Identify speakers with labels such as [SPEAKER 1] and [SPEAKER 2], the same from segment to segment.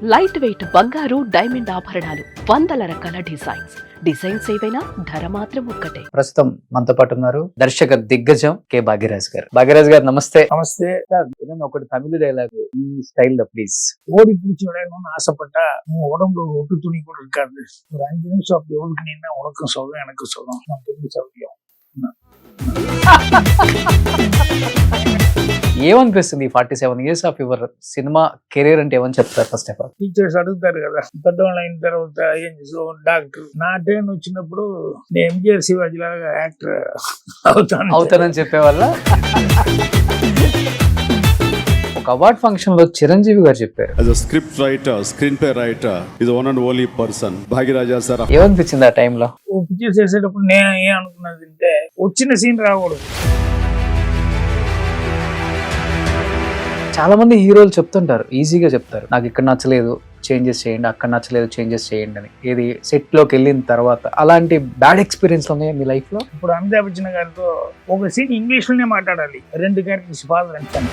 [SPEAKER 1] Light weight బంగారు diamond ఆభరణాలు, వందల రకాల డిజైన్స్ ఏవైనా ధర మాత్రం ఒక్కటే.
[SPEAKER 2] ప్రస్తుతం మనతో పాటు ఉన్నారు దర్శక దిగ్గజం కె భాగ్యరాజ్ గారు. భాగ్యరాజ్ గారు నమస్తే.
[SPEAKER 3] నమస్తే.
[SPEAKER 2] ఏదైనా ఒకటి తమిళ డైలాగ్ ఈ స్టైల్ లో ప్లీజ్.
[SPEAKER 3] ஓடி பிடிச்சி விளையாடணும்னு ஆசைப்பட்டா உன் உடம்புல ஒரு ஒட்டு துணி கூட இருக்காது. ஒரு 5 நிமிஷம் அப்படி ஒதுக்குனீங்கன்னா உனக்கும் சொல்லும் எனக்கும் சொல்லும். நமக்கு எப்படி சௌகரியம்.
[SPEAKER 2] ఏమనిపిస్తుంది 47 years of your cinema career అంటే ఏమని చెప్తారు? ఫస్ట్ ఆఫ్ ఆల్
[SPEAKER 3] టీచర్స్ అడుగుతారు కదా, పెద్దవాళ్ళు అయిన తర్వాత ఏం చేసావు, డాక్టర్. నా టైం వచ్చినప్పుడు నేను ఎంజిఆర్ శివాజీ లాగా యాక్టర్
[SPEAKER 2] అవుతానని చెప్పేవాళ్ళ. ఒక అవార్డ్ ఫంక్షన్ లో చిరంజీవి గారు చెప్పారు,
[SPEAKER 4] as a script writer, screenplay writer, is the one and only person Bhagyaraja sir.
[SPEAKER 2] ఏమనిపించింది ఆ టైంలో?
[SPEAKER 3] ఓ పిక్చర్స్ వేసేటప్పుడు నేను ఏం అనుకున్నది అంటే, వచ్చిన సీన్ రాకూడదు.
[SPEAKER 2] చాలా మంది హీరోలు చెప్తుంటారు, ఈజీగా చెప్తారు, నాకు ఇక్కడ నచ్చలేదు చేంజెస్ చేయండి, అక్కడ నచ్చలేదు చేంజెస్ చేయండి అని. ఏది సెట్ లోకి వెళ్ళిన తర్వాత అలాంటి బ్యాడ్ ఎక్స్పీరియన్స్ ఉన్నాయా మీ లైఫ్ లో?
[SPEAKER 3] ఇప్పుడు అమితాబ్ బచ్చన్ గారితో ఒక సీన్ ఇంగ్లీష్ లోనే మాట్లాడాలి, 2 క్యారెక్టర్స్ ఫాదర్ అండ్ సన్.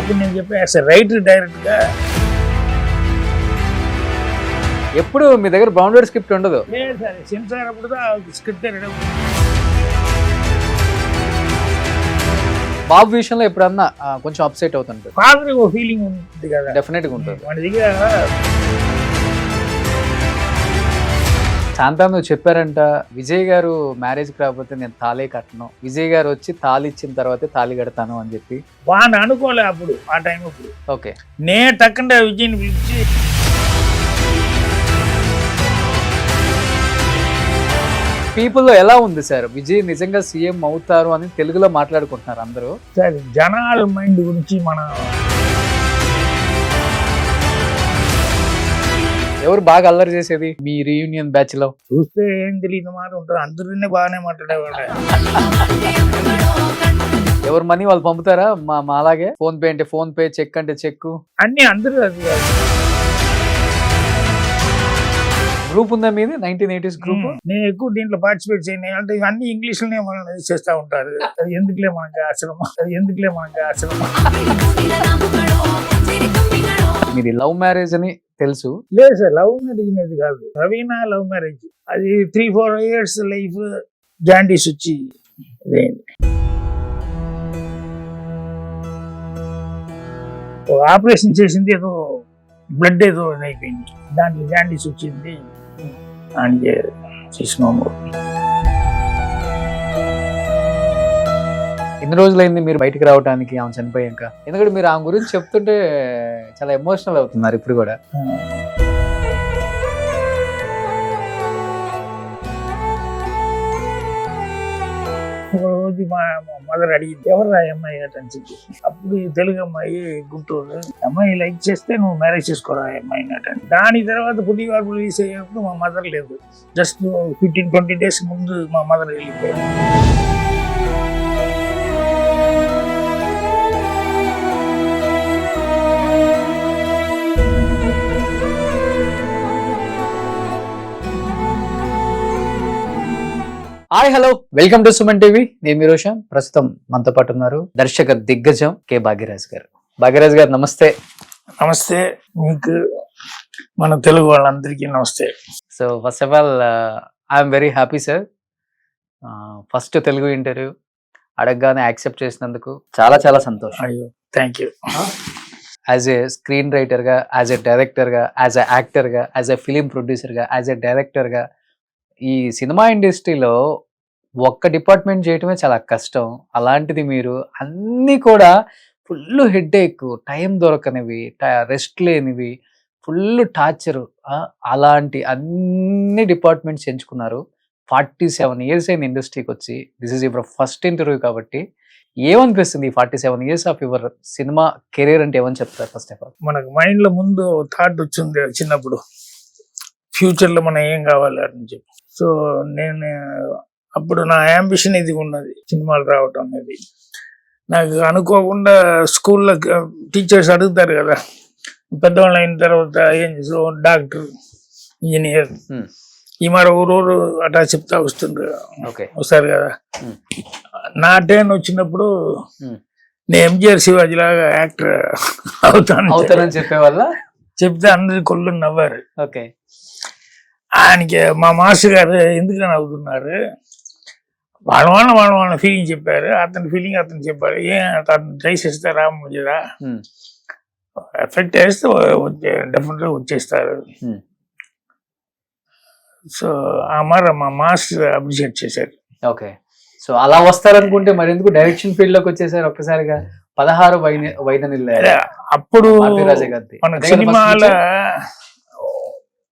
[SPEAKER 3] అప్పుడు నేను చెప్పా రైటర్ డైరెక్ట్ గా,
[SPEAKER 2] ఎప్పుడు మీ దగ్గర బౌండెడ్ స్క్రిప్ట్ ఉండదు?
[SPEAKER 3] లేదు సార్, సెన్సార్ అప్పుడు స్క్రిప్ట్
[SPEAKER 2] బాబు విషయంలో ఎప్పుడన్నా కొంచెం అప్సెట్ అవుతుంటారు?
[SPEAKER 3] ఫాదర్ ఒక ఫీలింగ్ ఉంటుంది కదా,
[SPEAKER 2] డెఫినెట్ గా ఉంటుంది.
[SPEAKER 3] మన దగ్గర
[SPEAKER 2] శాంతా నువ్వు చెప్పారంట, విజయ్ గారు మ్యారేజ్ రాకపోతే నేను తాళే కట్టను, విజయ్ గారు వచ్చి తాళి ఇచ్చిన తర్వాతే తాళి కడతాను అని చెప్పి.
[SPEAKER 3] బాగా అనుకోలే అప్పుడు, ఆ టైం అప్పుడు.
[SPEAKER 2] ఓకే,
[SPEAKER 3] నేను తక్కువ విజయ్ని పిలిచి,
[SPEAKER 2] పీపుల్ లో ఎలా ఉంది సార్, విజయ్ నిజంగా సీఎం అవుతారు అని తెలుగులో మాట్లాడుకుంటున్నారు అందరూ.
[SPEAKER 3] సరే జనాల మైండ్ గురించి మనం
[SPEAKER 2] ఎవరు బాగా అల్లరి చేసేది మీ రీయూనియన్ బ్యాచ్ లో?
[SPEAKER 3] చూస్తే ఏం తెలియదు మాట ఉంటుంది, అందరినీ బాగానే మాట్లాడేవాళ్ళే.
[SPEAKER 2] ఎవరు మనీ వాళ్ళు పంపుతారా? మా అలాగే ఫోన్ పే అంటే ఫోన్ పే, చెక్ అంటే చెక్,
[SPEAKER 3] అన్ని అందరూ అది
[SPEAKER 2] గ్రూప్ ఉందా మీది? 1980s group.
[SPEAKER 3] నేను ఎక్కువ దీంట్లో పార్టిసిపేట్ చేయను, అంటే ఇవన్నీ ఇంగ్లీష్ లోనే మనం చేస్తా ఉంటారు. అది ఎందుకులే మనకి ఆశ్రమం,
[SPEAKER 2] మీది లవ్ మ్యారేజ్ అని తెలుసు.
[SPEAKER 3] లేదు సార్, లవ్ మ్యారేజ్ అనేది కాదు, రవీనా లవ్ మ్యారేజ్. అది 3-4 years లైఫ్ జాండీస్ వచ్చి ఆపరేషన్ చేసింది, ఏదో బ్లడ్ ఏదో అయిపోయింది, దాంట్లో జాండీస్ వచ్చింది అని చేసినాము.
[SPEAKER 2] ఎన్ని రోజులైంది మీరు బయటికి రావడానికి ఆమె చనిపోయాక? ఎందుకంటే మీరు ఆమె గురించి చెప్తుంటే చాలా ఎమోషనల్ అవుతున్నారు ఇప్పుడు కూడా.
[SPEAKER 3] ఒక రోజు మా మదర్ అడిగింది, ఎవరు అమ్మాయి అని చెప్పి. అప్పుడు తెలుగు అమ్మాయి, గుంటూరు అమ్మాయి, లైక్ చేస్తే నువ్వు మ్యారేజ్ చేసుకోరా అమ్మాయిని అంటే. దాని తర్వాత పుట్టిగారు రిలీజ్ అయ్యేప్పుడు మా మదర్ లేదు, జస్ట్ 15-20 days ముందు మా మదర్ వెళ్ళిపోయారు.
[SPEAKER 2] Hi hello, welcome to Suman TV. నేను మీ రోషన్. ప్రస్తుతం మనతో పాటు ఉన్నారు దర్శక దిగ్గజం కె భాగ్యరాజ్ గారు. భాగ్యరాజ్ గారు నమస్తే.
[SPEAKER 3] నమస్తే. మీకు మన తెలుగు వాళ్ళందరికీ నమస్తే.
[SPEAKER 2] So first of all I'm very happy sir. First Telugu interview అడగగానే యాక్సెప్ట్ చేసినందుకు చాలా చాలా సంతోషం.
[SPEAKER 3] అయ్యో, thank you.
[SPEAKER 2] As a screen రైటర్గా, యాజ్ ఏ డైరెక్టర్గా, యాజ్ ఏ యాక్టర్గా, యాజ్ ఏ ఫిలిం ప్రొడ్యూసర్గా, యాజ్ ఏ డైరెక్టర్గా, ఈ సినిమా ఇండస్ట్రీలో ఒక్క డిపార్ట్మెంట్ చేయటమే చాలా కష్టం. అలాంటిది మీరు అన్నీ కూడా ఫుల్ హెడ్ఏక్, టైం దొరకనివి, రెస్ట్ లేనివి, ఫుల్ టార్చరు, అలాంటి అన్ని డిపార్ట్మెంట్స్ ఎంచుకున్నారు. 47 years అయిన ఇండస్ట్రీకి వచ్చి this is your first interview కాబట్టి ఏమనిపిస్తుంది 47 years of your cinema career అంటే ఏమని చెప్తారు? ఫస్ట్ ఆఫ్ ఆల్
[SPEAKER 3] మనకు మైండ్ లో ముందు థాట్ వచ్చింది చిన్నప్పుడు, ఫ్యూచర్ లో మనం ఏం కావాలి అని చెప్పి. సో నేను అప్పుడు నా యాంబిషన్ ఇది ఉన్నది, సినిమాలు రావటం అనేది. నాకు అనుకోకుండా స్కూల్లో టీచర్స్ అడుగుతారు కదా, పెద్దవాళ్ళు అయిన తర్వాత ఏం చేసావు, డాక్టర్, ఇంజనీర్, ఈ మరి ఊరు అట్లా చెప్తా వస్తారు కదా. నా టైం వచ్చినప్పుడు నేను ఎంజిఆర్ శివాజీ లాగా యాక్టర్
[SPEAKER 2] అవుతానని చెప్పేవాళ్ళ.
[SPEAKER 3] చెప్తే అందరి కొళ్ళు నవ్వారు.
[SPEAKER 2] ఓకే.
[SPEAKER 3] ఆయనకి మా మాస్టర్ గారు ఎందుకు నవ్వుతున్నారు, వాళ్ళ ఫీలింగ్ చెప్పారు, అతని ఫీలింగ్ అతను చెప్పారు. అతను ట్రై చేస్తే రామజరా ఎఫెక్ట్ వేస్తే డెఫినెట్గా వచ్చేస్తారు. సో ఆ మాట మా మాస్టర్ అప్రిషియేట్ చేశారు.
[SPEAKER 2] ఓకే. సో అలా వస్తారనుకుంటే మరి ఎందుకు డైరెక్షన్ ఫీల్డ్ లోకి వచ్చేసారు ఒక్కసారిగా? 16 వైదనిల్లు
[SPEAKER 3] అప్పుడు
[SPEAKER 2] భారతీరాజా గారి
[SPEAKER 3] మనకు సినిమాల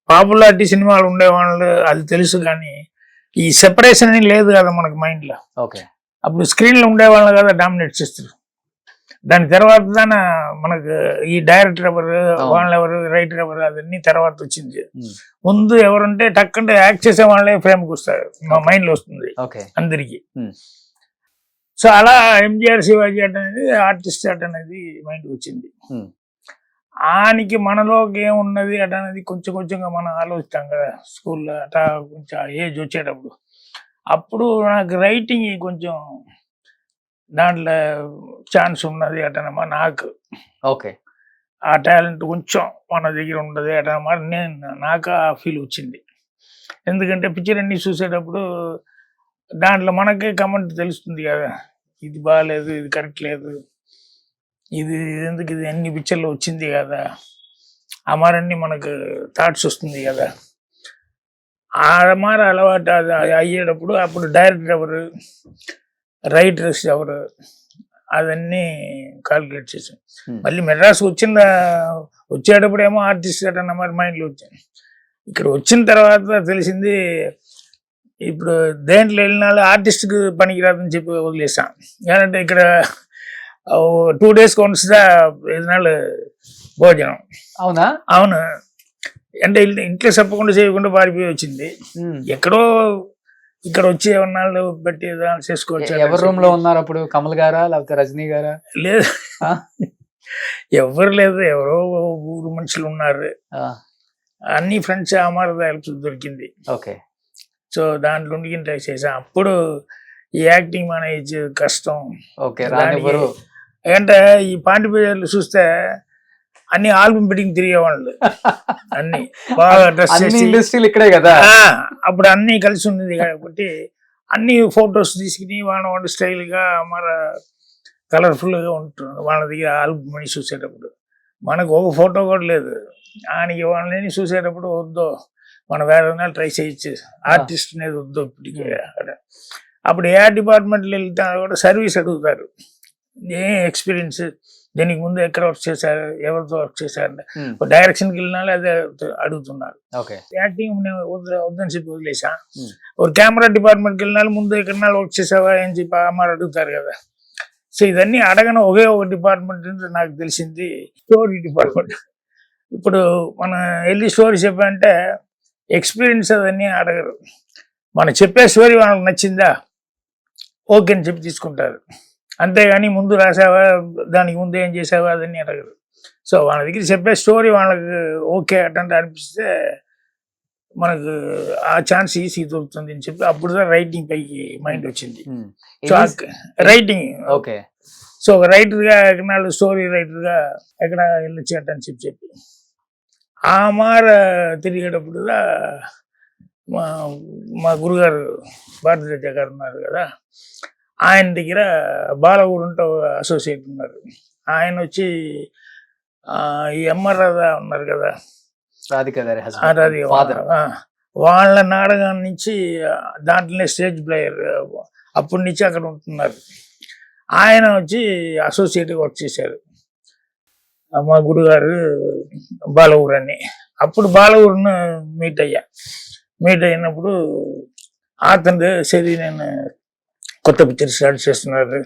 [SPEAKER 3] పాపులారిటీ సినిమాలు ఉండేవాళ్ళు అది తెలుసు, కానీ ఈ సెపరేషన్ అని లేదు కదా మనకి మైండ్ లో.
[SPEAKER 2] ఓకే.
[SPEAKER 3] అప్పుడు స్క్రీన్ లో ఉండేవాళ్ళు కదా డామినేట్ చేస్తారు. దాని తర్వాత దాని మనకు ఈ డైరెక్టర్ ఎవరు, వాళ్ళు ఎవరు, రైటర్ ఎవరు, అదన్నీ తర్వాత వచ్చింది. ముందు ఎవరుంటే టక్కంటే యాక్ట్ చేసే వాళ్ళే ఫ్రేమ్కి వస్తారు, మా మైండ్ లో వస్తుంది అందరికి. సో అలా ఎంజిఆర్ శివాజీ అట్ అనేది ఆర్టిస్ట్ అట్ అనేది మైండ్ వచ్చింది. ఆయనకి మనలోకి ఏమున్నది అట అనేది కొంచెం కొంచెంగా మనం ఆలోచిస్తాం కదా స్కూల్లో అట్లా కొంచెం ఏజ్ వచ్చేటప్పుడు. అప్పుడు నాకు రైటింగ్ కొంచెం దాంట్లో ఛాన్స్ ఉన్నది అటనమా నాకు.
[SPEAKER 2] ఓకే.
[SPEAKER 3] ఆ టాలెంట్ కొంచెం మన దగ్గర ఉండదు అటనమా నాకు ఆ ఫీల్ వచ్చింది. ఎందుకంటే పిక్చర్ అన్ని చూసేటప్పుడు దాంట్లో మనకే కమెంట్ తెలుస్తుంది కదా, ఇది బాగాలేదు, ఇది కరెక్ట్ లేదు, ఇది ఎందుకు ఇది అన్ని పిక్చర్లో వచ్చింది కదా, అమారన్ని మనకు థాట్స్ వస్తుంది కదా. ఆ మార అలవాటు అయ్యేటప్పుడు అప్పుడు డైరెక్టర్ ఎవరు, రైటర్స్ ఎవరు, అవన్నీ కాల్కులేట్ చేశాను. మళ్ళీ మెడ్రాస్ వచ్చేటప్పుడు ఏమో ఆర్టిస్ట్ అన్న మరి మైండ్లో వచ్చాను. ఇక్కడ వచ్చిన తర్వాత తెలిసింది ఇప్పుడు దేంట్లో వెళ్ళిన ఆర్టిస్ట్కి పనికిరాదని చెప్పి వదిలేసాం. ఏంటంటే ఇక్కడ 2 days కొనసా ఏదైనా భోజనం.
[SPEAKER 2] అవునా?
[SPEAKER 3] అవును. అంటే ఇంట్లో చెప్పకుండా చేయకుండా పారిపోయి వచ్చింది. ఎక్కడో ఇక్కడ వచ్చి ఎవరినాళ్ళు పెట్టి చేసుకోవచ్చు.
[SPEAKER 2] ఎవరి రూమ్ లో ఉన్నారు అప్పుడు? కమల్ గారా లేకపోతే రజనీ గారా?
[SPEAKER 3] లేదు, ఎవరు లేదు, ఎవరో ఊరు మనుషులు ఉన్నారు. అన్ని ఫ్రెండ్స్ అమరద హెల్ప్ దొరికింది.
[SPEAKER 2] ఓకే.
[SPEAKER 3] సో దాంట్లో ట్రై చేసాం. అప్పుడు ఈ యాక్టింగ్ మేనేజ్ కష్టం.
[SPEAKER 2] ఓకే.
[SPEAKER 3] ఏంటంటే ఈ పాండిపేర్లు చూస్తే అన్ని ఆల్బమ్ బిడ్డింగ్ తిరిగేవాళ్ళు, అన్ని బాగా డ్రెస్
[SPEAKER 2] ఇండస్ట్రీలు ఇక్కడే కదా.
[SPEAKER 3] అప్పుడు అన్ని కలిసి ఉన్నది కాబట్టి అన్ని ఫొటోస్ తీసుకుని వాళ్ళ స్టైల్ గా మన కలర్ఫుల్ గా ఉంటుంది. వాళ్ళ దగ్గర ఆల్బమ్ అని చూసేటప్పుడు మనకు ఒక ఫోటో కూడా లేదు. ఆయనకి వాళ్ళని చూసేటప్పుడు వద్దు, మనం వేరే ట్రై చేయొచ్చు, ఆర్టిస్ట్ అనేది వద్దు ఇప్పటికే. అప్పుడు ఏ డిపార్ట్మెంట్లో వెళ్తా కూడా సర్వీస్ అడుగుతారు, ఏ ఎక్స్పీరియన్స్, దీనికి ముందు ఎక్కడ వర్క్ చేశారు, ఎవరితో వర్క్ చేశారు, డైరెక్షన్కి వెళ్ళినా అదే అడుగుతున్నారు. యాక్టింగ్ వద్దని చెప్పి వదిలేసా. ఒక కెమెరా డిపార్ట్మెంట్కి వెళ్ళినా ముందు ఎక్కడన్నా వర్క్ చేసావా అని చెప్పి అమ్మారు అడుగుతారు కదా. సో ఇవన్నీ అడగను ఒకే ఒక డిపార్ట్మెంట్ నాకు తెలిసింది, స్టోరీ డిపార్ట్మెంట్. ఇప్పుడు మనం వెళ్ళి స్టోరీ చెప్పాలంటే ఎక్స్పీరియన్స్ అవన్నీ అడగరు. మనం చెప్పే స్టోరీ వాళ్ళకి నచ్చిందా ఓకే అని చెప్పి తీసుకుంటారు, అంతేగాని ముందు రాసావా, దానికి ముందు ఏం చేసావా అదన్నీ అడగరు. సో వాళ్ళ దగ్గర చెప్పే స్టోరీ వాళ్ళకి ఓకే అటంటే అనిపిస్తే మనకు ఆ ఛాన్స్ ఈజీ దొరుకుతుంది అని చెప్పి అప్పుడు రైటింగ్ పైకి మైండ్ వచ్చింది. So writing
[SPEAKER 2] okay.
[SPEAKER 3] సో ఒక రైటర్గా ఎక్కడనాళ్ళు స్టోరీ రైటర్గా ఎక్కడ వెళ్ళొచ్చు అటని చెప్పి ఆ మార తిరిగేటప్పుడు మా గురుగారు భారతీరాజా గారు ఉన్నారు కదా, ఆయన దగ్గర బాలగురుంటో అసోసియేట్ ఉన్నారు. ఆయన వచ్చి ఈ ఎంఆర్ రాధా ఉన్నారు కదా, వాళ్ళ నాటకం నుంచి దాంట్లోనే స్టేజ్ ప్లేయర్ అప్పటి నుంచి అక్కడ ఉంటున్నారు. ఆయన వచ్చి అసోసియేట్గా వర్క్ చేశారు మా గురుగారు బాలగురు అని. అప్పుడు బాలగురును మీట్ అయినప్పుడు అతను సరే నేను కొత్త పిక్చర్ స్టార్ట్ చేస్తున్నారు,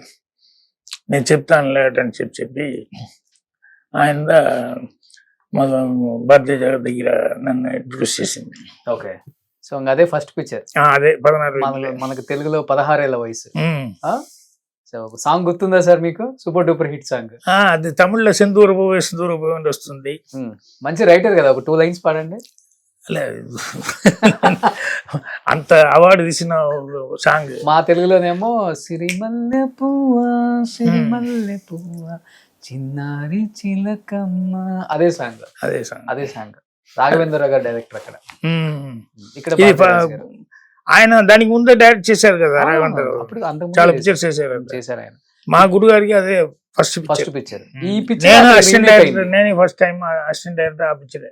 [SPEAKER 3] నేను చెప్తాను లేట్ అని చెప్పి ఆయన మా భారతీయ దగ్గర నన్ను ఇంట్రడ్యూస్ చేసింది.
[SPEAKER 2] ఓకే. సో అదే ఫస్ట్ పిక్చర్.
[SPEAKER 3] అదే 16
[SPEAKER 2] మనకు తెలుగులో 16 ఏళ్ల వయసు. సో సాంగ్ గుర్తుందా సార్ మీకు? Super duper hit song.
[SPEAKER 3] అది తమిళ్లో సెందూర పోవే వస్తుంది.
[SPEAKER 2] మంచి రైటర్ కదా, ఒక 2 lines పాడండి.
[SPEAKER 3] లేదు అంత అవార్డు తీసిన సాంగ్.
[SPEAKER 2] మా తెలుగులోనేమో సిరిమల్లె పువ్వా సిరిమల్లె పువ్వా చిన్నారి చిలకమ్మ, అదే సాంగ్
[SPEAKER 3] అదే సాంగ్.
[SPEAKER 2] రాఘవేంద్రరావు గారు డైరెక్టర్ అక్కడ. ఇక్కడ
[SPEAKER 3] ఇది
[SPEAKER 2] భారతీరాజ్ గారు.
[SPEAKER 3] ఆయన దానికి ముందే డైరెక్ట్ చేశారు కదా రాఘవేంద్ర గారు.
[SPEAKER 2] అప్పుడు అంతకుముందు
[SPEAKER 3] చాలా పిక్చర్స్ చేశారు.
[SPEAKER 2] చేశారు ఆయన.
[SPEAKER 3] మా గురువు గారికి అదే ఫస్ట్
[SPEAKER 2] ఫస్ట్
[SPEAKER 3] పిక్చర్.
[SPEAKER 2] పిక్చర్. ఈ
[SPEAKER 3] నేను
[SPEAKER 2] పిక్చర్
[SPEAKER 3] అసిస్టెంట్ డైరెక్టర్, నేను ఫస్ట్ టైం అసిస్టెంట్ డైరెక్టర్ ఆ పిక్చర్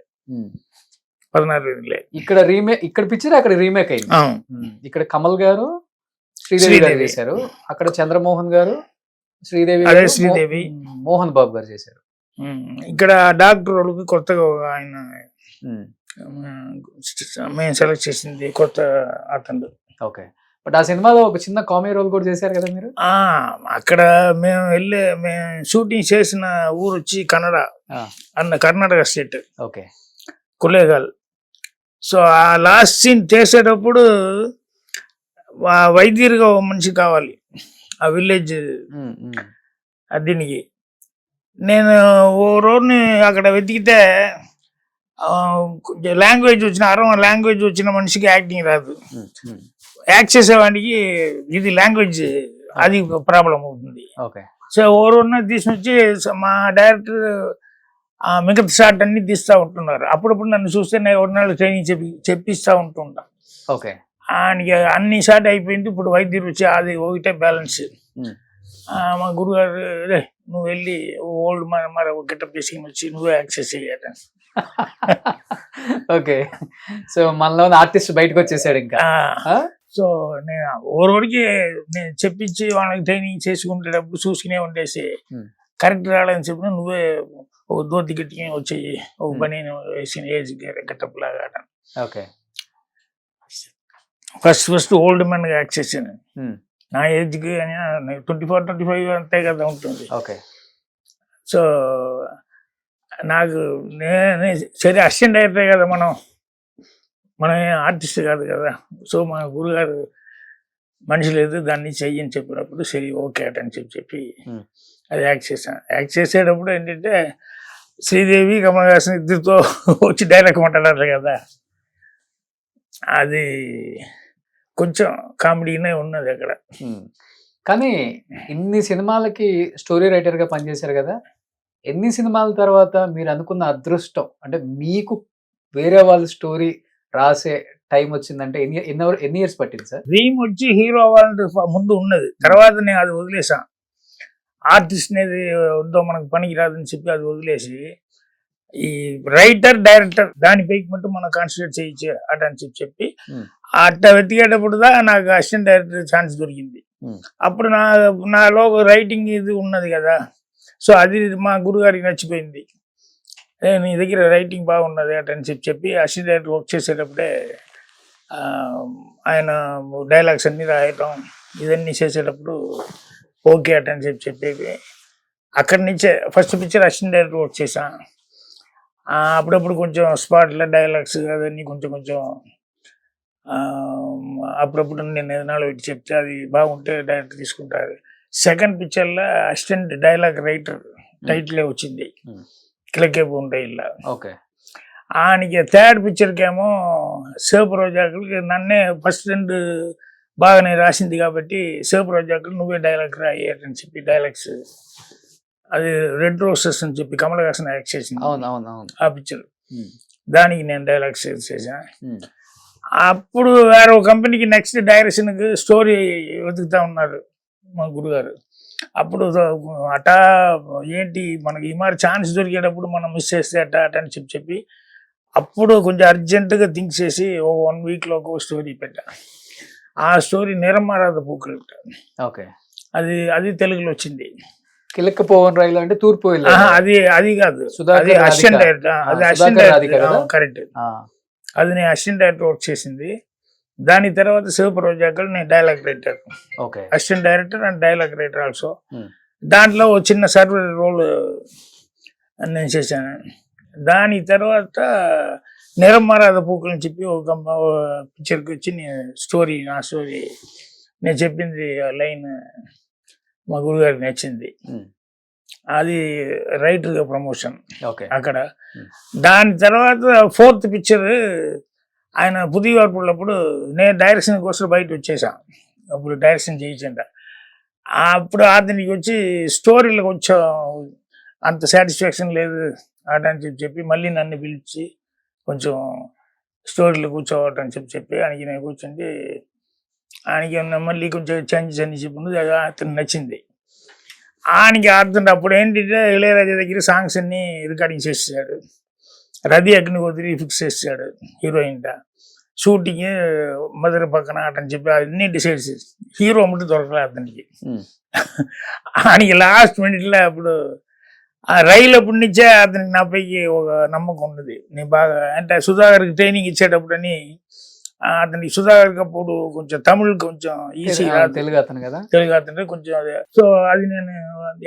[SPEAKER 3] 16
[SPEAKER 2] ఇక్కడ రీమేక్, ఇక్కడ పిక్చర్ అక్కడ రీమేక్ అయింది. ఇక్కడ కమల్ గారు శ్రీదేవి గారు చేశారు, అక్కడ చంద్రమోహన్ గారు శ్రీదేవి
[SPEAKER 3] అదే
[SPEAKER 2] గారు,
[SPEAKER 3] శ్రీదేవి
[SPEAKER 2] మోహన్ బాబు గారు చేశారు.
[SPEAKER 3] ఇక్కడ డాక్టర్ వాళ్ళకి కొత్తగా ఆయన మేము సెలెక్ట్ చేసింది కొత్త అతను.
[SPEAKER 2] ఓకే, బట్ ఆ సినిమాలో ఒక చిన్న కామెడీ రోల్ కూడా చేశారు కదా మీరు.
[SPEAKER 3] అక్కడ మేము షూటింగ్ చేసిన ఊరు వచ్చి Kannada Karnataka state.
[SPEAKER 2] Okay,
[SPEAKER 3] Kollegal. So ఆ లాస్ట్ సీన్ చేసేటప్పుడు వైద్యుడిగా ఒక మనిషి కావాలి ఆ విలేజ్ దీనికి. నేను ఓ రోజుని అక్కడ వెతికితే లాంగ్వేజ్ వచ్చిన లాంగ్వేజ్ వచ్చిన మనిషికి యాక్టింగ్ రాదు. యాక్ట్ చేసేవాడికి ఇది లాంగ్వేజ్ అది ప్రాబ్లం అవుతుంది. సో ఓ రోజున తీసుకొచ్చి మా డైరెక్టర్ మిగతా షాట్ అన్ని తీస్తూ ఉంటున్నారు. అప్పుడప్పుడు నన్ను చూస్తే నేను ఒకనాడు ట్రైనింగ్ చెప్పిస్తూ ఉంటుంటా.
[SPEAKER 2] ఓకే,
[SPEAKER 3] ఆయనకి అన్ని షాట్ అయిపోయింది. ఇప్పుడు వైద్యులు వచ్చి అది ఒకటే బ్యాలెన్స్. మా గురుగారు రే నువ్వు వెళ్ళి ఓల్డ్ మరి ఒక గెటప్ తీసుకుని వచ్చి నువ్వే యాక్సెస్ చేయాలి.
[SPEAKER 2] ఓకే, సో మనలో ఆర్టిస్ట్ బయటకు వచ్చేసాడు ఇంకా.
[SPEAKER 3] సో నేను ఓరోడికి నేను చెప్పించి వాళ్ళకి ట్రైనింగ్ చేసుకునేటప్పుడు చూసుకునే ఉండేసి కరెక్ట్ రావాలని చెప్పిన నువ్వే ఒక దోతి గట్టిగా వచ్చేయి, ఒక పని వేసిన ఏజ్ గెటప్ లాగా.
[SPEAKER 2] ఓకే,
[SPEAKER 3] ఫస్ట్ ఓల్డ్ మ్యాన్ గా యాక్ట్ చేశాను. నా ఏజ్కి 24-25 అంతే కదా ఉంటుంది.
[SPEAKER 2] ఓకే,
[SPEAKER 3] సో నాకు సరే అసిస్టెంట్ డైరెక్టర్ కదా మనం ఆర్టిస్ట్ కాదు కదా. సో మా గురుగారు మనిషి లేదు దాన్ని చెయ్యని చెప్పినప్పుడు సరే ఓకే అని చెప్పి అది యాక్ట్ చేశాను. యాక్ట్ చేసేటప్పుడు ఏంటంటే శ్రీదేవి కమల్ హాసన్ ఇద్దరితో వచ్చి డైరెక్ట్ మాట్లాడారు కదా, అది కొంచెం కామెడీనే ఉన్నది అక్కడ.
[SPEAKER 2] కానీ ఇన్ని సినిమాలకి స్టోరీ రైటర్ గా పనిచేశారు కదా, ఎన్ని సినిమాల తర్వాత మీరు అనుకున్న అదృష్టం అంటే మీకు వేరే వాళ్ళ స్టోరీ రాసే టైం వచ్చిందంటే ఎన్ని ఇయర్స్ పట్టింది సార్?
[SPEAKER 3] డ్రీమ్ వచ్చి హీరో అవ్వాలంటే ముందు ఉన్నది, తర్వాత నేను అది వదిలేసాను. ఆర్టిస్ట్ అనేది వద్దో మనకు పనికి రాదని చెప్పి అది వదిలేసి ఈ రైటర్ డైరెక్టర్ దానిపైకి మటు మనం కాన్సన్ట్రేట్ చేయొచ్చు అని చెప్పి అట్లా వెతికేటప్పుడు నాకు అసిస్టెంట్ డైరెక్టర్ ఛాన్స్ దొరికింది. అప్పుడు నాలో రైటింగ్ ఇది ఉన్నది కదా, సో అది మా గురుగారికి నచ్చిపోయింది. నీ దగ్గర రైటింగ్ బాగున్నది అని చెప్పి అసిస్టెంట్ డైరెక్టర్ వర్క్ చేసేటప్పుడే ఆయన డైలాగ్స్ అన్నీ రాయటం ఇవన్నీ చేసేటప్పుడు ఓకే అని చెప్పేది. అక్కడి నుంచే first picture assistant director work చేశాను. అప్పుడప్పుడు కొంచెం స్పాట్లో డైలాగ్స్ అవన్నీ కొంచెం అప్పుడప్పుడు నేను ఏదైనా పెట్టి చెప్తే అది బాగుంటే డైరెక్టర్ తీసుకుంటారు. సెకండ్ పిక్చర్లో అసిస్టెంట్ డైలాగ్ రైటర్ టైటిలే వచ్చింది, కిలకే ఉంటాయి ఇలా.
[SPEAKER 2] ఓకే,
[SPEAKER 3] ఆయనకి థర్డ్ పిక్చర్కి ఏమో సేపు రోజాకులకి నన్నే ఫస్ట్ 2 బాగానే రాసింది కాబట్టి సేపు రోజాకులు నువ్వే డైలాగ్ రాయి అని చెప్పి డైలాగ్స్ అది రెడ్ రోసెస్ అని చెప్పి కమల్ హాసన్ యాక్ట్ చేసింది ఆ పిక్చర్. దానికి నేను డైలాగ్స్ చేశాను. అప్పుడు వేరే కంపెనీకి నెక్స్ట్ డైరెక్షన్కి స్టోరీ వెతుకుతా ఉన్నారు మా గురుగారు. అప్పుడు అటా ఏంటి మనకి ఈ మరి ఛాన్స్ దొరికేటప్పుడు మనం మిస్ చేస్తే అటా అని చెప్పి అప్పుడు కొంచెం అర్జెంటుగా థింక్ చేసి 1 వీక్లో ఒక స్టోరీ పెట్టా. ఆ స్టోరీ నిరమారాధ పూకలు.
[SPEAKER 2] ఓకే,
[SPEAKER 3] అది తెలుగులో వచ్చింది.
[SPEAKER 2] కిలక పోవన్ రైలు అంటే తూర్పు
[SPEAKER 3] అది కాదు, అది అసిస్టెంట్ డైరెక్టర్. అది అసిస్టెంట్ డైరెక్టర్ కరెక్ట్. అది నేను అసిస్టెంట్ డైరెక్టర్ వర్క్ చేసింది. దాని తర్వాత సేపు రోజాకలు నేను dialogue writer, assistant director and dialogue writer also. దాంట్లో ఒక చిన్న సర్వర్ రోల్ నేను చేశాను. దాని తర్వాత నిరమారాధ పూకలు అని చెప్పి ఒక పిక్చర్కి వచ్చి నా స్టోరీ నేను చెప్పింది లైన్ మా గురుగారికి నచ్చింది. అది రైటర్గా ప్రమోషన్
[SPEAKER 2] ఓకే.
[SPEAKER 3] అక్కడ. దాని తర్వాత 4th పిక్చర్ ఆయన పుదియ వార్పులప్పుడు నేను డైరెక్షన్ కోసం బయట వచ్చేసాను. అప్పుడు డైరెక్షన్ చేయించంట. అప్పుడు అతనికి వచ్చి స్టోరీలకు కొంచెం అంత సాటిస్ఫాక్షన్ లేదు అని చెప్పి మళ్ళీ నన్ను పిలిచి కొంచెం స్టోరీలు కూర్చోవటం చెప్పి ఆయనకి నేను కూర్చుంటే ఆయనకి మళ్ళీ కొంచెం చేంజెస్ అని చెప్పి అతను నచ్చింది. ఆయనకి అర్థం అప్పుడు ఏంటంటే ఇళయరాజా దగ్గర సాంగ్స్ అన్ని రికార్డింగ్ చేసేసాడు. రవి అగ్నిహోత్రి ఫిక్స్ చేసాడు హీరోయిన్. షూటింగ్ మధుర పక్కన అని చెప్పి అన్నీ డిసైడ్ చేసి హీరో అమ్మటి దొరకలేదు అతనికి. ఆయనకి లాస్ట్ మినిట్లో అప్పుడు ఆ రైలు అప్పటి నుంచే అతనికి నాపైకి ఒక నమ్మకం ఉన్నది. నేను బాగా అంటే సుధాకర్కి ట్రైనింగ్ ఇచ్చేటప్పుడు అని అతనికి సుధాకర్కి అప్పుడు కొంచెం తమిళ్ కొంచెం ఈజీ
[SPEAKER 2] తెలుగు అతను కదా,
[SPEAKER 3] తెలుగు అతను కొంచెం అదే. సో అది నేను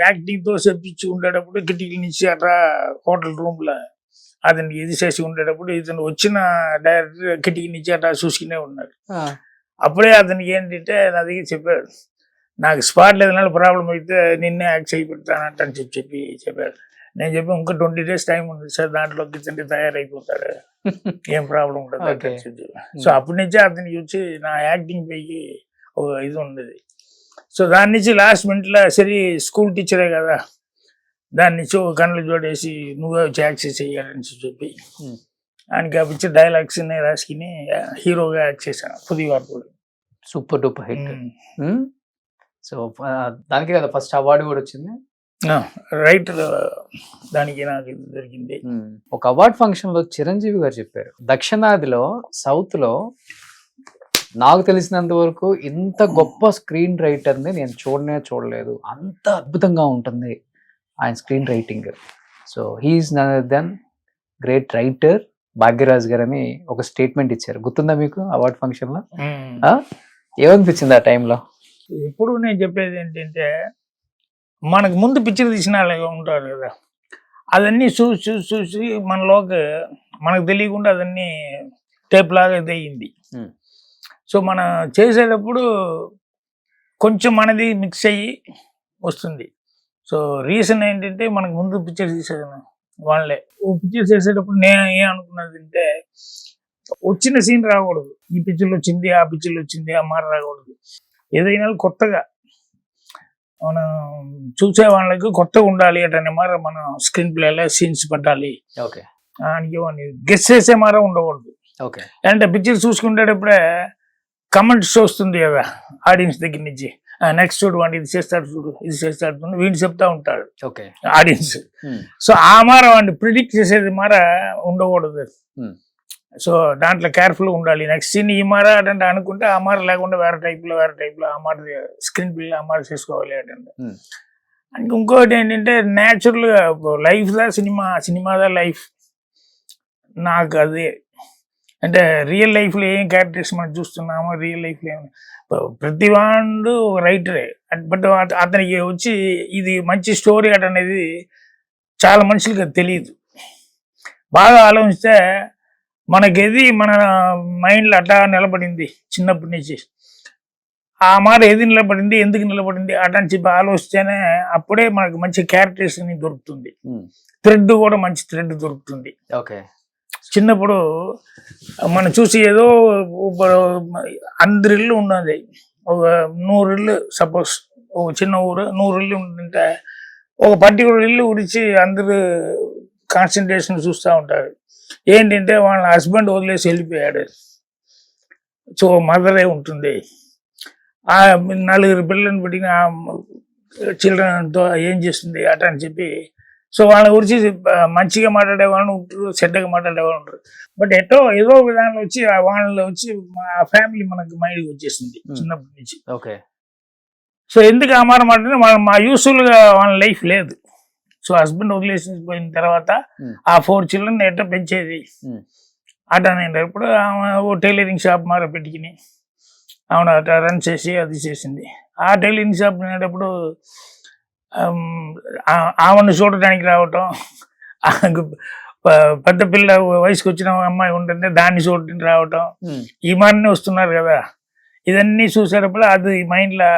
[SPEAKER 3] యాక్టింగ్తో చెప్పించి ఉండేటప్పుడు కిటికీ నుంచి అట్లా హోటల్ రూమ్లో అతనికి ఇది చేసి ఉండేటప్పుడు ఇతను వచ్చిన డైరెక్టర్ కిటికీ నుంచి అట్లా చూసుకునే ఉన్నాడు. అప్పుడే అతనికి ఏంటంటే నా దగ్గర చెప్పాడు, నాకు స్పాట్ లేదన్నా ప్రాబ్లం అయితే నిన్నే యాక్ట్ చేయి పెడతానంట అని చెప్పాడు. నేను చెప్పి ఇంకా 20 days టైం ఉంది సార్, దాంట్లోకి తండ్రి తయారైపోతాడు, ఏం ప్రాబ్లం ఉండదు. సో అప్పటి నుంచే అతనికి చూసి నా యాక్టింగ్ పైకి ఒక ఇది ఉండేది. సో దాని నుంచి లాస్ట్ మినిట్లో సరే స్కూల్ టీచరే కదా, దాని నుంచి ఒక కళ్ళు జోడేసి నువ్వే వచ్చి యాక్ట్ చేయాలని చెప్పి ఆయనకి ఆ పిక్చర్ డైలాగ్స్ రాసుకుని హీరోగా యాక్ట్ చేశాను Puthiya Vaarpugal.
[SPEAKER 2] Super duper hit. So దానికి కదా ఫస్ట్ అవార్డు కూడా వచ్చింది.
[SPEAKER 3] రైటర్ దానికి నాకు దొరికింది.
[SPEAKER 2] ఒక అవార్డ్ ఫంక్షన్ లో చిరంజీవి గారు చెప్పారు, దక్షిణాదిలో సౌత్ లో నాకు తెలిసినంత వరకు ఇంత గొప్ప స్క్రీన్ రైటర్ ని నేను చూడలేదు, అంత అద్భుతంగా ఉంటుంది ఆయన screen writing. So he is none other than great writer Bhagyaraj garu అని ఒక స్టేట్మెంట్ ఇచ్చారు. గుర్తుందా మీకు అవార్డ్ ఫంక్షన్ లో? ఏమనిపించింది ఆ టైంలో?
[SPEAKER 3] ఎప్పుడు నేను చెప్పేది ఏంటంటే, మనకు ముందు పిక్చర్ తీసిన వాళ్ళు ఉంటారు కదా, అదన్నీ చూసి మనలోకి మనకు తెలియకుండా అదన్నీ టేప్ లాగా అయింది. సో మనం చేసేటప్పుడు కొంచెం మనది మిక్స్ అయ్యి వస్తుంది. సో రీజన్ ఏంటంటే మనకు ముందు పిక్చర్ తీసేదాను వాళ్ళే. ఓ పిక్చర్ చేసేటప్పుడు నేను ఏం అనుకున్నది అంటే, వచ్చిన సీన్ రాకూడదు, ఈ పిక్చర్లో వచ్చింది ఆ పిక్చర్లో వచ్చింది ఆ మాట రాకూడదు. ఏదైనా కొత్తగా మనం చూసే వాళ్ళకి కొత్తగా ఉండాలి అంటే మాట మనం స్క్రీన్ ప్లేలో సీన్స్ పెట్టాలి. గెస్ చేసే మాట ఉండకూడదు. అంటే పిక్చర్ చూసుకునేటప్పుడే కమెంట్స్ వస్తుంది కదా ఆడియన్స్ దగ్గర నుంచి, నెక్స్ట్ చూడు వాడిని ఇది చేస్తాడు చూడు ఇది చేస్తాడు చూడు వీడిని చెప్తా ఉంటాడు ఆడియన్స్. సో ఆ మార వాడిని ప్రిడిక్ట్ చేసేది మార ఉండకూడదు. సో దాంట్లో కేర్ఫుల్గా ఉండాలి. నెక్స్ట్ సీన్ ఈ మార అంటే అనుకుంటే ఆ మార లేకుండా వేరే టైప్లో ఆ మాట స్క్రీన్ ప్లే ఆ మాట చేసుకోవాలి అంటే. ఇంకోటి ఏంటంటే న్యాచురల్గా లైఫ్దా సినిమాదా లైఫ్ నాకు అదే. అంటే రియల్ లైఫ్లో ఏం క్యారెక్టర్స్ మనం చూస్తున్నామో రియల్ లైఫ్లో ఏమి ప్రతి వాడు రైటరే. బట్ అతనికి వచ్చి ఇది మంచి స్టోరీ అట అనేది చాలా మనుషులకి తెలియదు. బాగా ఆలోచిస్తే మనకేది మన మైండ్లో అట్లా నిలబడింది చిన్నప్పటి నుంచి, ఆ మాట ఏది నిలబడింది ఎందుకు నిలబడింది అటని చెప్పి ఆలోచిస్తేనే అప్పుడే మనకు మంచి క్యారెక్టర్స్ దొరుకుతుంది. థ్రెడ్ కూడా మంచి థ్రెడ్ దొరుకుతుంది. చిన్నప్పుడు మనం చూసి ఏదో అందరి ఇల్లు ఉన్నది, ఒక 100 ఇల్లు సపోజ్, ఒక చిన్న ఊరు 100 ఇల్లు ఉంటుంటే ఒక పర్టికులర్ ఇల్లు గురించి అందరూ కాన్సన్ట్రేషన్ చూస్తూ ఉంటారు. ఏంటంటే వాళ్ళ హస్బెండ్ వదిలేసి వెళ్ళిపోయాడు, సో మదరే ఉంటుంది, ఆ 4 పిల్లలను పెట్టిన చిల్డ్రన్తో ఏం చేస్తుంది అట అని చెప్పి. సో వాళ్ళ గురించి మంచిగా మాట్లాడే వాళ్ళని ఉంటారు, చెడ్డగా మాట్లాడే వాళ్ళు ఉంటారు. బట్ ఏదో విధానంలో వచ్చి వాళ్ళలో వచ్చి ఆ ఫ్యామిలీ మనకు మైండ్కి వచ్చేసింది చిన్నప్పటి నుంచి. సో ఎందుకు ఆ మాట మాట్లాడితే మా యూస్ఫుల్గా వాళ్ళ లైఫ్ లేదు. సో హస్బెండ్ వదిలేసి పోయిన తర్వాత ఆ 4 చిల్డ్రన్ ఎట్లా పెంచేది అట అనేటప్పుడు ఆమె ఓ టైలరింగ్ షాప్ మార పెట్టుకుని ఆమె అట్లా రన్ చేసి అది చేసింది. ఆ టైలరింగ్ షాప్ అనేటప్పుడు ఆమెను చూడటానికి రావటం, పెద్ద పిల్ల వయసుకు వచ్చిన అమ్మాయి ఉంటుంటే దాన్ని చూడటానికి రావటం, ఈ మాటనే వస్తున్నారు కదా. ఇదన్నీ చూసేటప్పుడు అది మైండ్లో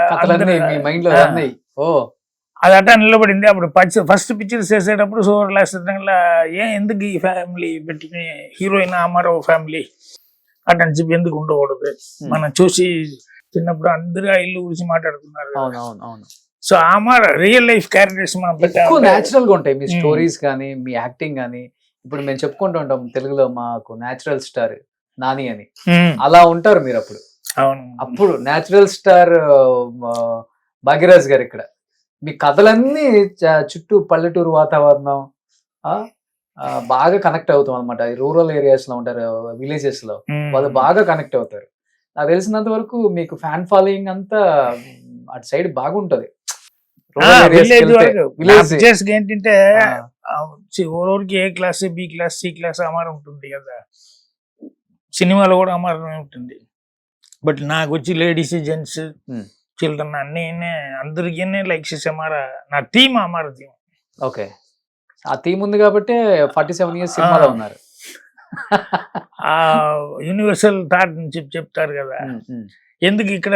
[SPEAKER 3] అది అట్టా నిలబడింది. అప్పుడు ఫస్ట్ పిక్చర్స్ చేసేటప్పుడు సూపర్ లాస్టర్లా ఎందుకు ఈ ఫ్యామిలీ పెట్టి హీరోయిన్ అమరో ఫ్యామిలీ అట్టని చెప్పి ఎందుకు ఉండకూడదు, మనం చూసి చిన్నప్పుడు అందరూ ఆ ఇల్లు గురించి మాట్లాడుతున్నారు. సో అమర రియల్ లైఫ్ క్యారెక్టర్స్ మనం
[SPEAKER 2] ఎక్కువ న్యాచురల్ గా ఉంటాయి మీ స్టోరీస్ కానీ మీ యాక్టింగ్ కానీ. ఇప్పుడు మేము చెప్పుకుంటూ ఉంటాం తెలుగులో మాకు న్యాచురల్ స్టార్ నాని అని, అలా ఉంటారు మీరు అప్పుడు.
[SPEAKER 3] అవును,
[SPEAKER 2] అప్పుడు న్యాచురల్ స్టార్ భాగ్యరాజ్ గారు. ఇక్కడ మీ కథలన్నీ చుట్టూ పల్లెటూరు వాతావరణం బాగా కనెక్ట్ అవుతాం అనమాట. రూరల్ ఏరియాస్ లో ఉంటారు, విలేజెస్ లో వాళ్ళు బాగా కనెక్ట్ అవుతారు. నాకు తెలిసినంత వరకు మీకు ఫ్యాన్ ఫాలోయింగ్ అంతా అటు సైడ్ బాగుంటది.
[SPEAKER 3] విలేజ్ ఏంటంటే ఓరికి A class, B class, C class అమారం ఉంటుంది కదా, సినిమాలో కూడా అమారమే ఉంటుంది. బట్ నాకు వచ్చి లేడీస్, జెంట్స్, చిల్డ్రన్ అన్ని అందరికీ లైక్ చేసే నా టీం అమార టీం.
[SPEAKER 2] ఓకే, ఆ థీమ్ ఉంది కాబట్టి 47 years సినిమాలో ఉన్నారు.
[SPEAKER 3] ఆ యూనివర్సల్ థాట్ నుంచి చెప్తారు కదా, ఎందుకు ఇక్కడ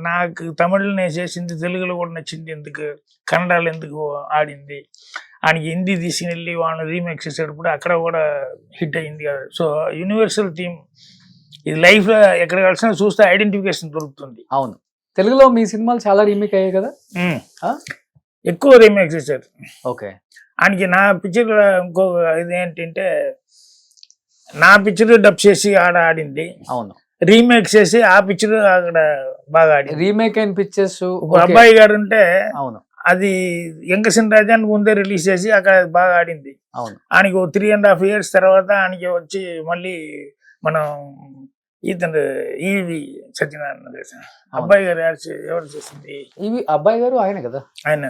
[SPEAKER 3] నాకు తమిళనే చేసింది తెలుగులో కూడా నచ్చింది, ఎందుకు కన్నడలో ఎందుకు ఆడింది, ఆయనకి హిందీ తీసుకుని వెళ్ళి వాళ్ళని రీమేక్ చేసేటప్పుడు అక్కడ కూడా హిట్ అయింది కదా. సో యూనివర్సల్ థీమ్ ఇది లైఫ్ లో ఎక్కడ కలిసినా చూస్తే ఐడెంటిఫికేషన్ దొరుకుతుంది.
[SPEAKER 2] అవును, తెలుగులో మీ సినిమాలు చాలా రీమేక్ అయ్యాయి కదా,
[SPEAKER 3] ఎక్కువ రీమేక్ చేశారు.
[SPEAKER 2] ఓకే,
[SPEAKER 3] ఆయనకి నా పిక్చర్ ఇంకో ఇది ఏంటంటే నా పిక్చర్ డబ్ చేసి ఆడింది.
[SPEAKER 2] అవును,
[SPEAKER 3] రీమేక్ చేసి ఆ పిక్చర్ అక్కడ బాగా ఆడింది.
[SPEAKER 2] రీమేక్ అయిన పిక్చర్స్
[SPEAKER 3] అబ్బాయి గారు ఉంటే
[SPEAKER 2] అవును
[SPEAKER 3] అది ఎంకసిన్ రాజాన్ని ముందే రిలీజ్ చేసి అక్కడ బాగా ఆడింది.
[SPEAKER 2] అవును,
[SPEAKER 3] ఆయనకి 3.5 years తర్వాత ఆయనకి వచ్చి మళ్ళీ మనం ఇతను ఈవి సత్యనారాయణ అబ్బాయి గారు ఎవరు చేసింది,
[SPEAKER 2] ఇవి అబ్బాయి గారు ఆయన కదా,
[SPEAKER 3] ఆయన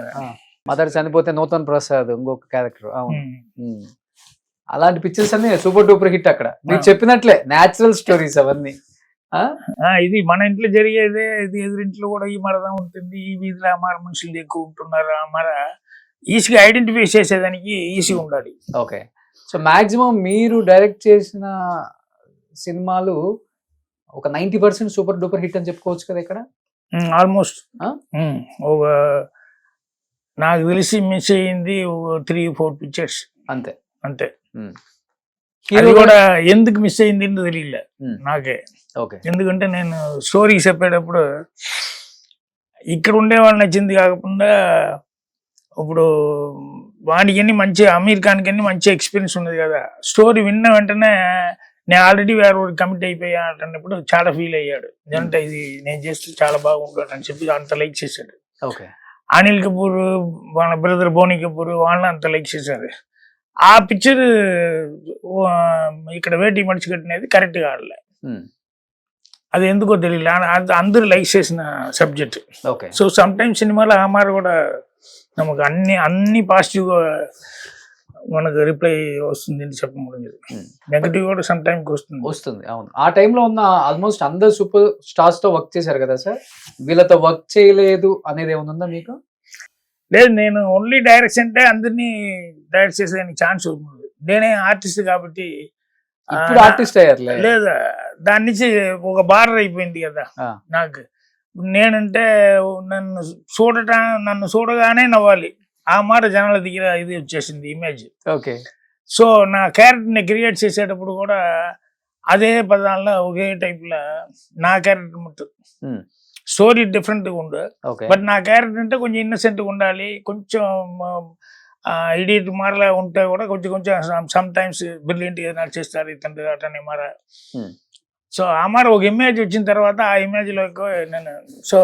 [SPEAKER 2] మదర్ చనిపోతే నూతన్ ప్రసాద్ ఇంకొక క్యారెక్టర్. అవును, అలాంటి పిక్చర్స్ అన్ని సూపర్ డూపర్ హిట్. అక్కడ మీరు చెప్పినట్లే న్యాచురల్ స్టోరీస్ అవన్నీ.
[SPEAKER 3] ఇది మన ఇంట్లో జరిగేదే, ఇది ఎదురింట్లో కూడా ఈ మరదా ఉంటుంది, ఈ వీధిలో అమార మనుషులు ఎక్కువ ఉంటున్నారు, అమార ఈజీగా ఐడెంటిఫై చేసేదానికి ఈజీగా ఉండాలి.
[SPEAKER 2] ఓకే, సో మాక్సిమం మీరు డైరెక్ట్ చేసిన సినిమాలు ఒక 90% సూపర్ డూపర్ హిట్ అని చెప్పుకోవచ్చు కదా ఇక్కడ.
[SPEAKER 3] ఆల్మోస్ట్ ఒక నాకు తెలిసి మిస్ అయ్యింది 3-4 పిక్చర్స్ అంతే. అది కూడా ఎందుకు మిస్ అయింది తెలియలే నాకే. ఎందుకంటే నేను స్టోరీ చెప్పేటప్పుడు ఇక్కడ ఉండే వాళ్ళు నచ్చింది కాకుండా ఇప్పుడు వాడికి మంచి అమీర్ ఖాన్కి మంచి ఎక్స్పీరియన్స్ ఉన్నది కదా, స్టోరీ విన్న వెంటనే నేను ఆల్రెడీ వేరే కమిట్ అయిపోయా అంటున్నప్పుడు చాలా ఫీల్ అయ్యాడు. అంటే ఇది నేను చేస్తే చాలా బాగుంటాడు అని చెప్పి అంత లైక్ చేశాడు. అనిల్ కపూర్ వాళ్ళ బ్రదర్ బోనీ కపూర్ వాళ్ళని అంత లైక్ చేశారు. ఆ పిక్చర్ ఇక్కడ వేటి మడిచి కట్టినది కరెక్ట్గా ఆడలే, అది ఎందుకో తెలియలే. అందరూ లైక్ చేసిన సబ్జెక్ట్. సో సమ్ టైమ్స్ సినిమాలో అమారు కూడా నమకు అన్ని పాజిటివ్గా మనకు రిప్లై వస్తుంది అని చెప్పకూడదు, నెగటివ్ కూడా సమ్ టైమ్
[SPEAKER 2] వస్తుంది. అవును, ఆ టైంలో ఉన్న ఆల్మోస్ట్ అందరు సూపర్ స్టార్స్ తో వర్క్ చేశారు కదా సార్, వీళ్ళతో వర్క్ చేయలేదు అనేది ఏమైనా ఉందా మీకు?
[SPEAKER 3] లేదు, నేను ఓన్లీ డైరెక్షన్ అంటే అందరినీ డైరెక్ట్ చేసేదానికి ఛాన్స్ ఉంది. నేనే ఆర్టిస్ట్ కాబట్టి
[SPEAKER 2] ఆర్టిస్ట్ అయ్యారు
[SPEAKER 3] లేదా, దాని నుంచి ఒక బార్డర్ అయిపోయింది కదా నాకు. నేనంటే నన్ను చూడగానే నవ్వాలి, ఆ మాట జనాల దగ్గర ఇది వచ్చేసింది ఇమేజ్. సో నా క్యారెక్టర్ని క్రియేట్ చేసేటప్పుడు కూడా అదే పదాల్లో ఒకే టైప్లో నా క్యారెక్టర్ ఉంటుంది. స్టోరీ డిఫరెంట్గా ఉండు, బట్ నా క్యారెక్టర్ అంటే కొంచెం ఇన్నసెంట్గా ఉండాలి, కొంచెం ఇడియట్ మారలా ఉంటే కూడా కొంచెం సమ్ టైమ్స్ బ్రిలియంట్ గా చేస్తారు ఇతను అటనే మార. సో ఆ మార ఒక ఇమేజ్ వచ్చిన తర్వాత ఆ ఇమేజ్లో నేను సో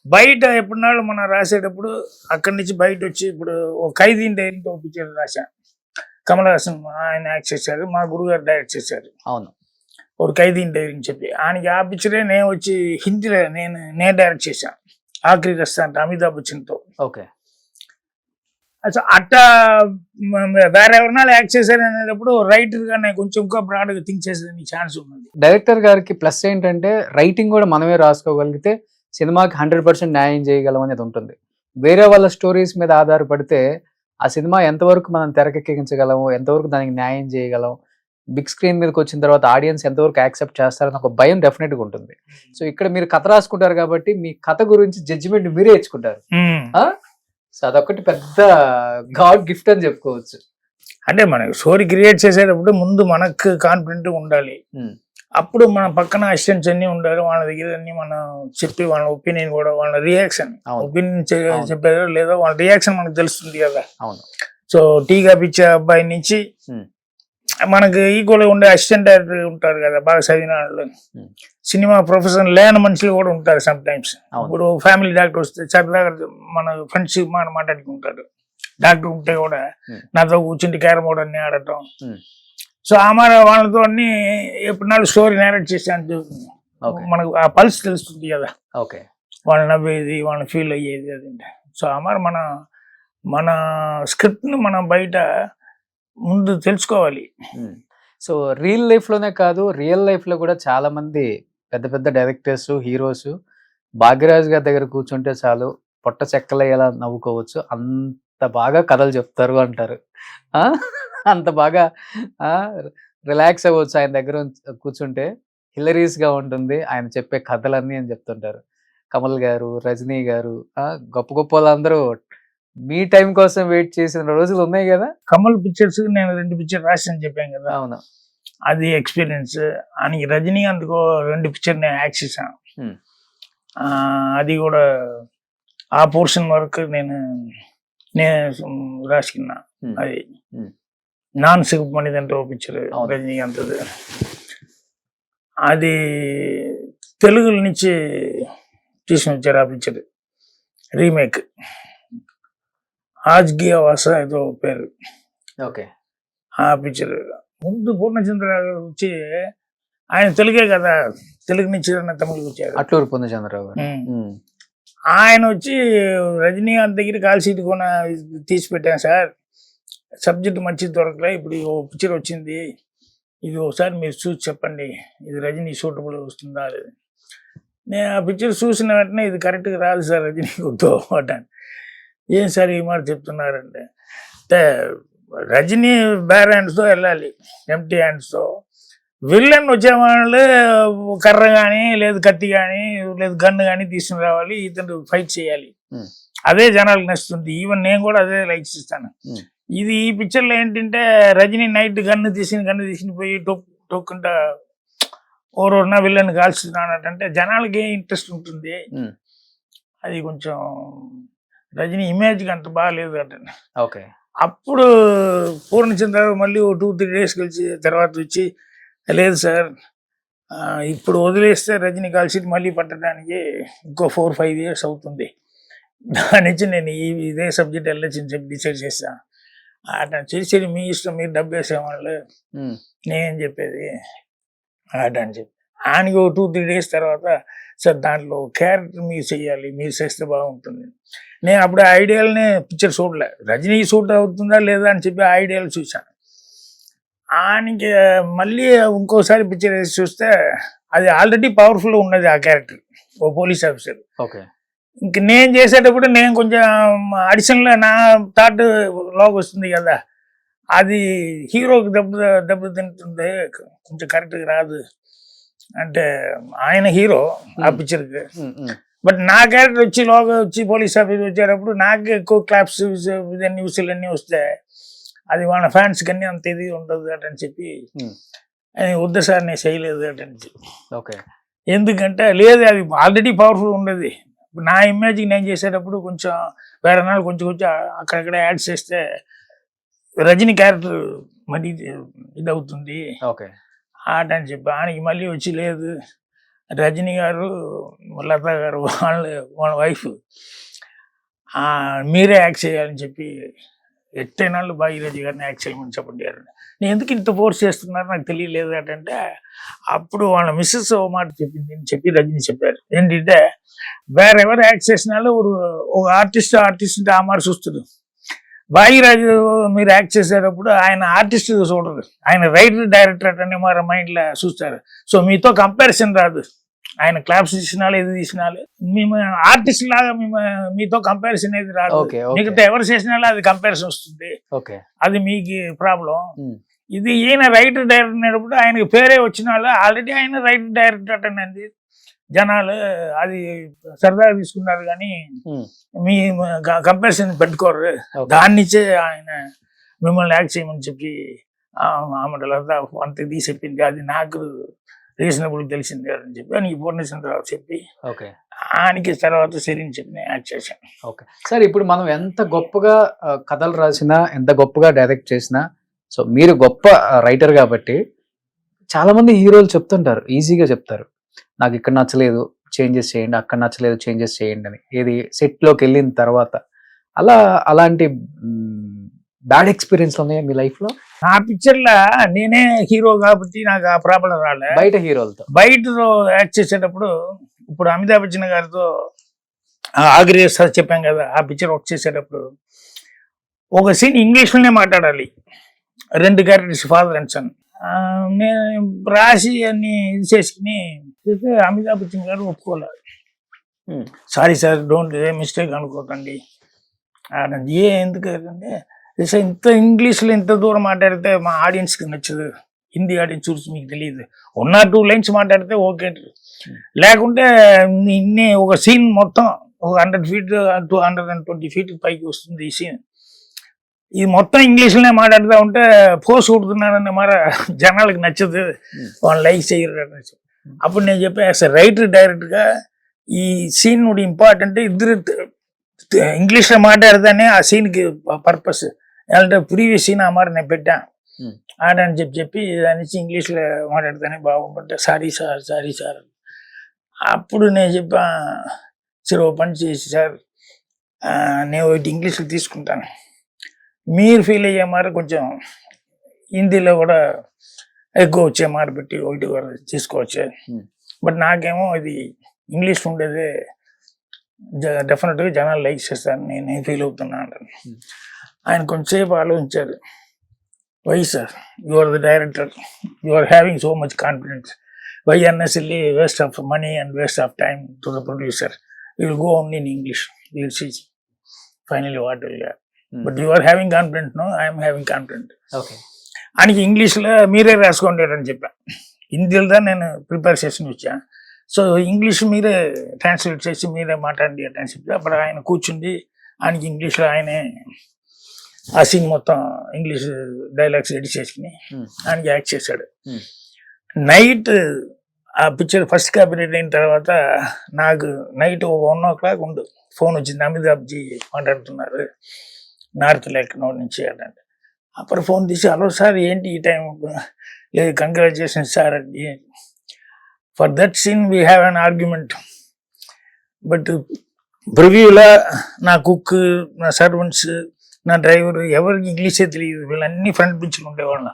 [SPEAKER 3] బయట ఎప్పుడున్నాళ్ళు మనం రాసేటప్పుడు అక్కడి నుంచి బయట వచ్చి ఇప్పుడు ఒక ఖైదీ డైరీతో పిక్చర్ రాశాను, కమల్ హాసన్ ఆయన యాక్ట్ చేశారు, మా గురుగారు డైరెక్ట్ చేశారు.
[SPEAKER 2] అవును,
[SPEAKER 3] ఒక ఖైదీ డైరీ అని చెప్పి ఆయనకి ఆ పిక్చరే నేను వచ్చి హిందీలో నేను డైరెక్ట్ చేశాను, ఆఖరి రస్తా అంటే అమితాబ్ బచ్చన్తో. అట్టా వేరే ఎవరినా యాక్ట్ చేశారు అనేటప్పుడు రైటర్ గా నేను కొంచెం ఇంకా బ్రాడ్ గా థింక్ చేసేదానికి ఛాన్స్ ఉంది.
[SPEAKER 2] డైరెక్టర్ గారికి ప్లస్ ఏంటంటే రైటింగ్ కూడా మనమే రాసుకోగలిగితే సినిమాకి 100% న్యాయం చేయగలం అనేది ఉంటుంది. వేరే వాళ్ళ స్టోరీస్ మీద ఆధారపడితే ఆ సినిమా ఎంతవరకు మనం తెరకెక్కించగలము, ఎంతవరకు దానికి న్యాయం చేయగలం, బిగ్ స్క్రీన్ మీదకి వచ్చిన తర్వాత ఆడియన్స్ ఎంతవరకు యాక్సెప్ట్ చేస్తారని ఒక భయం డెఫినెట్గా ఉంటుంది. సో ఇక్కడ మీరు కథ రాసుకుంటారు కాబట్టి మీ కథ గురించి జడ్జిమెంట్ మీరే ఇచ్చుకుంటారు. సో అదొకటి పెద్ద గాడ్ గిఫ్ట్ అని చెప్పుకోవచ్చు.
[SPEAKER 3] అంటే మనకి స్టోరీ క్రియేట్ చేసేటప్పుడు ముందు మనకు కాన్ఫిడెంట్ ఉండాలి.
[SPEAKER 2] ఉమ్,
[SPEAKER 3] అప్పుడు మన పక్కన అసిస్టెంట్స్ అన్ని ఉండాలి, వాళ్ళ దగ్గర అన్ని మనం చెప్పి వాళ్ళ ఒపీనియన్ కూడా వాళ్ళ రియాక్షన్
[SPEAKER 2] అవును.
[SPEAKER 3] ఒపీనియన్ చెప్పారో లేదో వాళ్ళ రియాక్షన్ మనకు తెలుస్తుంది కదా.
[SPEAKER 2] అవును.
[SPEAKER 3] సో టీగా పిచ్చే అబ్బాయి నుంచి
[SPEAKER 2] ఉమ్,
[SPEAKER 3] మనకు ఈక్వల్ ఉండే అసిస్టెంట్ డైరెక్టర్ ఉంటారు కదా బాగా చదివిన వాళ్ళు, సినిమా ప్రొఫెషన్ లేని మనుషులు కూడా ఉంటారు సమ్ టైమ్స్.
[SPEAKER 2] అవును.
[SPEAKER 3] ఇప్పుడు ఫ్యామిలీ డాక్టర్ వస్తే సరదాగా మన ఫ్రెండ్స్ మాట్లాడుకుంటారు. డాక్టర్ ఉంటే కూడా నాతో కూర్చుంటే క్యారమ్ బోర్డ్ అన్ని ఆడటం. సో వాళ్ళతో అన్ని ఎప్పుడు స్టోరీ నేరేట్ చేసి
[SPEAKER 2] ఓకే.
[SPEAKER 3] మనకు ఆ పల్స్ తెలుస్తుంది కదా,
[SPEAKER 2] ఓకే.
[SPEAKER 3] వాళ్ళు నవ్వేది వాళ్ళని ఫీల్ అయ్యేది అది. సో మన స్క్రిప్ట్ని మనం బయట ముందు తెలుసుకోవాలి.
[SPEAKER 2] సో రియల్ లైఫ్ లోనే కాదు, రియల్ లైఫ్ లో కూడా చాలా మంది పెద్ద పెద్ద డైరెక్టర్స్, హీరోస్ భాగ్యరాజ్ గారి దగ్గర కూర్చుంటే చాలు పొట్ట చెక్కలయ్యేలా నవ్వుకోవచ్చు, అంత బాగా కథలు చెప్తారు అంటారు. ఆ? అంత బాగా రిలాక్స్ అవ్వచ్చు ఆయన దగ్గర కూర్చుంటే, హిలరీస్ గా ఉంటుంది ఆయన చెప్పే కథలన్నీ అని చెప్తుంటారు. కమల్ గారు, రజనీ గారు, గొప్ప గొప్ప వాళ్ళందరూ మీ టైం కోసం వెయిట్ చేసిన రోజులు ఉన్నాయి కదా.
[SPEAKER 3] కమల్ పిక్చర్స్ నేను 2 పిక్చర్ రాసి చెప్పాను కదా,
[SPEAKER 2] అవును.
[SPEAKER 3] అది ఎక్స్పీరియన్స్. అని రజనీకాంత్ 2 పిక్చర్ నేను యాక్ట్ చేశాను. అది కూడా ఆ పోర్షన్ వరకు నేను రాసుకున్నా. అది నాన్ సిగప్ మణిదంటే ఓ పిక్చర్ రజనీకాంత్, అది తెలుగు నుంచి తీసుకుని వచ్చారు ఆ పిక్చర్ రీమేక్. ఆజ్కి ఆవాస ఏదో పేరు.
[SPEAKER 2] ఓకే.
[SPEAKER 3] ఆ పిక్చర్ ముందు పూర్ణచంద్ర వచ్చి ఆయన తెలుగే కదా, తెలుగు నుంచి తమిళకి వచ్చారు.
[SPEAKER 2] అట్లూరు పూర్ణచంద్రరావు గారు.
[SPEAKER 3] ఆయన వచ్చి రజనీకాంత్ దగ్గర కాల్ షీట్ కూడా తీసి పెట్టాను సార్, సబ్జెక్ట్ మంచిది దొరకలే, ఇప్పుడు ఓ పిక్చర్ వచ్చింది, ఇది ఒకసారి మీరు చూసి చెప్పండి ఇది రజనీ సూటబుల్ వస్తుందా లేదు. నేను ఆ పిక్చర్ చూసిన వెంటనే ఇది కరెక్ట్గా రాదు సార్ రజనీకి వద్దు అంటాను. ఏం సార్ ఈ మాట చెప్తున్నారంటే, రజనీ బేర్ హ్యాండ్స్తో వెళ్ళాలి, ఎంటీ హ్యాండ్స్తో. విల్లన్ వచ్చేవాళ్ళు కర్ర కానీ లేదు కత్తి కానీ లేదు గన్ను కానీ తీసుకుని రావాలి, ఇతను ఫైట్ చేయాలి, అదే జనాలకు నచ్చుతుంది. ఈవెన్ నేను కూడా అదే లైక్ చేస్తాను. ఇది ఈ పిక్చర్లో ఏంటంటే రజనీ నైట్ గన్ను తీసుకుని పోయి టొక్కుంటా ఓరోనా విల్లన్ కాల్చుతున్నానంటే జనాలకి ఇంట్రెస్ట్ ఉంటుంది. అది కొంచెం రజనీ ఇమేజ్కి అంత బాగాలేదు అంటే.
[SPEAKER 2] ఓకే. అప్పుడు
[SPEAKER 3] పూర్ణచంద్ర మళ్ళీ 2-3 days కలిసి తర్వాత వచ్చి, లేదు సార్ ఇప్పుడు వదిలేస్తే రజనీ కాల్షీ మళ్ళీ పట్టడానికి ఇంకో 4-5 years అవుతుంది, దాని నుంచి నేను ఇదే సబ్జెక్ట్ వెళ్ళొచ్చని చెప్పి డిసైడ్ చేస్తాను. అట్లా చేసి మీ ఇష్టం, మీరు డబ్బు వేసేవాళ్ళు, నేనేం చెప్పేది అట్లా అని చెప్పి ఆయనకి 2-3 days తర్వాత, సార్ దాంట్లో క్యారెక్టర్ మీరు చెయ్యాలి, మీరు చేస్తే బాగుంటుంది. నేను అప్పుడు ఐడియాలనే పిక్చర్ చూడలే, రజనీ షూట్ అవుతుందా లేదా అని చెప్పి ఐడియాలు చూశాను. ఆయనకి మళ్ళీ ఇంకోసారి పిక్చర్ వేసి చూస్తే అది ఆల్రెడీ పవర్ఫుల్ ఉన్నది ఆ క్యారెక్టర్, ఓ పోలీస్ ఆఫీసర్.
[SPEAKER 2] ఓకే. ఇంక
[SPEAKER 3] నేను చేసేటప్పుడు నేను కొంచెం అడిషనల్గా నా థాట్ లోకి వస్తుంది కదా, అది హీరోకి దెబ్బ తింటుంది, కొంచెం కరెక్ట్గా రాదు అంటే. ఆయన హీరో ఆ పిక్చర్కి, బట్ నా క్యారెక్టర్ వచ్చి లోగా వచ్చి పోలీస్ ఆఫీసర్ వచ్చేటప్పుడు నాకు ఎక్కువ క్లాప్స్ న్యూస్లు అన్నీ వస్తాయి, అది వాళ్ళ ఫ్యాన్స్ కన్నీ అంత ఇది ఉండదు అటని చెప్పి వద్దు సార్ నేను చేయలేదు అటని చెప్పి.
[SPEAKER 2] ఓకే.
[SPEAKER 3] ఎందుకంటే లేదు అది ఆల్రెడీ పవర్ఫుల్ ఉండదు. నా ఇమేజ్కి నేను చేసేటప్పుడు కొంచెం వేరే నాళ్ళు కొంచెం అక్కడక్కడ యాడ్ చేస్తే రజనీ క్యారెక్టర్ మళ్ళీ ఇది అవుతుంది ఆటని చెప్పి ఆయనకి మళ్ళీ వచ్చి, లేదు రజనీ గారు లతా గారు వాళ్ళ వైఫ్ మీరే యాక్ట్ చేయాలని చెప్పి ఎట్టైనాళ్ళు భాగ్యరాజు గారిని యాక్ట్ చేయమని చెప్పండి. నేను ఎందుకు ఇంత ఫోర్స్ చేస్తున్నారు నాకు తెలియలేదు అంటే, అప్పుడు వాళ్ళ మిస్సెస్ ఓ మాట చెప్పింది అని చెప్పి రజనీ చెప్పారు. ఏంటంటే వేరెవరు యాక్ట్ చేసిన వాళ్ళు ఒక ఆర్టిస్ట్ ఆ మాట చూస్తుంది, భాగ్యరాజు మీరు యాక్ట్ చేసేటప్పుడు ఆయన ఆర్టిస్ట్ చూడరు, ఆయన రైటర్ డైరెక్టర్ అనే మన మైండ్లో చూస్తారు. సో మీతో కంపారిజన్ రాదు, ఆయన క్లాప్స్ తీసినాలు ఏది తీసినాలు మేము ఆర్టిస్ట్ లాగా మీతో కంపారిజన్ ఏది రాదు. మిగతా ఎవరు చేసినా అది కంపారిజన్ వస్తుంది, అది మీకు ప్రాబ్లం. ఇది ఈయన రైటర్ డైరెక్టర్ అనేటప్పుడు ఆయనకి పేరే వచ్చిన వాళ్ళు ఆల్రెడీ ఆయన రైటర్ డైరెక్టర్ అనేది జనాలు అది సరదాగా తీసుకున్నారు కానీ మీ కంపారిజన్ పెట్టుకోరు. దాన్నిచ్చే ఆయన మిమ్మల్ని యాక్ట్ చేయమని చెప్పి ఆమె అంత తీసి చెప్పింది. అది నాకు రీజనబుల్ తెలిసింది అని చెప్పి ఆయనకి పూర్ణచంద్రరావు చెప్పి ఆయనకి తర్వాత సరిని చెప్పి నేను యాక్ట్ చేశాను.
[SPEAKER 2] ఓకే సార్, ఇప్పుడు మనం ఎంత గొప్పగా కథలు రాసినా, ఎంత గొప్పగా డైరెక్ట్ చేసినా, సో మీరు గొప్ప రైటర్ కాబట్టి చాలా మంది హీరోలు చెప్తుంటారు, ఈజీగా చెప్తారు, నాకు ఇక్కడ నచ్చలేదు చేంజెస్ చేయండి, అక్కడ నచ్చలేదు చేంజెస్ చేయండి అని. ఏది సెట్లోకి వెళ్ళిన తర్వాత అలాంటి బ్యాడ్ ఎక్స్పీరియన్స్ ఉన్నాయా మీ లైఫ్ లో?
[SPEAKER 3] నా పిక్చర్లో నేనే హీరో కాబట్టి నాకు ఆ ప్రాబ్లం రాలే.
[SPEAKER 2] బయట హీరోలతో
[SPEAKER 3] యాక్ట్ చేసేటప్పుడు ఇప్పుడు అమితాబ్ బచ్చన్ గారితో ఆగ్రే సార్ చెప్పాం కదా, ఆ పిక్చర్ వర్క్ చేసేటప్పుడు ఒక సీన్ ఇంగ్లీష్లోనే మాట్లాడాలి, 2 క్యారెక్టర్స్ ఫాదర్ అండ్ సన్. నేను రాసి అన్ని ఇది చేసుకుని అమితాబ్ బచ్చన్ గారు ఒప్పుకోలేదు. సారీ సార్, డోంట్ మిస్టేక్ అనుకోకండి. ఎందుకంటే ఇంత ఇంగ్లీష్లో ఇంత దూరం మాట్లాడితే మా ఆడియన్స్కి నచ్చదు, హిందీ ఆడియన్స్ చూసి మీకు తెలియదు, 1 or 2 lines మాట్లాడితే ఓకే, లేకుంటే ఇన్ని ఒక సీన్ మొత్తం ఒక 100 feet 120 feet పైకి వస్తుంది ఈ సీన్, ఇది మొత్తం ఇంగ్లీష్లోనే మాట్లాడుతూ ఉంటే పోస్ట్ కొడుతున్నారని మరి జనాలకు నచ్చదు, వాళ్ళు లైక్ చేయరు. అప్పుడు నేను చెప్పాను రైటర్ డైరెక్ట్గా ఈ సీన్ ఇంపార్టెంట్, ఇద్దరు ఇంగ్లీష్లో మాట్లాడితేనే ఆ సీన్కి పర్పస్. అంటే ప్రీవియస్ సీన్ ఆ మరి నేను పెట్టాను ఆడని చెప్పి దాని నుంచి ఇంగ్లీష్లో మాట్లాడితేనే బాగుంటుంటే సారీ సార్. అప్పుడు నేను చెప్పా, సరే ఓ పని చేసి సార్, నేను ఒకటి ఇంగ్లీష్లో తీసుకుంటాను, మీరు ఫీల్ అయ్యే మరి కొంచెం హిందీలో కూడా ఎక్కువ వచ్చే మరి పెట్టి ఒకటి తీసుకోవచ్చు, బట్ నాకేమో ఇది ఇంగ్లీష్ ఉండేది డెఫినెట్గా జనాలు లైక్ చేస్తాను, నేను ఫీల్ అవుతున్నాను. ఆయన కొంచెంసేపు ఆలోచించారు. Why sir, you are the director, you are having so much confidence, why unnecessary waste of money and waste of time to the producer, will go only in English, will see finally what will have, but you are having confident, no I'm having confident. ఆయనకి ఇంగ్లీష్లో మీరే రాసుకోండి అని చెప్పాను, హిందీలో నేను prepare చేసి వచ్చా, సో ఇంగ్లీష్ మీరే ట్రాన్స్లేట్ చేసి మీరే మాట్లాడండి అని చెప్పి అప్పుడు ఆయన కూర్చుండి ఆయనకి ఇంగ్లీష్లో ఆయనే ఆ సీన్ మొత్తం ఇంగ్లీష్ డైలాగ్స్ ఎడిట్ చేసుకుని ఆయనకి యాక్ట్ చేశాడు. నైట్ ఆ పిక్చర్ ఫస్ట్ కాపీ రెడీ అయిన తర్వాత నాకు నైట్ 1 o'clock ఉండు ఫోన్ వచ్చింది, అమితాబ్జీ మాట్లాడుతున్నారు నార్త్ లెక్కనో నుంచి అంటే. అప్పుడు ఫోన్ తీసి, హలో సార్ ఏంటి ఈ టైం, లేదు కంగ్రాచులేషన్స్ సార్ అండి, for that scene we have an argument, but ప్రివ్యూలో నా కుక్, నా సర్వెంట్స్, నా డ్రైవర్ ఎవరికి ఇంగ్లీషే తెలియదు, వీళ్ళన్నీ ఫ్రంట్ బెంచ్లు ఉండేవాళ్ళ,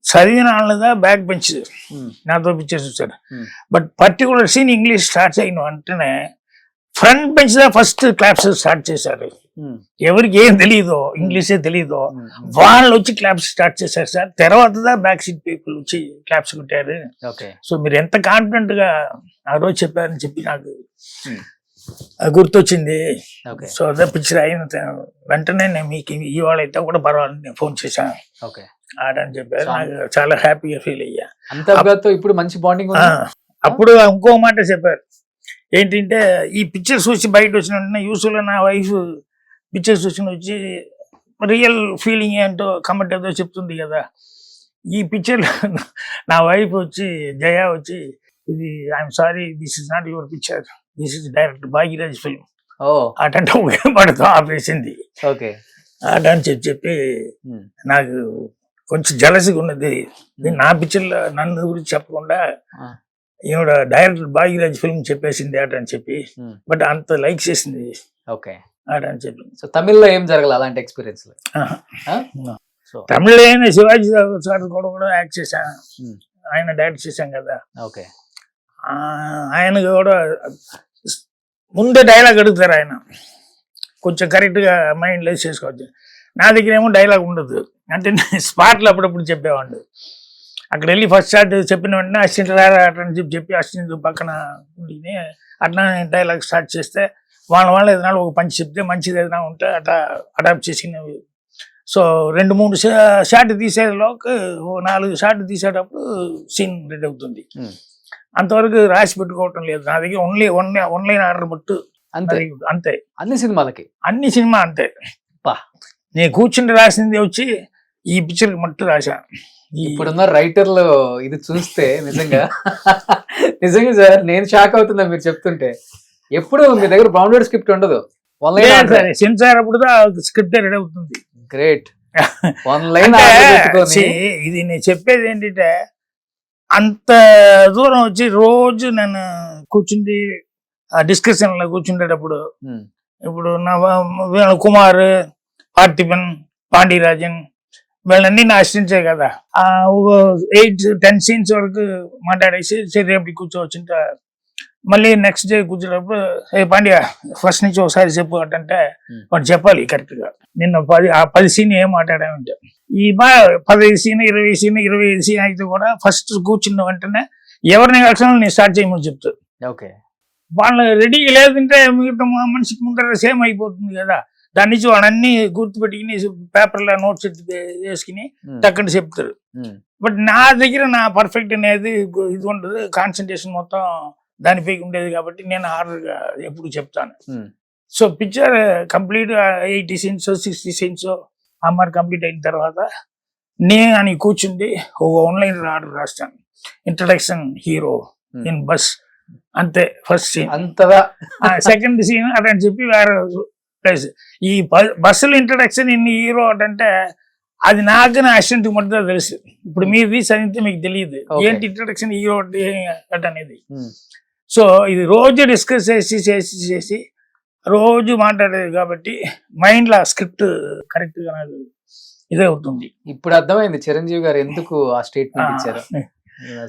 [SPEAKER 3] చదివిన వాళ్ళదా బ్యాక్ బెంచ్ నాతో పిక్చర్స్ చూసాడు, but particular scene English start అయిన వెంటనే ఫ్రంట్ బెంచ్ దా ఫస్ట్ క్లాప్స్ స్టార్ట్ చేశారు. ఎవరికి ఏం తెలియదో, ఇంగ్లీషే తెలియదో వాళ్ళు వచ్చి క్లాప్స్ స్టార్ట్ చేశారు సార్, తర్వాత బ్యాక్ సీట్ పీపుల్ వచ్చి క్లాప్స్ కొట్టారు. సో మీరు ఎంత కాన్ఫిడెంట్ గా ఆ రోజు చెప్పారని చెప్పి నాకు గుర్తొచ్చింది. సో అదే పిక్చర్ అయిన వెంటనే నేను మీకు ఇవాళ అయితే కూడా పర్వాలేదు నేను ఫోన్ చేశాను ఆడని చెప్పారు, నాకు చాలా హ్యాపీగా ఫీల్ అయ్యా.
[SPEAKER 2] ఇప్పుడు మంచి బాండింగ్.
[SPEAKER 3] అప్పుడు ఇంకో మాట చెప్పారు ఏంటంటే, ఈ పిక్చర్స్ వచ్చి బయట వచ్చిన వెంటనే యూజువల్గా నా వైఫ్ పిక్చర్స్ వచ్చి రియల్ ఫీలింగ్ ఏంటో కమెంట్ ఏదో చెప్తుంది కదా, ఈ పిక్చర్లో నా వైఫ్ వచ్చి జయా వచ్చి, ఇది I'm sorry this is not your picture, this is direct Bhagyaraj film అటంటే ఉపయోగపడుతూ ఆపేసింది. అటని చెప్పి నాకు కొంచెం జలసిగా ఉన్నది, నా పిక్చర్లో నన్ను గురించి చెప్పకుండా ఈవిడ డైరెక్టర్ భాగ్యరాజ్ ఫిల్మ్ చెప్పేసింది అటని చెప్పి, బట్ అంత లైక్ చేసింది అటని చెప్పి.
[SPEAKER 2] సో తమిళ్లో ఏం జరగాలి అలాంటి ఎక్స్పీరియన్స్?
[SPEAKER 3] తమిళ అయినా శివాజీ సార్ కూడా యాక్ట్ చేశాను, ఆయన డైరెక్ట్ చేశాం కదా, ఆయన కూడా ముందే డైలాగ్ అడుగుతారు, ఆయన కొంచెం కరెక్ట్గా మైండ్ లెస్ చేసుకోవచ్చు. నా దగ్గర ఏమో డైలాగ్ ఉండదు, అంటే స్పాట్లో అప్పుడప్పుడు చెప్పేవాడు. అక్కడ వెళ్ళి ఫస్ట్ షాట్ చెప్పిన వెంటనే అసిస్టెంట్ అని చెప్పి అసిస్టెంట్ పక్కన ఉండి అట్లా డైలాగ్ స్టార్ట్ చేస్తే వాళ్ళు ఏదైనా ఒక పంచి చెప్తే మంచిది ఏదైనా ఉంటే అట్లా అడాప్ట్ చేసినవి. సో 2-3 షాట్ తీసేలోకి 4 షాట్ తీసేటప్పుడు సీన్ రెడీ అవుతుంది. అంతవరకు రాసి పెట్టుకోవటం లేదు నా దగ్గర. ఆన్లైన్ ఆర్డర్ మట్టు
[SPEAKER 2] అంతే
[SPEAKER 3] అంతే.
[SPEAKER 2] అన్ని సినిమాలకి.
[SPEAKER 3] అన్ని సినిమా అంతే.
[SPEAKER 2] పా.
[SPEAKER 3] నేను కూర్చుండి రాసింది వచ్చి ఈ పిక్చర్ మట్టు రాశా.
[SPEAKER 2] ఇప్పుడున్న రైటర్లు ఇది చూస్తే నిజంగా నిజంగా సార్ నేను షాక్ అవుతున్నా మీరు చెప్తుంటే. ఎప్పుడు మీ దగ్గర బౌండెడ్ స్క్రిప్ట్ ఉండదు,
[SPEAKER 3] సెన్సార్ అప్పుడు స్క్రిప్ట్ రెడీ అవుతుంది.
[SPEAKER 2] గ్రేట్. ఆన్లైన్
[SPEAKER 3] ఇది నేను చెప్పేది ఏంటంటే అంత దూరం వచ్చి రోజు నేను కూర్చుండి డిస్కషన్ లో కూర్చుండేటప్పుడు ఇప్పుడు నా కుమార్, పార్థిబన్, పాండిరాజన్ వీళ్ళన్నీ నా అసిస్టెంట్సే కదా. 8-10 సీన్స్ వరకు మాట్లాడేసి సరే రేపు కూర్చోవచ్చు. మళ్ళీ నెక్స్ట్ డే కూర్చున్నప్పుడు పాండ్యా ఫస్ట్ నుంచి ఒకసారి చెప్పు అంటే వాడు చెప్పాలి కరెక్ట్ గా. నిన్న 10 సీన్ ఏం మాట్లాడామంటే ఈ 15 సీన్ 20 సీన్ 25 సీన్ అయితే కూడా ఫస్ట్ కూర్చున్న వెంటనే ఎవరిని కలిసిన నేను స్టార్ట్ చేయమని చెప్తాను.
[SPEAKER 2] ఓకే.
[SPEAKER 3] వాళ్ళు రెడీ లేదంటే మిగతా మనిషికి ముందర సేమ్ అయిపోతుంది కదా. దాని నుంచి వాళ్ళన్నీ గుర్తుపెట్టుకుని పేపర్లో నోట్స్ వేసుకుని టక్కని చెప్తారు. బట్ నా దగ్గర నా పర్ఫెక్ట్ అనేది ఇది ఉండదు, కాన్సన్ట్రేషన్ మొత్తం దానిపై ఉండేది కాబట్టి నేను ఆర్డర్గా ఎప్పుడు చెప్తాను. So picture complete 80 scenes 60 scenes అమ్మారు కంప్లీట్ అయిన తర్వాత నేను అని కూర్చుండి ఒక ఆన్లైన్ ఆర్డర్ రాస్తాను. ఇంట్రడక్షన్ హీరో ఇన్ బస్ అంతే. ఫస్ట్ సీన్ అంతదా, సెకండ్ సీన్ అటని చెప్పి వేరే ప్లేస్. ఈ బస్సులో ఇంట్రడక్షన్ ఇన్ హీరో అంటే అది నాకు నా అసిస్టెంట్ మధ్య తెలుసు. ఇప్పుడు మీరు చదివితే మీకు తెలియదు ఏంటి ఇంట్రడక్షన్ హీరో అట్ అనేది. సో ఇది రోజు డిస్కస్ చేసి రోజు మాట్లాడేది కాబట్టి మైండ్ లో స్క్రిప్ట్ కరెక్ట్ గా నాకు ఇదే అవుతుంది.
[SPEAKER 2] ఇప్పుడు అర్థమైంది చిరంజీవి గారు ఎందుకు ఆ స్టేట్మెంట్ ఇచ్చారు.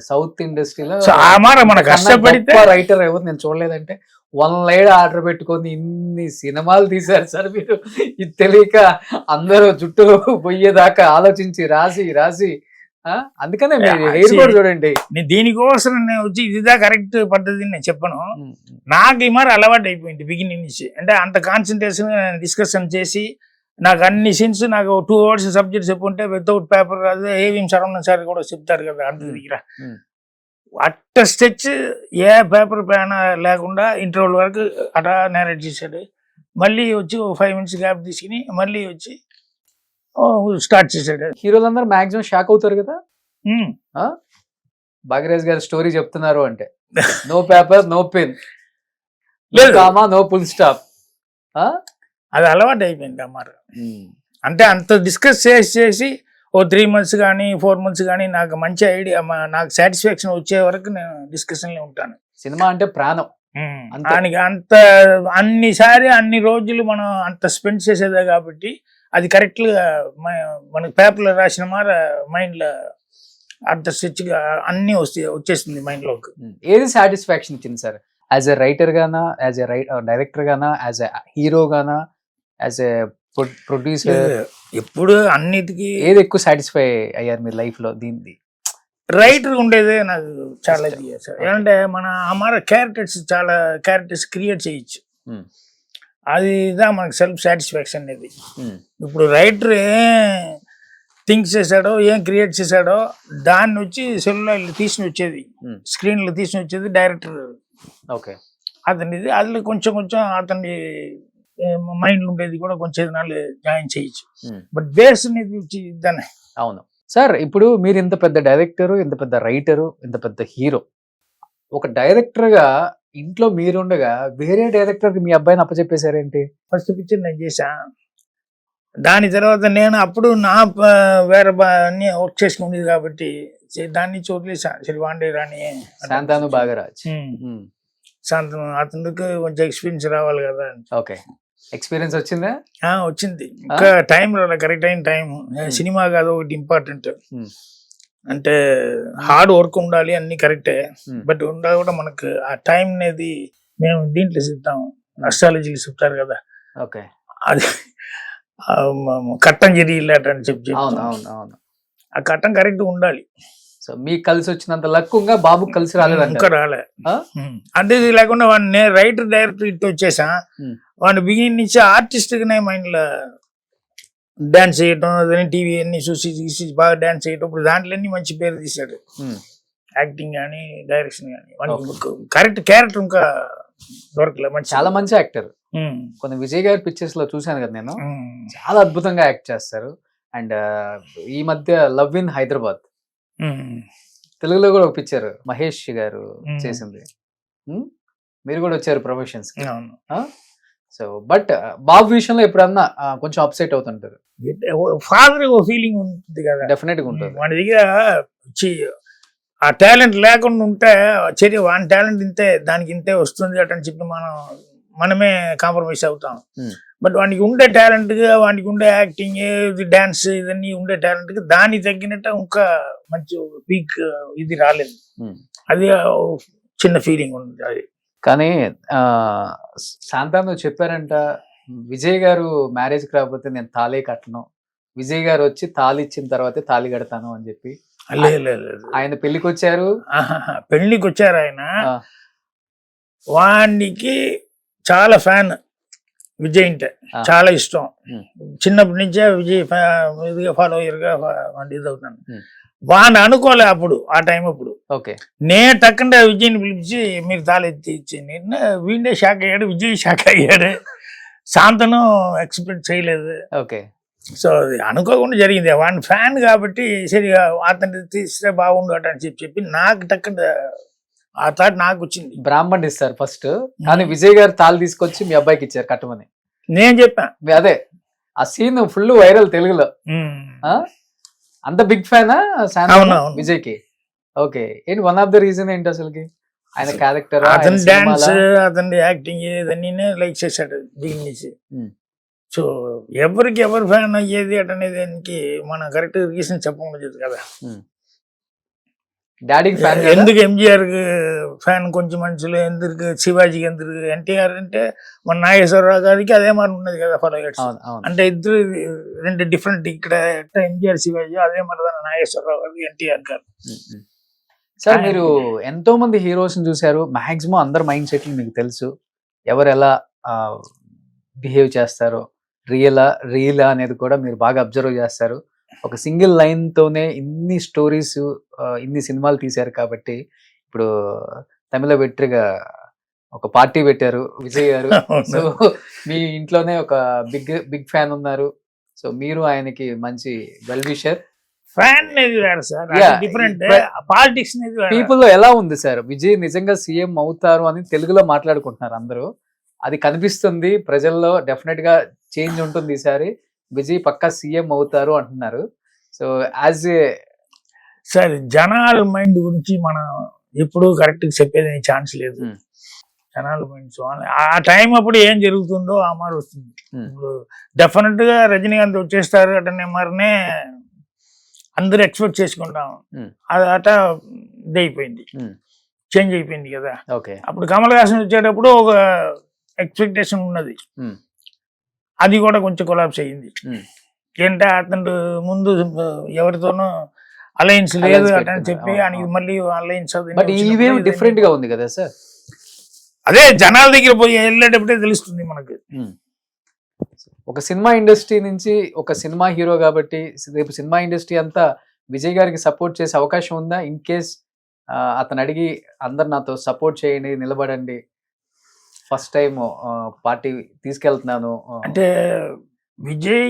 [SPEAKER 2] సౌత్ ఇండస్ట్రీలో
[SPEAKER 3] మన కష్టపడితే
[SPEAKER 2] రైటర్ ఎవరు నేను చూడలేదంటే 1 లైన్ ఆర్డర్ పెట్టుకొని ఇన్ని సినిమాలు తీశారు సార్ మీరు. ఇది తెలియక అందరూ జుట్టు పోయేదాకా ఆలోచించి రాసి అందుకనే మీరు హెయిర్ కూడా చూడండి.
[SPEAKER 3] దీనికోసం నేను వచ్చి ఇదిదా కరెక్ట్ పద్ధతి నేను చెప్పను. నాకు ఈ మరి అలవాటు అయిపోయింది బిగినింగ్ నుంచి. అంటే అంత కాన్సన్ట్రేషన్ డిస్కషన్ చేసి నాకు అన్ని సీన్స్ నాకు 2 hours సబ్జెక్ట్ చెప్పుంటే వితౌట్ పేపర్ కాదు ఏవిఎం శరవణ సార్ కూడా చెప్తారు కదా అర్థం దగ్గర. అట్ట స్టెచ్ ఏ పేపర్ ప్యాన్ లేకుండా ఇంటర్వల్ వరకు అటా నేరేట్ చేశాడు. మళ్ళీ వచ్చి 5 minutes గ్యాప్ తీసుకుని మళ్ళీ వచ్చి స్టార్ట్ చేశాడు.
[SPEAKER 2] హీరోలందరూ మాక్సిమం షాక్ అవుతారు కదా భాగ్యరాజ్ గారు స్టోరీ చెప్తున్నారు అంటే. No paper no pen no full stop.
[SPEAKER 3] అది అలవాటు అయిపోయింది అమ్మారు. అంటే అంత డిస్కస్ చేసి 3 months కానీ 4 months కానీ నాకు మంచి ఐడియా నాకు సాటిస్ఫాక్షన్ వచ్చే వరకు నేను డిస్కషన్ లో ఉంటాను.
[SPEAKER 2] సినిమా అంటే ప్రాణం.
[SPEAKER 3] దానికి అంత అన్నిసారి అన్ని రోజులు మనం అంత స్పెండ్ చేసేదే కాబట్టి అది కరెక్ట్ గా మనకి పేపర్లో రాసిన మార మైండ్ లో అంత స్ట్రెచ్ గా అన్ని వచ్చేస్తుంది మైండ్ లోకి.
[SPEAKER 2] ఏది సాటిస్ఫాక్షన్ ఇచ్చింది sir as a writer Gaana, as a director Gaana, as a hero Gaana, as a producer?
[SPEAKER 3] ఎప్పుడు అన్నిటికీ
[SPEAKER 2] ఏది ఎక్కువ సాటిస్ఫై అయ్యారు మీ లైఫ్ లో? దీన్ని
[SPEAKER 3] రైటర్ ఉండేదే నాకు చాలా సార్. ఏంటంటే మన అమర చాలా క్యారెక్టర్స్ క్రియేట్ చేయొచ్చు. అదిదా మనకు సెల్ఫ్ సాటిస్ఫాక్షన్ అనేది. ఇప్పుడు రైటర్ ఏం థింక్స్ చేశాడో ఏం క్రియేట్ చేశాడో దాన్ని వచ్చి సెల్లో తీసుకుని వచ్చేది, స్క్రీన్ లో తీసుకుని వచ్చేది డైరెక్టర్.
[SPEAKER 2] ఓకే.
[SPEAKER 3] అతనిది అందులో కొంచెం అతని మైండ్ ఉండేది కూడా కొంచెం నాళ్ళు జాయిన్ చేయొచ్చు. బట్ బేస్ అనేది వచ్చి దాన్ని.
[SPEAKER 2] అవును సార్. ఇప్పుడు మీరు ఇంత పెద్ద డైరెక్టరు, ఇంత పెద్ద రైటరు, ఇంత పెద్ద హీరో, ఒక డైరెక్టర్ గా ఇంట్లో మీరుండగా వేరే డైరెక్టర్ కి మీ అబ్బాయిని అప్పచెప్పేశారేంటి?
[SPEAKER 3] ఫస్ట్ పిక్చర్ నేను చేశా. దాని తర్వాత నేను అప్పుడు నా వేరే అన్ని వర్క్ చేసుకునేది కాబట్టి దాన్ని వదిలేసా. సరే వాండే రాని
[SPEAKER 2] శాంతాను బాగరాజ్
[SPEAKER 3] శాంతను అతనికి కొంచెం ఎక్స్పీరియన్స్ రావాలి కదా.
[SPEAKER 2] ఓకే. ఎక్స్పీరియన్స్ వచ్చిందా?
[SPEAKER 3] వచ్చింది. ఇంకా టైం రాలే, కరెక్ట్ అయిన టైం. సినిమా కాదు ఒకటి ఇంపార్టెంట్. అంటే హార్డ్ వర్క్ ఉండాలి అన్ని కరెక్టే, బట్ ఉండాలి కూడా మనకు ఆ టైం అనేది. మేము దీంట్లో చెప్తాము, అస్ట్రాలజీలు చెప్తారు కదా,
[SPEAKER 2] ఓకే,
[SPEAKER 3] అది కట్టం జరిగిలాట అని చెప్పి ఆ కట్టం కరెక్ట్ ఉండాలి.
[SPEAKER 2] సో మీకు కలిసి వచ్చినంత లక్కుంగా బాబుకి కలిసి రాలేదు.
[SPEAKER 3] ఇంకా రాలే. అంటే ఇది లేకుండా వాడిని నేను రైటర్ డైరెక్టర్ ఇట్టు వచ్చేసా. వాడిని బిగినింగ్ నుంచి ఆర్టిస్ట్ గానే మైండ్ లో డాన్స్ చేయటం, టీవీ అన్ని చూసి బాగా డాన్స్ చేయటం. ఇప్పుడు దాంట్లో మంచి పేరు తీశాడు. యాక్టింగ్ కానీ డైరెక్షన్ కానీ వానికి కరెక్ట్ క్యారెక్టర్ ఇంకా దొరకలే మంచి
[SPEAKER 2] చాలా మంచి యాక్టర్.
[SPEAKER 3] ఉమ్,
[SPEAKER 2] కొన్ని విజయ్ గారి పిక్చర్స్ లో చూశాను కదా నేను,
[SPEAKER 3] ఉమ్,
[SPEAKER 2] చాలా అద్భుతంగా యాక్ట్ చేస్తారు. అండ్ ఈ మధ్య లవ్ ఇన్ హైదరాబాద్
[SPEAKER 3] ఉమ్.
[SPEAKER 2] తెలుగులో కూడా ఒక పిక్చర్ మహేష్ గారు
[SPEAKER 3] Hmm.
[SPEAKER 2] చేసింది. మీరు కూడా వచ్చారు ప్రమోషన్స్ కి.
[SPEAKER 3] అవును.
[SPEAKER 2] సో బట్ బాబు విషయంలో ఎప్పుడన్నా కొంచెం అప్సెట్ అవుతుంటారు.
[SPEAKER 3] ఫాదర్ ఒక ఫీలింగ్ ఉంటుంది కదా
[SPEAKER 2] డెఫినెట్ గా ఉంటుంది.
[SPEAKER 3] వాడి దగ్గర ఆ టాలెంట్ లేకుండా ఉంటే చర్య వాని టాలెంట్ ఇంతే దానికి ఇంతే వస్తుంది అటని చెప్పి మనమే కాంప్రమైజ్ అవుతాం.
[SPEAKER 2] Hmm.
[SPEAKER 3] బట్ వానికి ఉండే టాలెంట్ గా వానికి ఉండే యాక్టింగ్ డాన్స్ ఇవన్నీ ఉండే టాలెంట్ గా దానికి తగ్గినట్టు ఇంకా మంచి పీక్ ఇది రాలేదు.
[SPEAKER 2] Hmm.
[SPEAKER 3] అది చిన్న ఫీలింగ్ ఉంది అది.
[SPEAKER 2] కానీ శాంతాను చెప్పారంట, విజయ్ గారు మ్యారేజ్ కి రాకపోతే నేను తాళే కట్టను, విజయ్ గారు వచ్చి తాళి ఇచ్చిన తర్వాతే తాళి కడతాను అని చెప్పి.
[SPEAKER 3] లేదు
[SPEAKER 2] ఆయన పెళ్లికి వచ్చారు.
[SPEAKER 3] పెళ్లికి వచ్చారు ఆయన.
[SPEAKER 2] ఆ,
[SPEAKER 3] వానికి చాలా ఫ్యాన్ విజయ్ అంటే చాలా ఇష్టం. చిన్నప్పటి నుంచే విజయ్ ఇదిగా ఫాలోయర్ గా ఇది అవుతాను. వాడిని అనుకోలే అప్పుడు ఆ టైం అప్పుడు.
[SPEAKER 2] ఓకే.
[SPEAKER 3] నేను తక్కువ విజయ్ని పిలిపించి మీరు తాళి ఇచ్చి వీడే షాక్ అయ్యాడు, విజయ్ షాక్ అయ్యాడు, శాంతను ఎక్స్పెక్ట్ చేయలేదు.
[SPEAKER 2] ఓకే.
[SPEAKER 3] సో అది అనుకోకుండా జరిగింది. వాడిని ఫ్యాన్ కాబట్టి సరిగా అతన్ని తీస్తే బాగుండు అని చెప్పి నాకు తక్కువ ఆ థాట్ నాకు వచ్చింది.
[SPEAKER 2] బ్రాహ్మణ్ ఇస్తారు ఫస్ట్, కానీ విజయ్ గారు తాళి తీసుకొచ్చి మీ అబ్బాయికి ఇచ్చారు కట్టమని.
[SPEAKER 3] నేను చెప్పా
[SPEAKER 2] అదే ఆ సీన్ ఫుల్ వైరల్ తెలుగులో. అంత బిగ్ ఫ్యానా
[SPEAKER 3] అవును.
[SPEAKER 2] విజయ్ కి? ఓకే. ఏంటి వన్ ఆఫ్ ద రీజన్ ఏంటి అసలుకి? ఆయన క్యారెక్టర్,
[SPEAKER 3] అతని డాన్స్, అతని యాక్టింగ్ ఇవన్నీ లైక్ చేశాడు దీని నుంచి. సో ఎవరికి ఎవరు ఫ్యాన్ అయ్యేది అనేది దానికి మనం కరెక్ట్ రీజన్ చెప్పలేదు కదా.
[SPEAKER 2] డాడీకి ఫ్యాన్
[SPEAKER 3] ఎందుకు ఎంజీఆర్ ఫ్యాన్ కొంచెం మనుషులు, ఎందుకు శివాజీకి, ఎందుకు ఎన్టీఆర్ అంటే మన నాగేశ్వరరావు గారికి అదే మరి ఉన్నది కదా ఫాలోయర్స్. అంటే ఇద్దరు రెండు డిఫరెంట్. ఇక్కడ ఎంజీఆర్ శివాజీ, అదే మరి నాగేశ్వరరావు గారు ఎన్టీఆర్ గారు.
[SPEAKER 2] సార్ మీరు ఎంతో మంది హీరోస్ ని చూసారు, మాక్సిమం అందరు మైండ్ సెట్లు మీకు తెలుసు, ఎవరు ఎలా బిహేవ్ చేస్తారో, రియలా అనేది కూడా మీరు బాగా అబ్జర్వ్ చేస్తారు. ఒక సింగిల్ లైన్ తోనే ఇన్ని స్టోరీస్, ఇన్ని సినిమాలు తీశారు కాబట్టి ఇప్పుడు తమిళ వెట్రిగా ఒక పార్టీ పెట్టారు విజయ్ గారు. సో మీ ఇంట్లోనే ఒక బిగ్ ఫ్యాన్ ఉన్నారు. సో మీరు ఆయనకి మంచి వెల్ విషర్.
[SPEAKER 3] ఫ్యాన్ అనేది వేరు సార్, డిఫరెంట్. పాలిటిక్స్
[SPEAKER 2] పీపుల్ లో ఎలా ఉంది సార్, విజయ్ నిజంగా సీఎం అవుతారు అని తెలుగులో మాట్లాడుకుంటున్నారు అందరూ, అది కనిపిస్తుంది ప్రజల్లో. డెఫినెట్ గా చేంజ్ ఉంటుంది ఈసారి, విజయ్ పక్కా సీఎం అవుతారు అంటున్నారు. సో యాజ్ ఏ
[SPEAKER 3] సార్ జనాల మైండ్ గురించి మనం ఎప్పుడు కరెక్ట్ చెప్పేది ఛాన్స్ లేదు. జనాల మైండ్స్ ఆ టైం అప్పుడు ఏం జరుగుతుందో ఆ మరి వస్తుంది. ఇప్పుడు డెఫినెట్ గా రజనీకాంత్ వచ్చేస్తారు అటనే మరినే అందరూ ఎక్స్పెక్ట్ చేసుకుంటాం. అది అట ఇది అయిపోయింది, చేంజ్ అయిపోయింది కదా. అప్పుడు కమల్ హాసన్ వచ్చేటప్పుడు ఒక ఎక్స్పెక్టేషన్ ఉన్నది, అది కూడా కొంచెం కొలాప్స్ అయ్యింది. ఏంటంటే అతను ముందు ఎవరితోనూ అలయన్స్ లేదు అని చెప్పి ఆయనకి మళ్ళీ అలయన్స్
[SPEAKER 2] డిఫరెంట్ గా ఉంది కదా సార్.
[SPEAKER 3] అదే జనాల దగ్గర పోయి వెళ్ళేటప్పుడే తెలుస్తుంది మనకి.
[SPEAKER 2] ఒక సినిమా ఇండస్ట్రీ నుంచి ఒక సినిమా హీరో కాబట్టి రేపు సినిమా ఇండస్ట్రీ అంతా విజయ్ గారికి సపోర్ట్ చేసే అవకాశం ఉందా? ఇన్ కేస్ అతను అడిగి అందరు నాతో సపోర్ట్ చేయండి, నిలబడండి, ఫస్ట్ టైం పార్టీ తీసుకెళ్తున్నాను
[SPEAKER 3] అంటే, విజయ్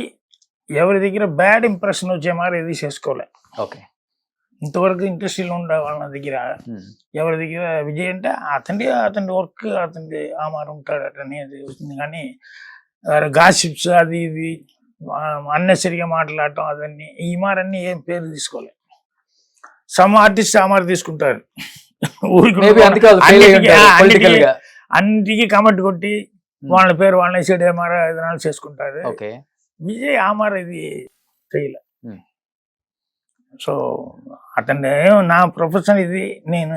[SPEAKER 3] ఎవరి దగ్గర బ్యాడ్ ఇంప్రెషన్ వచ్చే మరి ఏది చేసుకోలే.
[SPEAKER 2] ఓకే.
[SPEAKER 3] ఇంతవరకు ఇండస్ట్రీలో ఉండే వాళ్ళ దగ్గర ఎవరి దగ్గర విజయ్ అంటే అతని వర్క్ అతని ఆ మారు ఉంటాడు అనేది వచ్చింది. కానీ గాసిప్స్ అది ఇది అన్నెసరిగా మాట్లాడటం అదన్నీ ఈ మారన్నీ ఏం పేరు తీసుకోలే. సమ్ ఆర్టిస్ట్ ఆ మారు తీసుకుంటారు, అన్నిటికీ కమెంట్ కొట్టి వాళ్ళ పేరు వాళ్ళ సైడ్ ఏమారా విధానాలు చేసుకుంటారు. విజయ్ ఆ మార ఇది చేయలే. సో అతన్ని నా ప్రొఫెషన్ ఇది, నేను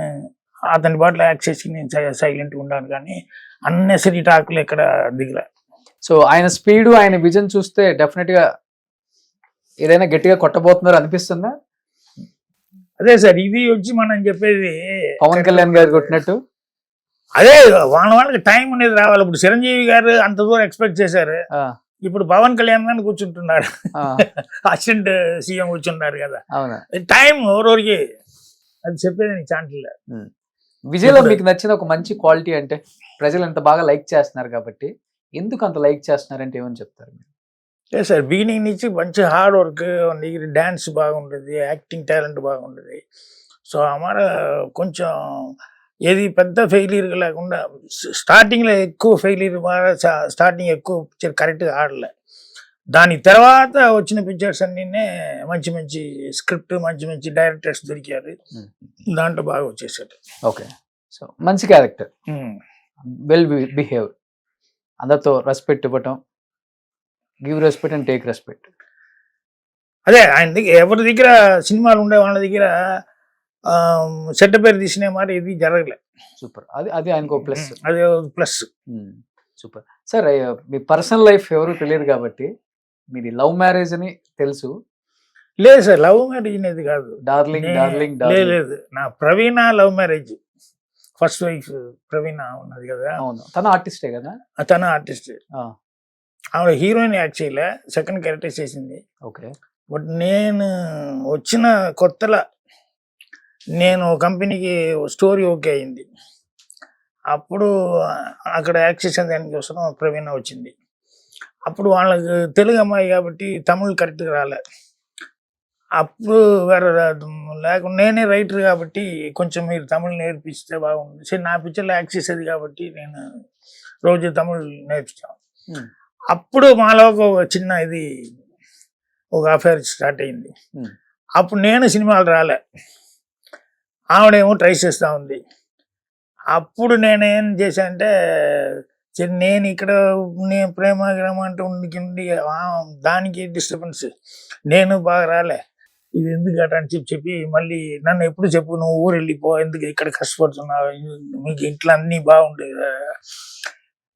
[SPEAKER 3] అతని బాటలో యాక్ట్ చేసి నేను సైలెంట్గా ఉన్నాను, కానీ అన్నెసరీ టాకులు ఎక్కడ దిగలే.
[SPEAKER 2] సో ఆయన స్పీడ్, ఆయన విజన్ చూస్తే డెఫినెట్ గా ఏదైనా గట్టిగా కొట్టబోతున్నారు అనిపిస్తుందా?
[SPEAKER 3] అదే సార్, ఇది వచ్చి మనం చెప్పేది
[SPEAKER 2] పవన్ కళ్యాణ్ గారు కొట్టినట్టు.
[SPEAKER 3] అదే వాళ్ళకి టైం అనేది రావాలి. ఇప్పుడు చిరంజీవి గారు అంత దూరం ఎక్స్పెక్ట్ చేశారు, ఇప్పుడు పవన్ కళ్యాణ్ గారిని కూర్చుంటున్నారు, అసిస్టెంట్ సీఎం కూర్చున్నారు కదా. టైం ఎవరెవరికి అది చెప్పేది నీకు ఛాన్స్ లేదు.
[SPEAKER 2] విజయ్లో మీకు నచ్చిన ఒక మంచి క్వాలిటీ అంటే ప్రజలు ఎంత బాగా లైక్ చేస్తున్నారు కాబట్టి ఎందుకు అంత లైక్ చేస్తున్నారంటే ఏమని చెప్తారు మీరు?
[SPEAKER 3] లేదు సార్, బిగినింగ్ నుంచి మంచి హార్డ్ వర్క్, నీకు డ్యాన్స్ బాగుంటుంది, యాక్టింగ్ టాలెంట్ బాగుంటుంది. సో అమర కొంచెం ఏది పెద్ద ఫెయిలియర్ లేకుండా స్టార్టింగ్లో ఎక్కువ ఫెయిలియర్, స్టార్టింగ్ ఎక్కువ పిక్చర్ కరెక్ట్గా ఆడలే. దాని తర్వాత వచ్చిన పిక్చర్స్ అన్నీ మంచి మంచి స్క్రిప్ట్, మంచి మంచి డైరెక్టర్స్ దొరికారు, దాంట్లో బాగా వచ్చేసాడు.
[SPEAKER 2] ఓకే, సో మంచి క్యారెక్టర్, వెల్ బిహేవ్, అందరితో రెస్పెక్ట్ ఇవ్వటం, give respect and take respect.
[SPEAKER 3] అదే ఆయన దగ్గర ఎవరి దగ్గర సినిమాలు ఉండే వాళ్ళ దగ్గర చెడ్డ పేరు తీసిన మాట ఇది జరగలే.
[SPEAKER 2] సూపర్, అది అది ఆయనకు ప్లస్.
[SPEAKER 3] అదే ప్లస్.
[SPEAKER 2] Super sir. మీ పర్సనల్ లైఫ్ ఎవరు తెలియదు కాబట్టి మీది లవ్ మ్యారేజ్ అని తెలుసు.
[SPEAKER 3] లేదు సార్, లవ్ మ్యారేజ్ అనేది కాదు.
[SPEAKER 2] డార్లింగ్ డార్లింగ్
[SPEAKER 3] లేదు, నా ప్రవీణ లవ్ మ్యారేజ్. ఫస్ట్ వైఫ్ ప్రవీణ ఉన్నది కదా.
[SPEAKER 2] అవును, తన ఆర్టిస్టే కదా.
[SPEAKER 3] తన ఆర్టిస్ట్, ఆవిడ హీరోయిన్ యాక్ట్ చేయలే, సెకండ్ క్యారెక్టర్ చేసింది.
[SPEAKER 2] ఓకే.
[SPEAKER 3] బట్ నేను వచ్చిన కొత్తలో నేను కంపెనీకి స్టోరీ ఓకే అయింది. అప్పుడు అక్కడ యాక్ట్ చేసే దానికోసం ప్రవీణ వచ్చింది. అప్పుడు వాళ్ళకి తెలుగు అమ్మాయి కాబట్టి తమిళ్ కరెక్ట్గా రాలే. అప్పుడు వేరే లేకుండా నేనే రైటర్ కాబట్టి కొంచెం మీరు తమిళ్ నేర్పిస్తే బాగుంది. సరే, నా పిక్చర్లో యాక్ట్ చేసేది కాబట్టి నేను రోజు తమిళ్ నేర్పించాను. అప్పుడు మాలో ఒక చిన్న ఇది ఒక అఫైర్ స్టార్ట్ అయింది. అప్పుడు నేను సినిమాలు రాలే, ఆవిడేమో ట్రై చేస్తూ ఉంది. అప్పుడు నేనేం చేశానంటే, నేను ఇక్కడ నేను ప్రేమ గ్రామ అంటూ ఉండి దానికి డిస్టర్బెన్స్, నేను బాగా రాలే, ఇది ఎందుకు అట అని చెప్పి మళ్ళీ నన్ను ఎప్పుడు చెప్పు, నువ్వు ఊరు వెళ్ళిపో, ఎందుకు ఇక్కడ కష్టపడుతున్నావు, మీకు ఇంట్లో అన్నీ బాగుండేది కదా,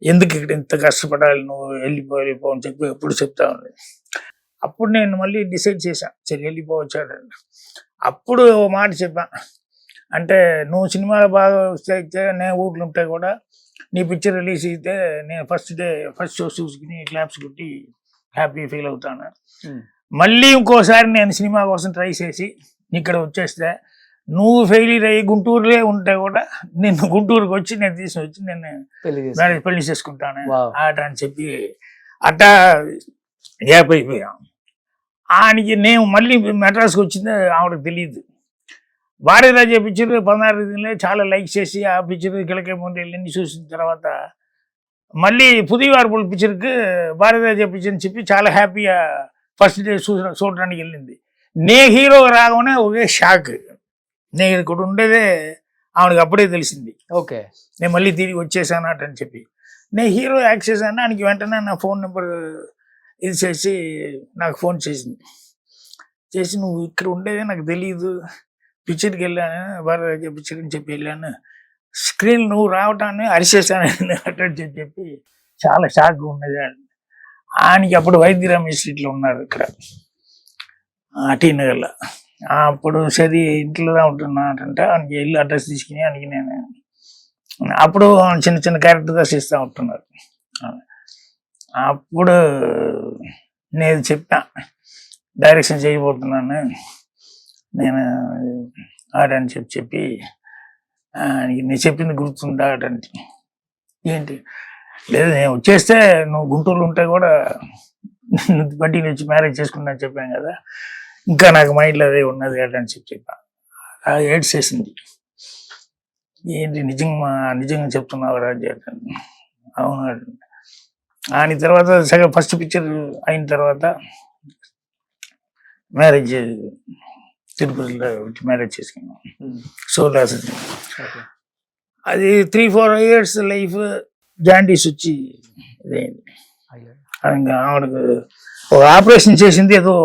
[SPEAKER 3] ఎందుకు ఇక్కడ ఇంత కష్టపడాలి, నువ్వు వెళ్ళిపో అని చెప్పి ఎప్పుడు చెప్తా ఉంది. అప్పుడు నేను మళ్ళీ డిసైడ్ చేశాను, సరే వెళ్ళిపోవచ్చాడండి. అప్పుడు ఓ మాట చెప్పా, అంటే నువ్వు సినిమాలు బాగా వస్తే నేను ఊర్లో ఉంటే కూడా నీ పిక్చర్ రిలీజ్ అయితే నేను ఫస్ట్ షో చూసుకుని క్లాప్స్ కొట్టి హ్యాపీ ఫీల్ అవుతాను. మళ్ళీ ఇంకోసారి నేను సినిమా కోసం ట్రై చేసి ఇక్కడ వచ్చేస్తే నువ్వు ఫెయిలియర్ అయ్యి గుంటూరులో ఉంటే కూడా నేను గుంటూరుకి వచ్చి నేను తీసుకుని వచ్చి నేను పెళ్లి చేసుకుంటాను ఆట అని చెప్పి అట్టా గ్యాప్ అయిపోయాం. ఆయనకి నేను మళ్ళీ మెడ్రాస్కి వచ్చింది ఆవిడకి తెలియదు. భార్యరాజా పిక్చర్ 16 దినలే చాలా లైక్ చేసి ఆ పిక్చర్ కిలకే ముందు వెళ్ళి చూసిన తర్వాత మళ్ళీ పుదివారపుల పిక్చర్కి భార్యరాజా పిక్చర్ అని చెప్పి చాలా హ్యాపీగా ఫస్ట్ డే చూడడానికి వెళ్ళింది. నే హీరో రాగానే ఒకే షాక్. నేను ఇక్కడ ఉండేదే ఆవిడకి అప్పుడే తెలిసింది.
[SPEAKER 2] ఓకే,
[SPEAKER 3] నేను మళ్ళీ తిరిగి వచ్చేసాను అని చెప్పి నేను హీరో యాక్ట్ చేశాను. ఆయనకి వెంటనే నా ఫోన్ నెంబర్ ఇది చేసి నాకు ఫోన్ చేసి నువ్వు ఇక్కడ ఉండేదే నాకు తెలియదు, పిక్చర్కి వెళ్ళాను, భారతరాజ పిక్చర్ అని చెప్పి వెళ్ళాను, స్క్రీన్ నువ్వు రావటాన్ని అరిచేసాను అటని చెప్పి చాలా షాక్ ఉన్నది. ఆయనకి అప్పుడు వైద్యరామ స్ట్రీట్లో ఉన్నారు ఇక్కడ టీనగర్లో. అప్పుడు సరి ఇంట్లోనే ఉంటున్నానంటే ఆయనకి వెళ్ళి అడ్రస్ తీసుకుని ఆయనకి నేను అప్పుడు చిన్న చిన్న క్యారెక్టర్గా చేస్తూ ఉంటున్నారు. అప్పుడు నేను చెప్పా, డైరెక్షన్ చేయబోతున్నాను నేను ఆడని చెప్పి నేను చెప్పింది గుర్తుందా ఆడంటే, ఏంటి లేదు నేను వచ్చేస్తే నువ్వు గుంటూరులో ఉంటే కూడా బట్టి నుంచి మ్యారేజ్ చేసుకుంటా అని చెప్పాను కదా, ఇంకా నాకు మైండ్లో అదే ఉన్నది అని చెప్పా. ఏడ్స్ చేసింది, ఏంటి నిజంగా చెప్తున్నావు రాజు అంటే. అవును. ఆయన తర్వాత సగం ఫస్ట్ పిక్చర్ అయిన తర్వాత మ్యారేజ్ తిరుపతిలో మ్యారేజ్ చేసుకున్నాం. సోలాస్ అది 3-4 years లైఫ్ జాండీస్ వచ్చి ఇదైంది. ఇంకా ఆవిడకు ఒక ఆపరేషన్ చేసింది, ఏదో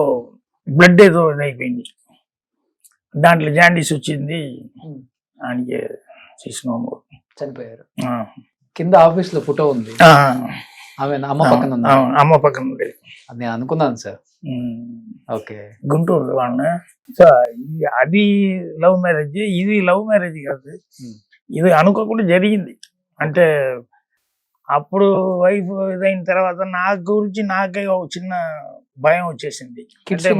[SPEAKER 3] బ్లడ్ ఏదో ఇదైపోయింది, దాంట్లో జాండీస్ వచ్చింది, ఆయనకి చేసినాము
[SPEAKER 2] చనిపోయారు. కింద ఆఫీస్ లో ఫోటో ఉంది, ఆమె అమ్మ పక్కన ఉంది.
[SPEAKER 3] అమ్మ పక్కన ఉండేది
[SPEAKER 2] అది నేను అనుకున్నాను సార్. ఓకే,
[SPEAKER 3] గుంటూరు వాళ్ళని. సో అది లవ్ మ్యారేజ్, ఇది లవ్ మ్యారేజ్ కాదు, ఇది అనుకోకుండా జరిగింది. అంటే అప్పుడు వైఫ్ ఇదైన తర్వాత నా గురించి నాకే ఒక చిన్న భయం వచ్చేసింది.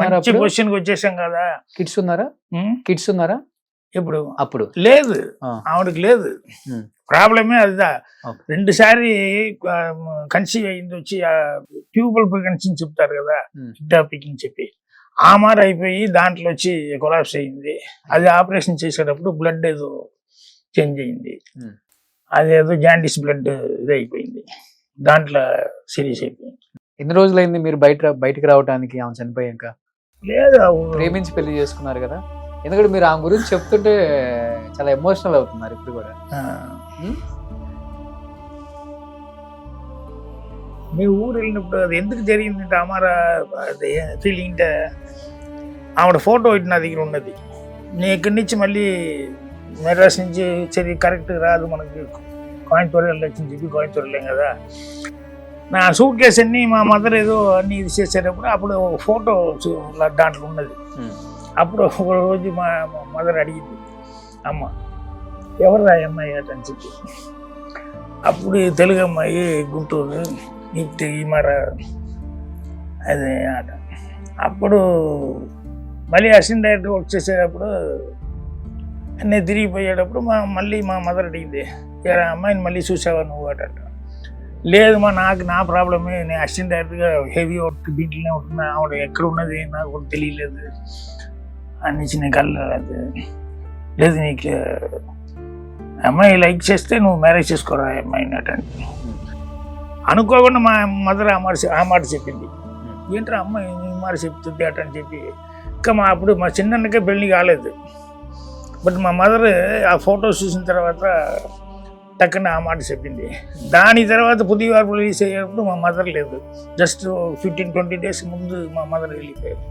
[SPEAKER 3] మంచి పొజిషన్కి వచ్చేసాం కదా.
[SPEAKER 2] కిడ్స్ ఉన్నారా?
[SPEAKER 3] ఇప్పుడు
[SPEAKER 2] అప్పుడు
[SPEAKER 3] లేదు,
[SPEAKER 2] ఆ.
[SPEAKER 3] ఆవిడకి లేదు.
[SPEAKER 2] ఉమ్.
[SPEAKER 3] ప్రాబ్లమే అదిదా.
[SPEAKER 2] Okay.
[SPEAKER 3] 2 సారి కన్సీవ్ అయింది, వచ్చి ట్యూబల్ ప్రెగ్నెన్సీ చెప్తారు కదా,
[SPEAKER 2] ఉమ్.
[SPEAKER 3] టాపిక్ అని చెప్పి ఆ మాట అయిపోయి దాంట్లో వచ్చి కొలాప్స్ అయింది. అది ఆపరేషన్ చేసేటప్పుడు బ్లడ్ ఏదో చేంజ్ అయింది,
[SPEAKER 2] ఉమ్.
[SPEAKER 3] అదేదో జాండీస్ బ్లడ్ ఇది అయిపోయింది, దాంట్లో సీరియస్ అయిపోయింది.
[SPEAKER 2] ఎన్ని రోజులైంది మీరు బయటికి రావడానికి ఆమె చనిపోయాక?
[SPEAKER 3] లేదు
[SPEAKER 2] ప్రేమించి పెళ్లి చేసుకున్నారు కదా, ఎందుకంటే మీరు ఆమె గురించి చెప్తుంటే చాలా ఎమోషనల్ అవుతున్నారు ఇప్పుడు కూడా. ఉమ్?
[SPEAKER 3] మీ ఊరు వెళ్ళినప్పుడు అది ఎందుకు జరిగిందంటే అమారా ఫీలింగ్ ఆవిడ ఫోటో ఇటు నా దగ్గర ఉన్నది. నేను ఇక్కడి నుంచి మళ్ళీ మెడ్రాస్ నుంచి సరి కరెక్ట్ రాదు మనకి, కోయంబత్తూరు వెళ్ళొచ్చని చెప్పి కోయంబత్తూరు వెళ్ళాం కదా. నా సూట్ కేసు అన్ని మా మదర్ ఏదో అన్ని ఇది చేసేటప్పుడు అప్పుడు ఫోటో దాంట్లో ఉన్నది.
[SPEAKER 2] ఉమ్.
[SPEAKER 3] అప్పుడు ఒక రోజు మా మదర్ అడిగింది, అమ్మ ఎవరు అమ్మాయి అట అని చెప్పి. అప్పుడు ఈ తెలుగు అమ్మాయి గుంటూరు నీకు మర అదే ఆట. అప్పుడు మళ్ళీ అసిస్టెంట్ డైరెక్టర్ వర్క్ చేసేటప్పుడు నేను తిరిగిపోయేటప్పుడు మళ్ళీ మా మదర్ అడిగింది, అమ్మాయిని మళ్ళీ చూసావా నువ్వు అట. లేదు నాకు నా ప్రాబ్లమే, నేను అసిస్టెంట్ డైరెక్టర్గా హెవీ వర్క్ దీంట్లోనే ఉంటున్నా, ఆవిడ ఎక్కడ ఉన్నది నాకు కూడా తెలియలేదు అని చిన్న కళ్ళదు. లేదు నీకు అమ్మాయి లైక్ చేస్తే నువ్వు మ్యారేజ్ చేసుకోరా అమ్మాయిని అట. అనుకోకుండా మా మదర్ ఆ మాట చెప్పింది. ఏంట్రా అమ్మాయి ఈ మాట చెప్తుంది అట అని చెప్పి. ఇంకా అప్పుడు మా చిన్నకే పెళ్లి కాలేదు, బట్ మా మదర్ ఆ ఫొటోస్ చూసిన తర్వాత టక్కున ఆ మాట చెప్పింది. దాని తర్వాత పుదివారు రిలీజ్ అయ్యేటప్పుడు మా మదర్ లేదు, జస్ట్ 15-20 days ముందు మా మదర్ వెళ్ళిపోయారు.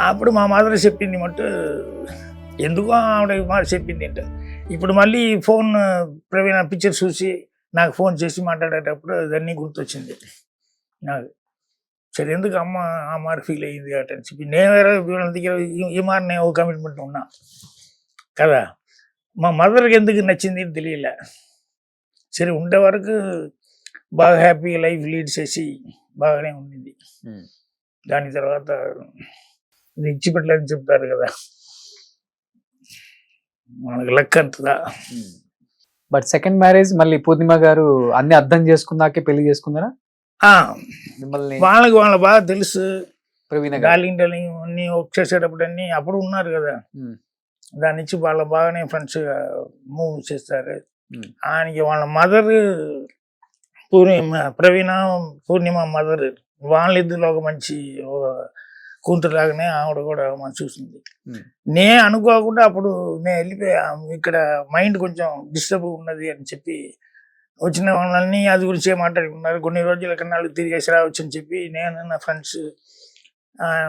[SPEAKER 3] అప్పుడు మా మదర్ చెప్పింది మట్టు ఎందుకో ఆవిడ మాట చెప్పింది అంటే. ఇప్పుడు మళ్ళీ ఫోన్ ప్రవీణ పిక్చర్ చూసి నాకు ఫోన్ చేసి మాట్లాడేటప్పుడు అదన్నీ గుర్తొచ్చింది నాకు. సరే ఎందుకు అమ్మ ఆ మాట ఫీల్ అయ్యింది అట అని చెప్పి. నేను వేరే వీళ్ళ దగ్గర ఈ మాట నేను ఒక కమిట్మెంట్ ఉన్నా కదా, మా మదర్కి ఎందుకు నచ్చింది తెలియలే. సరే ఉండే వరకు బాగా హ్యాపీ లైఫ్ లీడ్ చేసి బాగానే ఉండింది. దాని తర్వాత ఇది ఇచ్చిపెట్టలేదని చెప్తారు కదా, మనకు లక్ అంతదా.
[SPEAKER 2] బట్ సెకండ్ మ్యారేజ్ మళ్ళీ పూర్ణిమ గారు అన్ని అర్థం చేసుకున్నాకే పెళ్లి చేసుకున్నారా మిమ్మల్ని?
[SPEAKER 3] వాళ్ళకి బాగా తెలుసు.
[SPEAKER 2] ప్రవీణ
[SPEAKER 3] డార్లింగ్ అన్ని వర్క్ చేసేటప్పుడు అన్ని అప్పుడు ఉన్నారు కదా, దాని నుంచి వాళ్ళ బాగానే ఫ్రెండ్స్ మూవ్ చేస్తారు. ఆయనకి వాళ్ళ మదర్ పూర్ణిమ మదర్ వాళ్ళిద్దరిలో ఒక మంచి కూతురులాగానే ఆవిడ కూడా మనం చూసింది. నేను అనుకోకుండా అప్పుడు నేను వెళ్ళిపోయా, ఇక్కడ మైండ్ కొంచెం డిస్టర్బ్ ఉన్నది అని చెప్పి వచ్చిన వాళ్ళని అది గురించే మాట్లాడుకున్నారు. కొన్ని రోజుల కన్నా తిరిగేసి రావచ్చు అని చెప్పి నేను నా ఫ్రెండ్స్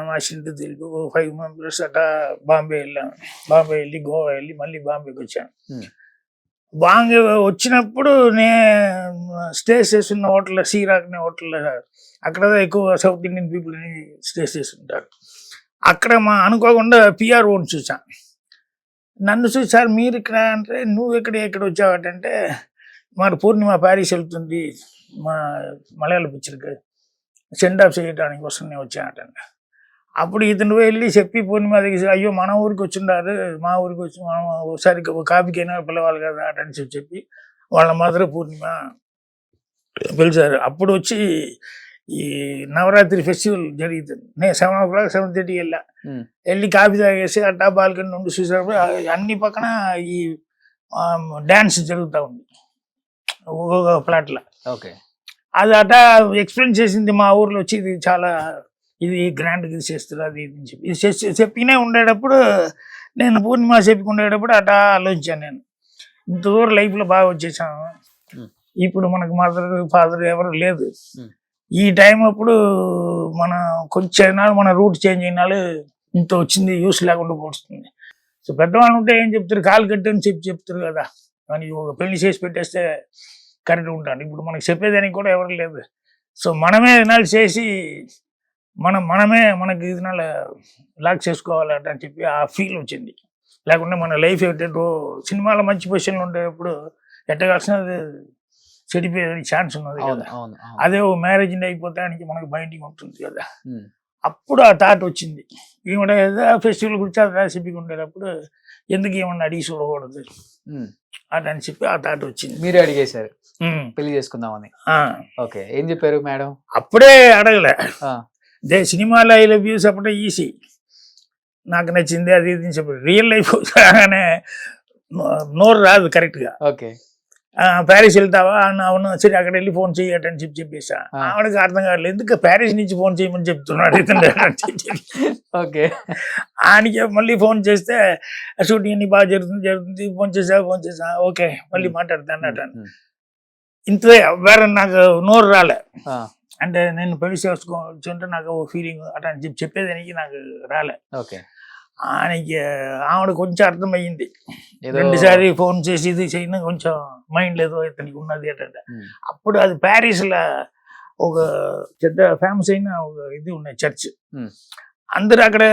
[SPEAKER 3] మా ఇంటి తెలుగు 5 members అట్టా బాంబే వెళ్ళాను. బాంబే వెళ్ళి గోవా వెళ్ళి మళ్ళీ బాంబేకి వచ్చాను. బాంబే వచ్చినప్పుడు నేను స్టే చేస్తున్న హోటల్ సీరాక్ అనే హోటల్, అక్కడ ఎక్కువ సౌత్ ఇండియన్ పీపుల్ స్టే చేస్తుంటారు. అక్కడ అనుకోకుండా పిఆర్ఓని చూసాను. నన్ను చూసారు, మీరు ఇక్కడ అంటే నువ్వు ఎక్కడ వచ్చావటంటే మరి పూర్ణిమ ప్యారిస్ వెళ్తుంది మా మలయాళ పిక్చర్కి సెండ్ ఆఫ్ చేయడానికి వస్తుంది నేను వచ్చానటండి. అప్పుడు ఇతను వెళ్ళి చెప్పి పూర్ణిమ దగ్గర, అయ్యో మన ఊరికి వచ్చిండారు, మా ఊరికి వచ్చి మనం ఒకసారి కాపీకైనా పిలవాలి కదా అటని చెప్పి వాళ్ళ మదర్ పూర్ణిమ పిలిచారు. అప్పుడు వచ్చి ఈ నవరాత్రి ఫెస్టివల్ జరుగుతుంది. నేను 7 o'clock 7:30 వెళ్ళి కాఫీ తాగేసి అట్టా బాల్కనీ నుండి చూసేటప్పుడు అన్ని పక్కన ఈ డ్యాన్స్ జరుగుతూ ఉంది ఒక్కొక్క ఫ్లాట్లో.
[SPEAKER 2] ఓకే,
[SPEAKER 3] అది అట్టా ఎక్స్ప్లెయిన్ చేసింది మా ఊర్లో వచ్చి, ఇది చాలా ఇది గ్రాండ్గా ఇది చేస్తారు అది ఇది అని చెప్పి ఇది చెప్పినే ఉండేటప్పుడు నేను పూర్ణిమ చెప్పుకుండేటప్పుడు అట్టా ఆలోచించాను. నేను ఇంత దూరం లైఫ్లో బాగా వచ్చేసాను, ఇప్పుడు మనకు మదర్ ఫాదర్ ఎవరు లేదు. ఈ టైం అప్పుడు మన కొంచెం నాడు మన రూట్ చేంజ్ అయినాలు ఇంత వచ్చింది యూస్ లేకుండా పోతుంది. సో పెద్దవాళ్ళు ఉంటే ఏం చెప్తారు, కాలు కట్టని చెప్తారు కదా, కానీ ఒక పెళ్లి చేసి పెట్టేస్తే కరెక్ట్ ఉంటాను. ఇప్పుడు మనకు చెప్పేదానికి కూడా ఎవరు లేదు. సో మనమే వినాలు చేసి మనమే మనకి ఇది లాక్ చేసుకోవాలంట అని చెప్పి ఆ ఫీల్ వచ్చింది. లేకుంటే మన లైఫ్ ఏంటంటే సినిమాలో మంచి పొజిషన్లో ఉండేటప్పుడు ఎట్టగాల్సినది చెడిపోయే ఛాన్స్ ఉన్నది కదా. అదే ఓ మ్యారేజ్ అయిపోతానికి మనకి బైండింగ్ ఉంటుంది కదా, అప్పుడు ఆ థాట్ వచ్చింది. ఈవిడ ఏదో ఫెస్టివల్ గురించి అది రెసిపీకి ఉండేటప్పుడు ఎందుకు ఏమన్నా అడిగి చూడకూడదు
[SPEAKER 2] ఉమ్.
[SPEAKER 3] అని చెప్పి ఆ థాట్ వచ్చింది.
[SPEAKER 2] మీరే అడిగేశారు
[SPEAKER 3] ఉమ్.
[SPEAKER 2] పెళ్లి చేసుకుందామని.
[SPEAKER 3] ఆ,
[SPEAKER 2] ఓకే, ఏం చెప్పారు మేడం?
[SPEAKER 3] అప్పుడే అడగలే.
[SPEAKER 2] ఆ,
[SPEAKER 3] సినిమాలో ఐ లవ్ యూస్ అప్పుడే ఈసీ నాకు నచ్చింది అది ఇది అని చెప్పి రియల్ లైఫ్ రాగానే నోరు రాదు కరెక్ట్గా.
[SPEAKER 2] ఓకే.
[SPEAKER 3] ప్యారిస్ వెళ్తావా అవును సరే అక్కడ వెళ్ళి ఫోన్ చేయటని చెప్పేసా.
[SPEAKER 2] ఆ.
[SPEAKER 3] ఆవిడకి అర్థం కావట్లేదు ఎందుకు ప్యారిస్ నుంచి ఫోన్ చేయమని చెప్తున్నాడు ఇతను అని చెప్పి.
[SPEAKER 2] ఓకే.
[SPEAKER 3] ఆయనకి మళ్ళీ ఫోన్ చేస్తే షూటింగ్ అన్ని బాగా జరుగుతుంది ఫోన్ చేసా ఓకే మళ్ళీ మాట్లాడతా అన్నట్టు.
[SPEAKER 2] ఉమ్.
[SPEAKER 3] ఇంతే వేరే నాకు నోరు రాలే.
[SPEAKER 2] ఆ,
[SPEAKER 3] అంటే నేను పెళ్లి చేసుకోవచ్చుంటే నాకు ఫీలింగ్ అట్లా అని చెప్పి చెప్పేదానికి నాకు రాలే.
[SPEAKER 2] ఓకే.
[SPEAKER 3] ఆయనకి ఆవిడ కొంచెం అర్థమయ్యింది.
[SPEAKER 2] ఏదో
[SPEAKER 3] 2 సారి ఫోన్ చేసి ఇది చేయను కొంచెం మైండ్ లేదో ఇతనికి ఉన్నది అంటే.
[SPEAKER 2] ఉమ్.
[SPEAKER 3] అప్పుడు అది ప్యారిస్లో ఒక పెద్ద ఫేమస్ అయిన ఒక ఇది ఉన్నాయి చర్చ్.
[SPEAKER 2] ఉమ్.
[SPEAKER 3] అందరూ అక్కడ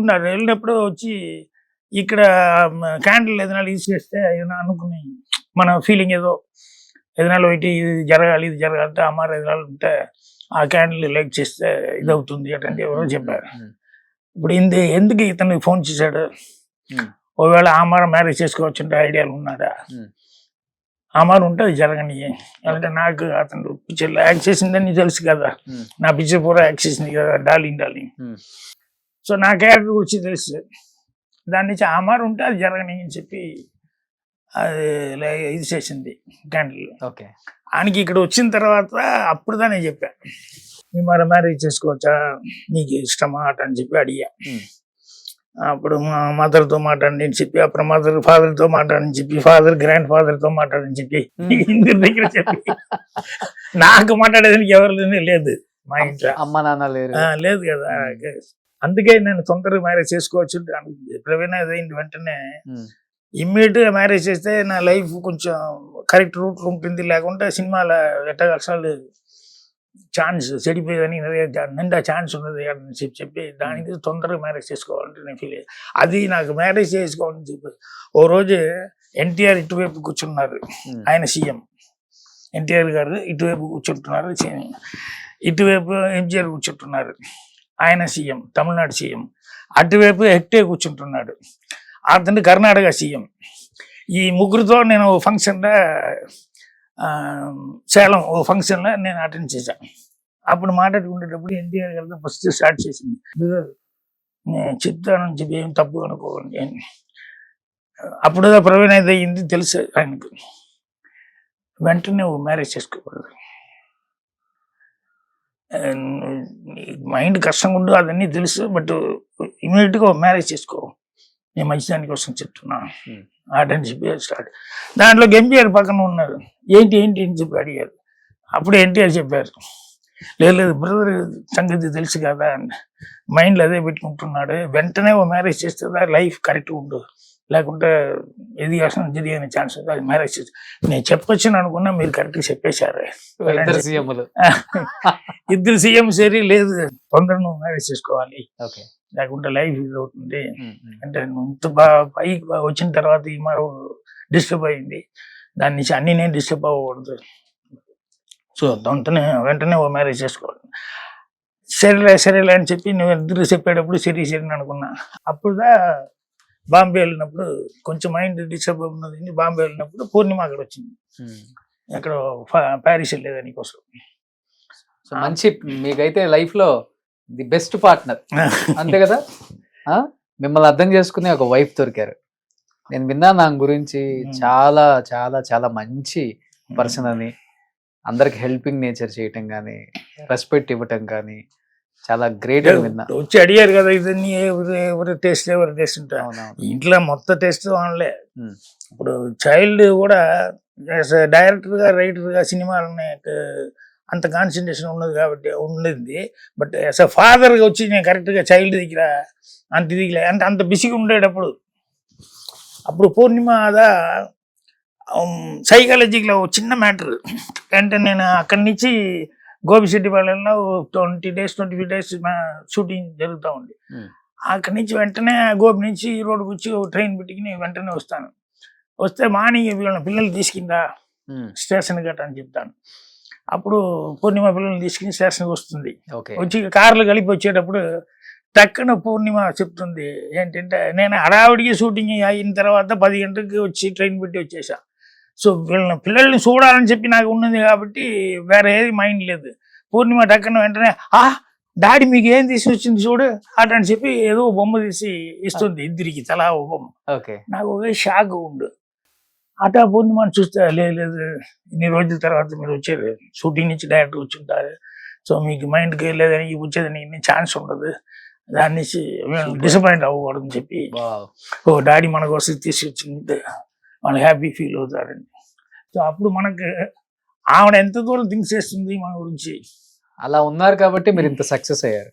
[SPEAKER 3] ఉన్నారు. వెళ్ళినప్పుడు వచ్చి ఇక్కడ క్యాండిల్ ఏదైనా యూజ్ చేస్తే ఏదైనా అనుకుని మన ఫీలింగ్ ఏదైనా ఇది జరగాలి ఇది జరగాలంటే అమ్మారు ఏదైనా ఉంటే ఆ క్యాండిల్ లైక్ చేస్తే ఇది అవుతుంది అంటే ఎవరో చెప్పారు.
[SPEAKER 2] ఉమ్.
[SPEAKER 3] ఇప్పుడు ఎందుకు ఇతను ఫోన్ చేశాడు?
[SPEAKER 2] ఉమ్.
[SPEAKER 3] ఒకవేళ ఆమార మ్యారేజ్ చేసుకోవచ్చు అంటే ఐడియాలు ఉన్నాడా?
[SPEAKER 2] ఉమ్.
[SPEAKER 3] ఆమారు ఉంటే అది జరగని. అంటే నాకు అతను పిక్చర్లో యాక్ట్ చేసిందని తెలుసు కదా,
[SPEAKER 2] ఉమ్.
[SPEAKER 3] నా పిక్చర్ పూరా యాక్ట్ చేసింది కదా డార్లింగ్.
[SPEAKER 2] ఉమ్.
[SPEAKER 3] సో నా క్యారెక్టర్ గురించి తెలుసు. దాని నుంచి ఆమారు ఉంటే అది జరగని అని చెప్పి అది ఇది చేసింది క్యాండిల్.
[SPEAKER 2] ఓకే.
[SPEAKER 3] ఆయనకి ఇక్కడ వచ్చిన తర్వాత అప్పుడు దాన్ని చెప్పా మీ మరి మ్యారేజ్ చేసుకోవచ్చా నీకు ఇష్టమా అట అని చెప్పి అడిగా.
[SPEAKER 2] ఉమ్.
[SPEAKER 3] అప్పుడు మా మదర్తో మాట్లాడండి అని చెప్పి అప్పుడు ఫాదర్తో మాట్లాడని చెప్పి ఫాదర్ గ్రాండ్ ఫాదర్తో మాట్లాడని చెప్పి ఇందరి దగ్గర చెప్పి నాకు మాట్లాడేదానికి ఎవరు లేదు మా ఇంట్లో.
[SPEAKER 2] అమ్మ నాన్న లేరు.
[SPEAKER 3] లేదు కదా. అందుకే నేను తొందరగా మ్యారేజ్ చేసుకోవచ్చు ప్రవీణ అయింది. వెంటనే
[SPEAKER 2] ఉమ్.
[SPEAKER 3] ఇమ్మీడియట్ గా మ్యారేజ్ చేస్తే నా లైఫ్ కొంచెం కరెక్ట్ రూట్ ఉంటుంది. లేకుంటే సినిమాలో అసలు ఛాన్స్ చెడిపోయేదని నిండా ఛాన్స్ ఉన్నది అని చెప్పి దానికి తొందరగా మ్యారేజ్ చేసుకోవాలంటే నేను ఫీల్ అయ్యాను. అది నాకు మ్యారేజ్ చేసుకోవాలని చెప్పి ఓ రోజు ఎన్టీఆర్ ఇటువైపు కూర్చున్నారు, ఆయన సీఎం. ఎన్టీఆర్ గారు ఇటువైపు కూర్చుంటున్నారు, ఇటువైపు ఎంజీఆర్ కూర్చుంటున్నారు, ఆయన సీఎం తమిళనాడు సీఎం. అటువైపు హెక్టే కూర్చుంటున్నాడు, అతను కర్ణాటక సీఎం. ఈ ముగ్గురితో నేను ఫంక్షన్లో సేలం ఓ ఫంక్షన్లో నేను అటెండ్ చేశాను. అప్పుడు మాట్లాడుకునేటప్పుడు ఎన్టీఆర్ గారితో ఫస్ట్ స్టార్ట్ చేసింది, నేను చెప్తానని చెప్పి ఏం తప్పు అనుకోండి అని. అప్పుడు ప్రవీణ అయితే అయింది తెలుసు ఆయనకు. వెంటనే మ్యారేజ్ చేసుకోకూడదు, మైండ్ కష్టంగా ఉండు అదన్నీ తెలుసు, బట్ ఇమీడియట్గా మ్యారేజ్ చేసుకో, నేను మంచిదాని కోసం చెప్తున్నాను ఆటని చెప్పి స్టార్ట్. దాంట్లో ఎంజీఆర్ పక్కన ఉన్నారు, ఏంటి ఏంటి అని చెప్పి అడిగారు. అప్పుడు ఎన్టీఆర్ చెప్పారు, లేదు బ్రదర్ సంగతి తెలుసు కదా అని మైండ్లో అదే పెట్టుకుంటున్నాడు, వెంటనే మ్యారేజ్ చేస్తే లైఫ్ కరెక్ట్ ఉండు, లేకుంటే ఇది అసలు జరిగే ఛాన్స్ ఉంది, అది మ్యారేజ్ చేసి నేను చెప్పొచ్చు అనుకున్నా, మీరు కరెక్ట్గా చెప్పేశారు. ఇద్దరు సీఎం సరి లేదు, తొందరగా నువ్వు మ్యారేజ్ చేసుకోవాలి, లేకుంటే లైఫ్ ఇది అవుతుంది అంటే నువ్వు ఇంత బాగా పైకి వచ్చిన తర్వాత ఈ మరో డిస్టర్బ్ అయింది, దాని నుంచి అన్ని నేను డిస్టర్బ్ అవ్వకూడదు, సో వెంటనే మ్యారేజ్ చేసుకోవాలి. సరేలే అని చెప్పి నువ్వు ఇద్దరు చెప్పేటప్పుడు సరి అనుకున్నా. అప్పుడుదా బాంబే వెళ్ళినప్పుడు కొంచెం మైండ్ డిస్టర్బ్ ఉన్నది, బాంబే వెళ్ళినప్పుడు పూర్ణిమ అక్కడ వచ్చింది, ఎక్కడ ప్యారిస్ వెళ్ళేదాని కోసం.
[SPEAKER 2] మంచి మీకైతే లైఫ్ లో ది బెస్ట్ పార్ట్నర్ అంతే కదా, మిమ్మల్ని అర్థం చేసుకునే ఒక వైఫ్ దొరికారు. నేను విన్నా నా గురించి చాలా చాలా చాలా మంచి పర్సన్ అని, అందరికి హెల్పింగ్ నేచర్ చేయటం కానీ రెస్పెక్ట్ ఇవ్వటం కానీ చాలా గ్రేట్ అని విన్నా.
[SPEAKER 3] వచ్చి అడిగారు కదా ఇదన్నీ ఎవరి టేస్ట్ ఉంటా, ఇంట్లో మొత్తం టేస్ట్ ఆన్లే. ఇప్పుడు చైల్డ్ కూడా డైరెక్టర్గా రైటర్గా సినిమాలని అంత కాన్సన్ట్రేషన్ ఉన్నది కాబట్టి ఉండింది, బట్ యాజ్ అ ఫాదర్గా వచ్చి నేను కరెక్ట్గా చైల్డ్ దగ్గర అంత దిగిలే అంటే అంత బిజీగా ఉండేటప్పుడు. అప్పుడు పూర్ణిమ అదా సైకాలజీలో చిన్న మ్యాటర్ అంటే నేను అక్కడి నుంచి గోపిశెట్టిపాలెంలో 20 days 25 days షూటింగ్ జరుగుతూ ఉంది. అక్కడి నుంచి వెంటనే గోపి నుంచి ఈ రోడ్డుకి వచ్చి ట్రైన్ పెట్టుకుని వెంటనే వస్తే మార్నింగ్ వీళ్ళ పిల్లలు తీసుకుందా స్టేషన్ గట్ట అని చెప్తాను. అప్పుడు పూర్ణిమ పిల్లల్ని తీసుకుని స్టేషన్కి వస్తుంది.
[SPEAKER 2] ఓకే.
[SPEAKER 3] వచ్చి కార్లు కలిపి వచ్చేటప్పుడు టక్కున పూర్ణిమ చెప్తుంది ఏంటంటే, నేను హడావిడికి షూటింగ్ అయిన తర్వాత 10 గంటలకి వచ్చి ట్రైన్ పెట్టి వచ్చేసా. సో పిల్లల్ని చూడాలని చెప్పి నాకు ఉన్నది కాబట్టి వేరే ఏది మైండ్ లేదు. పూర్ణిమ టక్కున వెంటనే డాడీ మీకు ఏం తీసి వచ్చింది చూడు అట అని చెప్పి ఏదో బొమ్మ తీసి ఇస్తుంది, ఇద్దరికి తలా ఓ బొమ్మ.
[SPEAKER 2] ఓకే.
[SPEAKER 3] నాకు ఒకే షాక్ ఉండు. అట పూర్ణిమని చూస్తే లేదు ఇన్ని రోజుల తర్వాత మీరు వచ్చారు, షూటింగ్ నుంచి డైరెక్ట్ వచ్చి ఉంటారు, సో మీకు మైండ్కి లేదని వచ్చేదని ఇన్ని ఛాన్స్ ఉండదు, దాని నుంచి డిసప్పాయింట్ అవ్వకూడదని చెప్పి ఓ డాడీ మన కోసం తీసుకొచ్చింది వాళ్ళు హ్యాపీ ఫీల్ అవుతారండి. సో అప్పుడు మనకి ఆవిడ ఎంత దూరం థింక్ చేస్తుంది మన గురించి.
[SPEAKER 2] అలా ఉన్నారు కాబట్టి మీరు ఇంత సక్సెస్ అయ్యారు.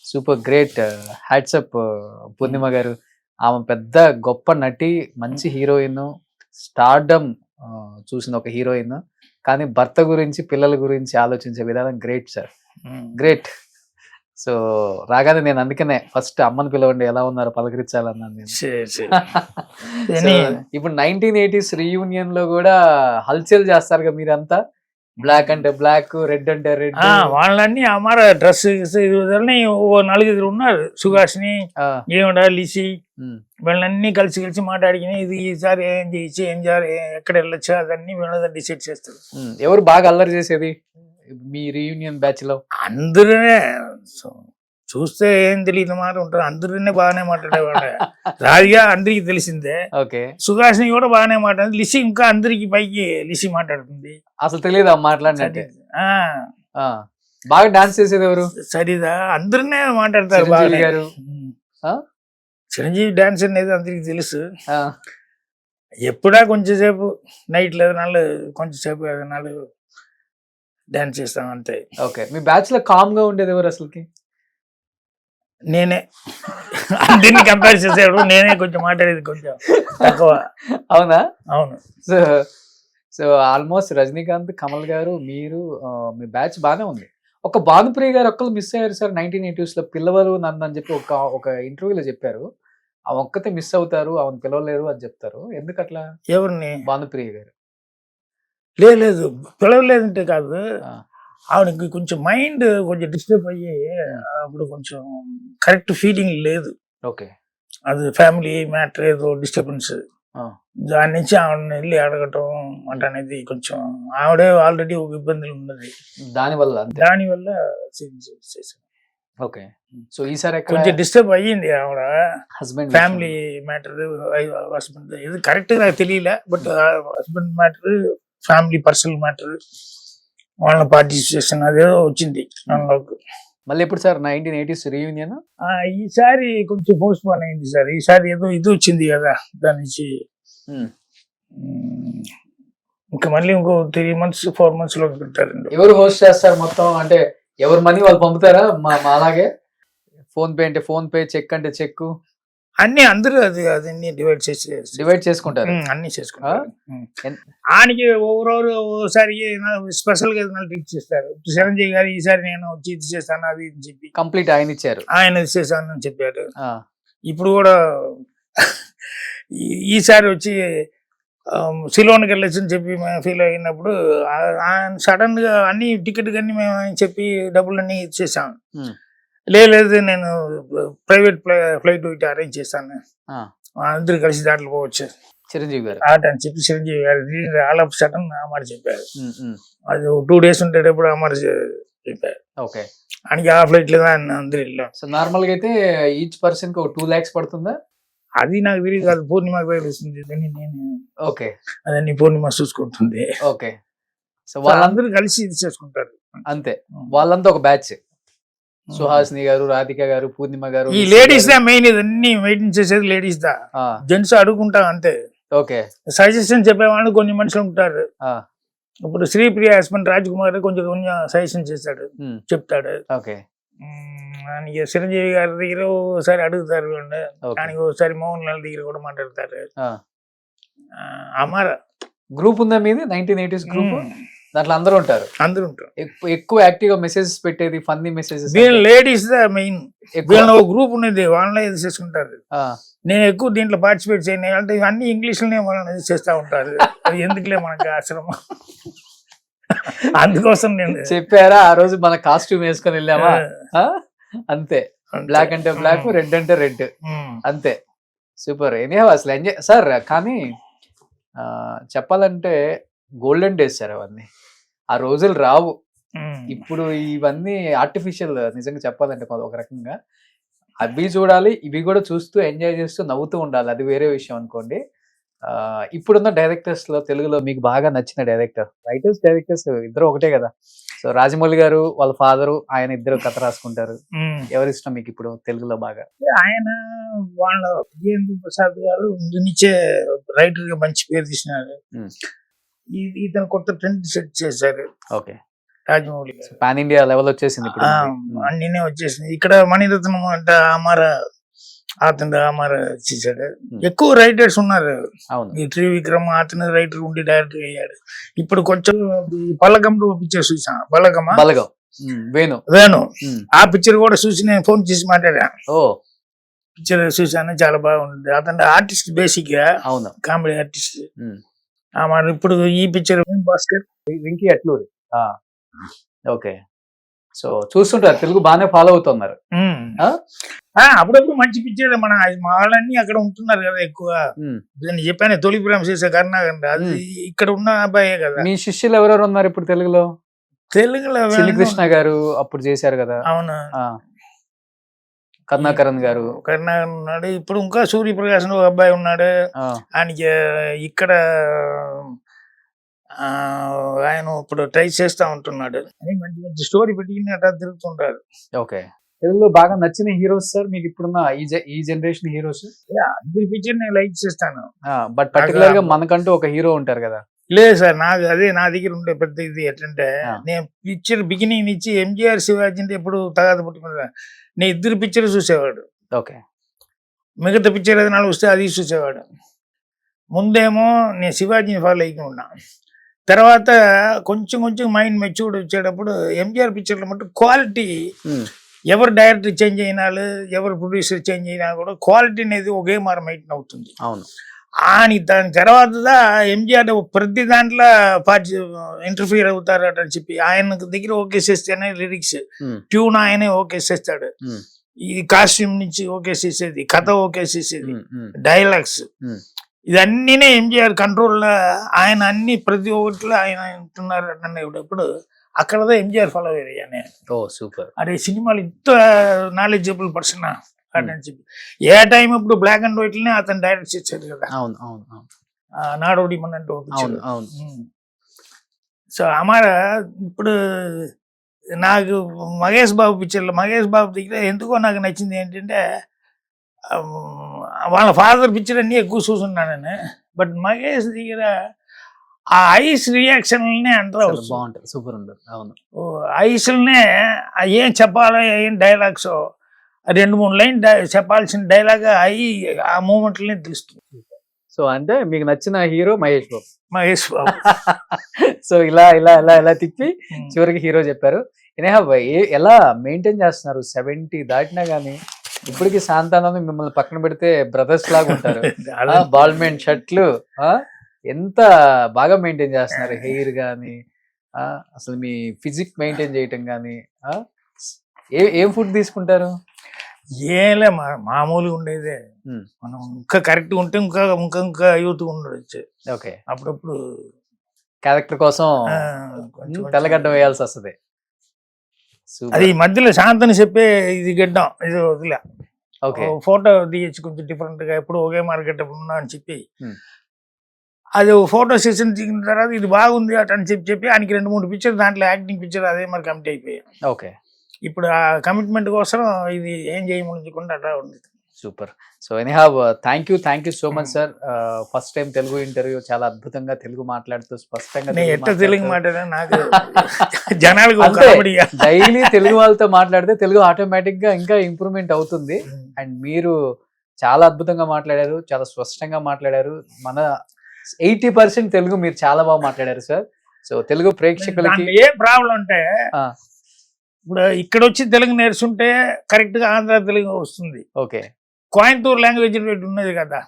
[SPEAKER 2] సూపర్ గ్రేట్, హ్యాట్సప్ పూర్ణిమ గారు. ఆమె పెద్ద గొప్ప నటి, మంచి హీరోయిన్, స్టార్డమ్ చూసిన ఒక హీరోయిన్, కానీ భర్త గురించి పిల్లల గురించి ఆలోచించే విధానం గ్రేట్ సార్, గ్రేట్. సో రాగానే నేను అందుకనే ఫస్ట్ అమ్మని పిలవండి ఎలా ఉన్నారో పలకరించాలన్నాను నేను. So, ఇప్పుడు 1980s రీయూనియన్ లో కూడా హల్చల్ చేస్తారు మీరంతా, బ్లాక్ అంటే బ్లాక్, రెడ్ అంటే రెడ్.
[SPEAKER 3] వాళ్ళన్నీ అమ్మార డ్రెస్ ఓ 4 ఉన్నారు, సుహాసిని, ఏమిడా, లిసి, వీళ్ళన్నీ కలిసి మాట్లాడికిని ఇది ఈసారి ఏం చేయొచ్చు, ఏం చేయాలి, ఎక్కడ వెళ్ళొచ్చు అదన్నీ వీళ్ళ డిసైడ్ చేస్తారు.
[SPEAKER 2] ఎవరు బాగా అల్లరి చేసేది మీ రీయూనియన్ బ్యాచ్ లో?
[SPEAKER 3] అందరూనే చూస్తే ఏం తెలియదు మాట ఉంటారు, అందరూనే బాగానే మాట్లాడేవాడు. రాధిగా అందరికి తెలిసిందే,
[SPEAKER 2] ఓకే.
[SPEAKER 3] సుహాసిని కూడా బాగానే మాట్లాడింది, లిసి ఇంకా అందరికి పైకి లిసి మాట్లాడుతుంది.
[SPEAKER 2] అసలు తెలియదు మాట్లాడినట్టే. బాగా డాన్స్ చేసేది ఎవరు?
[SPEAKER 3] సరిదా అందరూనే మాట్లాడతారు
[SPEAKER 2] గారు.
[SPEAKER 3] చిరంజీవి డాన్స్ అనేది అందరికి తెలుసు. ఎప్పుడా కొంచెం సేపు నైట్ లేదు కొంచెం సేపు ఏదైనా డాన్స్ చేస్తాం అంతే.
[SPEAKER 2] ఓకే. మీ బ్యాచ్ లో కామ్ గా ఉండేది ఎవరు అసలుకి?
[SPEAKER 3] నేనే. అందరినీ కంపేర్ చేసేవాడు నేనే కొంచెం మాట్లాడేది కొంచెం తక్కువ.
[SPEAKER 2] అవునా?
[SPEAKER 3] అవును.
[SPEAKER 2] సో ఆల్మోస్ట్ రజనీకాంత్, కమల్ గారు, మీరు మీ బ్యాచ్ బాగానే ఉంది. ఒక భానుప్రియ గారు ఒక్కరు మిస్ అయ్యారు సార్ 1980s లో. పిల్లవరు నన్ను అని చెప్పి ఒక ఇంటర్వ్యూలో చెప్పారు, ఆ ఒక్కతే మిస్ అవుతారు, ఆమెను పిలవలేరు అని చెప్తారు. ఎందుకు అట్లా?
[SPEAKER 3] ఎవరిని?
[SPEAKER 2] భానుప్రియ గారు.
[SPEAKER 3] లేదు పిలవలేదంటే కాదు, ఆవిడకి కొంచెం మైండ్ కొంచెం డిస్టర్బ్ అయ్యి అప్పుడు కొంచెం కరెక్ట్ ఫీలింగ్ లేదు.
[SPEAKER 2] ఓకే.
[SPEAKER 3] అది ఫ్యామిలీ మ్యాటర్ ఏదో డిస్టర్బెన్స్, దాని నుంచి ఆవిడని వెళ్ళి అడగటం అంటే అనేది కొంచెం ఆవిడే ఆల్రెడీ ఒక ఇబ్బందులు ఉన్నది, దానివల్ల చేశాను.
[SPEAKER 2] ఓకే. సో ఈసారి
[SPEAKER 3] కొంచెం డిస్టర్బ్ అయ్యింది ఆవిడ,
[SPEAKER 2] హస్బెండ్
[SPEAKER 3] ఫ్యామిలీ మ్యాటర్, హస్బెండ్ ఇది కరెక్ట్ నాకు తెలియలే, but husband matter, family personal matter, వాళ్ళ పార్టిసిపేషన్ అదేదో వచ్చింది మనలోకి.
[SPEAKER 2] మళ్ళీ ఎప్పుడు సార్ 1980s రీయూనియన్?
[SPEAKER 3] ఈసారి కొంచెం పోస్ట్ పోన్ అయింది సార్. ఈసారి ఏదో ఇది వచ్చింది కదా, దాని నుంచి ఇంకా మళ్ళీ ఇంకో 3 months 4 months లో పెట్టారండి.
[SPEAKER 2] ఎవరు హోస్ట్ చేస్తారు మొత్తం? అంటే ఎవరు మనీ వాళ్ళు పంపుతారా? మా అలాగే ఫోన్ పే అంటే ఫోన్ పే, చెక్ అంటే చెక్,
[SPEAKER 3] అన్ని అందరూ అదన్నీ డివైడ్ చేసుకుంటారు, అన్ని చేసుకుంటారు. ఆయనకి ఓసారి స్పెషల్ గా ఏదైనా ట్రీట్ చేస్తారు. చిరంజీవి గారు ఈసారి నేను వచ్చి ఇది చేస్తాను అది అని చెప్పి
[SPEAKER 2] కంప్లీట్ ఆయన ఇచ్చారు, ఆయన
[SPEAKER 3] చేశాను అని చెప్పారు. ఇప్పుడు కూడా ఈసారి వచ్చి సిలోన్కి వెళ్ళొచ్చు అని చెప్పి మేము ఫీల్ అయినప్పుడు ఆయన సడన్ గా అన్ని టికెట్ అన్ని మేము చెప్పి డబ్బులన్నీ ఇచ్చేసాము. లేదు నేను ప్రైవేట్ ఫ్లైట్ ఒకటి అరేంజ్ చేస్తాను, అందరూ కలిసి దాంట్లో పోవచ్చు
[SPEAKER 2] చిరంజీవి గారు
[SPEAKER 3] ఆట అని చెప్పి చిరంజీవి గారు ఆల్ ఆఫ్ సడన్ అమర్ చెప్పారు. అది 2 days ఉండేటప్పుడు అమర్ చెప్పారు.
[SPEAKER 2] ఓకే.
[SPEAKER 3] ఆయనకి ఆ ఫ్లైట్ లేదా అందరూ వెళ్ళాం.
[SPEAKER 2] సో నార్మల్ గా అయితే ఈచ్ పర్సన్ కి 2 lakhs పడుతుందా?
[SPEAKER 3] అది నాకు తెలియదు, అది పూర్ణిమ తెలుస్తుంది. నేను
[SPEAKER 2] ఓకే,
[SPEAKER 3] అదన్నీ పూర్ణిమ చూసుకుంటుంది.
[SPEAKER 2] ఓకే. సో
[SPEAKER 3] వాళ్ళందరూ కలిసి ఇది చేసుకుంటారు
[SPEAKER 2] అంతే. వాళ్ళంతా ఒక బ్యాచ్, సుహాసిని గారు, రాధిక గారు, పూర్ణిమ గారు.
[SPEAKER 3] ఈ లేడీస్ దా మెయిన్, ఇదన్నీ మెయింటైన్ చేసేది లేడీస్ దా. జెంట్స్ అడుగుంటాం అంతే.
[SPEAKER 2] ఓకే.
[SPEAKER 3] సజెషన్ చెప్పేవాళ్ళు కొన్ని మనుషులు ఉంటారు. ఇప్పుడు శ్రీప్రియ హస్బెండ్ రాజ్ కుమార్ కొంచెం సజెషన్ చేస్తాడు, చెప్తాడు.
[SPEAKER 2] ఓకే.
[SPEAKER 3] చిరంజీవి గారి దగ్గర ఒకసారి అడుగుతారు, కానీ ఒకసారి మోహన్ లాల్ దగ్గర కూడా మాట్లాడతారు. అమర
[SPEAKER 2] గ్రూప్ ఉందా మీది 1980s గ్రూప్? దాంట్లో అందరూ ఉంటారు. ఎక్కువ యాక్టివ్ గా మెసేజెస్ పెట్టేది, ఫన్నీ మెసేజెస్.
[SPEAKER 3] లేడీస్ దా మెయిన్. గ్రూప్ ఉన్నది, వాళ్ళనే ఇది చేసుకుంటారు. నేను ఎక్కువ దీంట్లో పార్టిసిపేట్ చేయను అంటే అన్ని ఇంగ్లీష్ లోనే వాళ్ళని చేస్తా ఉంటారు. ఎందుకులే మనకి ఆశ్రమం. అందుకోసం నేను
[SPEAKER 2] చెప్పారా ఆ రోజు మన కాస్ట్యూమ్ వేసుకొని వెళ్ళామా? ఆ? అంతే, బ్లాక్ అంటే బ్లాక్, రెడ్ అంటే రెడ్, అంతే. సూపర్. ఎనీహౌ అసలు ఎంజాయ్ సార్. కానీ చెప్పాలంటే గోల్డెన్ డేస్ సార్ అవన్నీ. ఆ రోజులు రావు ఇప్పుడు. ఇవన్నీ ఆర్టిఫిషియల్. నిజంగా చెప్పాలంటే ఒక రకంగా అవి చూడాలి, ఇవి కూడా చూస్తూ ఎంజాయ్ చేస్తూ నవ్వుతూ ఉండాలి, అది వేరే విషయం అనుకోండి. ఇప్పుడున్న డైరెక్టర్స్ లో తెలుగులో మీకు బాగా నచ్చిన డైరెక్టర్? డైరెక్టర్స్ ఇద్దరు ఒకటే కదా. సో రాజమౌళి గారు వాళ్ళ ఫాదరు, ఆయన ఇద్దరు కథ రాసుకుంటారు. ఎవరి ఇష్టం మీకు ఇప్పుడు తెలుగులో బాగా?
[SPEAKER 3] ఆయన వాళ్ళ విజయేంద్ర ప్రసాద్ గారు ముందు నుంచే రైటర్ గా మంచి పేరు తీసినారు. ఇతను కొత్త ట్రెండ్ సెట్ చేశారు.
[SPEAKER 2] ఓకే.
[SPEAKER 3] రాజమౌళి గారు
[SPEAKER 2] పాన్ ఇండియా లెవెల్ వచ్చేసింది ఇప్పుడు.
[SPEAKER 3] అన్నినే వచ్చేసింది. ఇక్కడ మణిరత్నం అంట అతను అమర చేశాడు. ఎక్కువ రైటర్స్ ఉన్నారు. ఈ త్రివిక్రమ్ అతను రైటర్ ఉండి డైరెక్టర్ అయ్యాడు. ఇప్పుడు కొంచెం పల్లకంలో పిక్చర్ చూసాను.
[SPEAKER 2] బలగం
[SPEAKER 3] వేణు ఆ పిక్చర్ కూడా చూసి నేను ఫోన్ చేసి మాట్లాడాను. పిక్చర్ చూసాను, చాలా బాగుంది. అతను ఆర్టిస్ట్ బేసిక్ గా, కామెడీ ఆర్టిస్ట్. మరి ఇప్పుడు ఈ picture Bhaskar,
[SPEAKER 2] Venky Atluri. Okay. So చూస్తుంటారు, తెలుగు బాగానే ఫాలో అవుతున్నారు.
[SPEAKER 3] అప్పుడప్పుడు మంచి పిక్చర్. మన వాళ్ళన్నీ అక్కడ ఉంటున్నారు కదా ఎక్కువ. నేను చెప్పాను తొలి ప్రేమ చేసే కరుణాకర్, అది ఇక్కడ ఉన్న అబ్బాయే కదా.
[SPEAKER 2] మీ శిష్యులు ఎవరెవరు ఉన్నారు ఇప్పుడు తెలుగులో? కృష్ణ గారు అప్పుడు చేశారు కదా.
[SPEAKER 3] అవును.
[SPEAKER 2] కరుణాకరన్ గారు
[SPEAKER 3] ఉన్నాడు. ఇప్పుడు ఇంకా సూర్యప్రకాశ్ ఒక అబ్బాయి ఉన్నాడు. ఆయనకి ఇక్కడ ఆయన ఇప్పుడు ట్రై చేస్తా ఉంటున్నాడు. అని మంచి మంచి స్టోరీ పెట్టి అట్లా తిరుగుతుంటారు.
[SPEAKER 2] ఓకే. తెలుగులో బాగా నచ్చిన హీరోస్ సార్ మీకు ఇప్పుడున్న ఈ జనరేషన్ హీరోస్?
[SPEAKER 3] అందరి పిక్చర్ నేను లైక్ చేస్తాను.
[SPEAKER 2] బట్ పర్టికులర్ గా మనకంటూ ఒక హీరో ఉంటారు కదా.
[SPEAKER 3] లేదు సార్, నాకు అదే నా దగ్గర ఉండే పెద్ద ఇది ఎట్లంటే, నేను పిక్చర్ బిగినింగ్ నుంచి ఎంజీఆర్ శివాజీ అంటే ఎప్పుడు తగాద పుట్టుకున్నా. నేను ఇద్దరు పిక్చర్ చూసేవాడు.
[SPEAKER 2] ఓకే.
[SPEAKER 3] మిగతా పిక్చర్ ఏదైనా వస్తే అది చూసేవాడు. ముందేమో నేను శివాజీని ఫాలో అయ్యి ఉన్నా. తర్వాత కొంచెం కొంచెం మైండ్ మెచ్యూర్డ్ వచ్చేటప్పుడు ఎంజీఆర్ పిక్చర్లో మటు క్వాలిటీ, ఎవరు డైరెక్టర్ చేంజ్ అయినా, ఎవరు ప్రొడ్యూసర్ చేంజ్ అయినా కూడా క్వాలిటీ అనేది ఒకే మార మెయింటైన్ అవుతుంది.
[SPEAKER 2] అవును.
[SPEAKER 3] దాని తర్వాత ఎంజీఆర్ ప్రతి దాంట్లో ఇంటర్ఫియర్ అవుతారట అని చెప్పి ఆయన దగ్గర ఓకే చేస్తేనే లిరిక్స్, ట్యూన్ ఆయనే ఓకే చేస్తాడు. ఈ కాస్ట్యూమ్ నుంచి ఓకే చేసేది, కథ ఓకే చేసేది, డైలాగ్స్, ఇదన్నీనే ఎంజీఆర్ కంట్రోల్లో. ఆయన అన్ని ప్రతి ఒక్కటిలో ఆయన ఉంటున్నారు అనేటప్పుడు అక్కడదా ఎంజీఆర్ ఫాలో అయ్యా నేను.
[SPEAKER 2] సూపర్.
[SPEAKER 3] అరే సినిమాలు ఇంత నాలెడ్జబుల్ పర్సన్ అని చెప్పి. ఏ టైం ఇప్పుడు బ్లాక్ అండ్ వైట్ లోనే అతను డైరెక్ట్ చేశాడు కదా. నాడోడి మన అంటూ. సో అమర ఇప్పుడు నాకు మహేష్ బాబు పిక్చర్లో, మహేష్ బాబు దగ్గర ఎందుకో నాకు నచ్చింది ఏంటంటే, వాళ్ళ ఫాదర్ పిక్చర్ అన్ని ఎక్కువ చూస్తున్నాను. బట్ మహేష్ దగ్గర ఆ ఐస్ రియాక్షన్లనే అంటారు,
[SPEAKER 2] బాగుంటుంది, సూపర్ ఉంటుంది. అవును.
[SPEAKER 3] ఐస్లనే ఏం చెప్పాలో, ఏం డైలాగ్స్ 2-3 లైన్ చెప్పాల్సిన డైలాగ్ అయి ఆ మూమెంట్లనే తెలుస్తుంది.
[SPEAKER 2] సో అంటే మీకు నచ్చిన హీరో మహేష్ బాబు. సో ఇలా ఇలా ఇలా ఇలా తిప్పి చివరికి హీరో చెప్పారు. ఎలా మెయింటైన్ చేస్తున్నారు 70 దాటినా గానీ? ఇప్పటికి శాంతానంద మిమ్మల్ని పక్కన పెడితే బ్రదర్స్ లాగా ఉంటారు. బాల్మెంట్ షర్ట్లు, ఎంత బాగా మెయింటైన్ చేస్తున్నారు. హెయిర్ గానీ, అసలు మీ ఫిజిక్ మెయింటైన్ చేయటం గానీ. ఏం ఫుడ్ తీసుకుంటారు?
[SPEAKER 3] ఏలే మామూలుగా ఉండేదే. మనం ఇంకా కరెక్ట్ ఉంటే ఇంకా యూత్ ఉండొచ్చు.
[SPEAKER 2] ఓకే.
[SPEAKER 3] అప్పుడప్పుడు
[SPEAKER 2] క్యారెక్టర్ కోసం తెల్లగడ్డ వేయాల్సి వస్తుంది.
[SPEAKER 3] అది మధ్యలో శాంతని చెప్పే ఇది గడ్డం ఇది వదిలే.
[SPEAKER 2] ఓకే.
[SPEAKER 3] ఫోటో తీయచ్చు కొంచెం డిఫరెంట్ గా, ఎప్పుడు ఒకే మార్కెట్ ఉన్నా అని చెప్పి అది ఫోటో సెషన్ దిగిన తర్వాత ఇది బాగుంది అట అని చెప్పి ఆయనకి 2-3 పిక్చర్ దాంట్లో యాక్టింగ్ పిక్చర్ అదే మరి కమిట్ అయిపోయాయి.
[SPEAKER 2] ఓకే.
[SPEAKER 3] ఇప్పుడు ఆ కమిట్మెంట్ కోసం ఇది ఏం చేయకుండా అట్లా ఉంది.
[SPEAKER 2] Super. So thank you so much sir. First time Telugu interview, చాలా అద్భుతంగా తెలుగు మాట్లాడుతూ స్పష్టంగా
[SPEAKER 3] తెలుగు మాట్లాడా నాకు జనాలకు
[SPEAKER 2] డైలీ తెలుగు వాళ్ళతో మాట్లాడితే తెలుగు ఆటోమేటిక్ గా ఇంకా ఇంప్రూవ్మెంట్ అవుతుంది. అండ్ మీరు చాలా అద్భుతంగా మాట్లాడారు, చాలా స్పష్టంగా మాట్లాడారు. మన 80% తెలుగు మీరు చాలా బాగా మాట్లాడారు సార్. సో తెలుగు ప్రేక్షకులకి
[SPEAKER 3] ఏ ప్రాబ్లం అంటే, ఇప్పుడు ఇక్కడ వచ్చి తెలుగు నేర్చుంటే కరెక్ట్ గా ఆంధ్ర తెలుగు వస్తుంది.
[SPEAKER 2] ఓకే.
[SPEAKER 3] కోయంబత్తూర్ లాంగ్వేజ్ ఉన్నది కదా,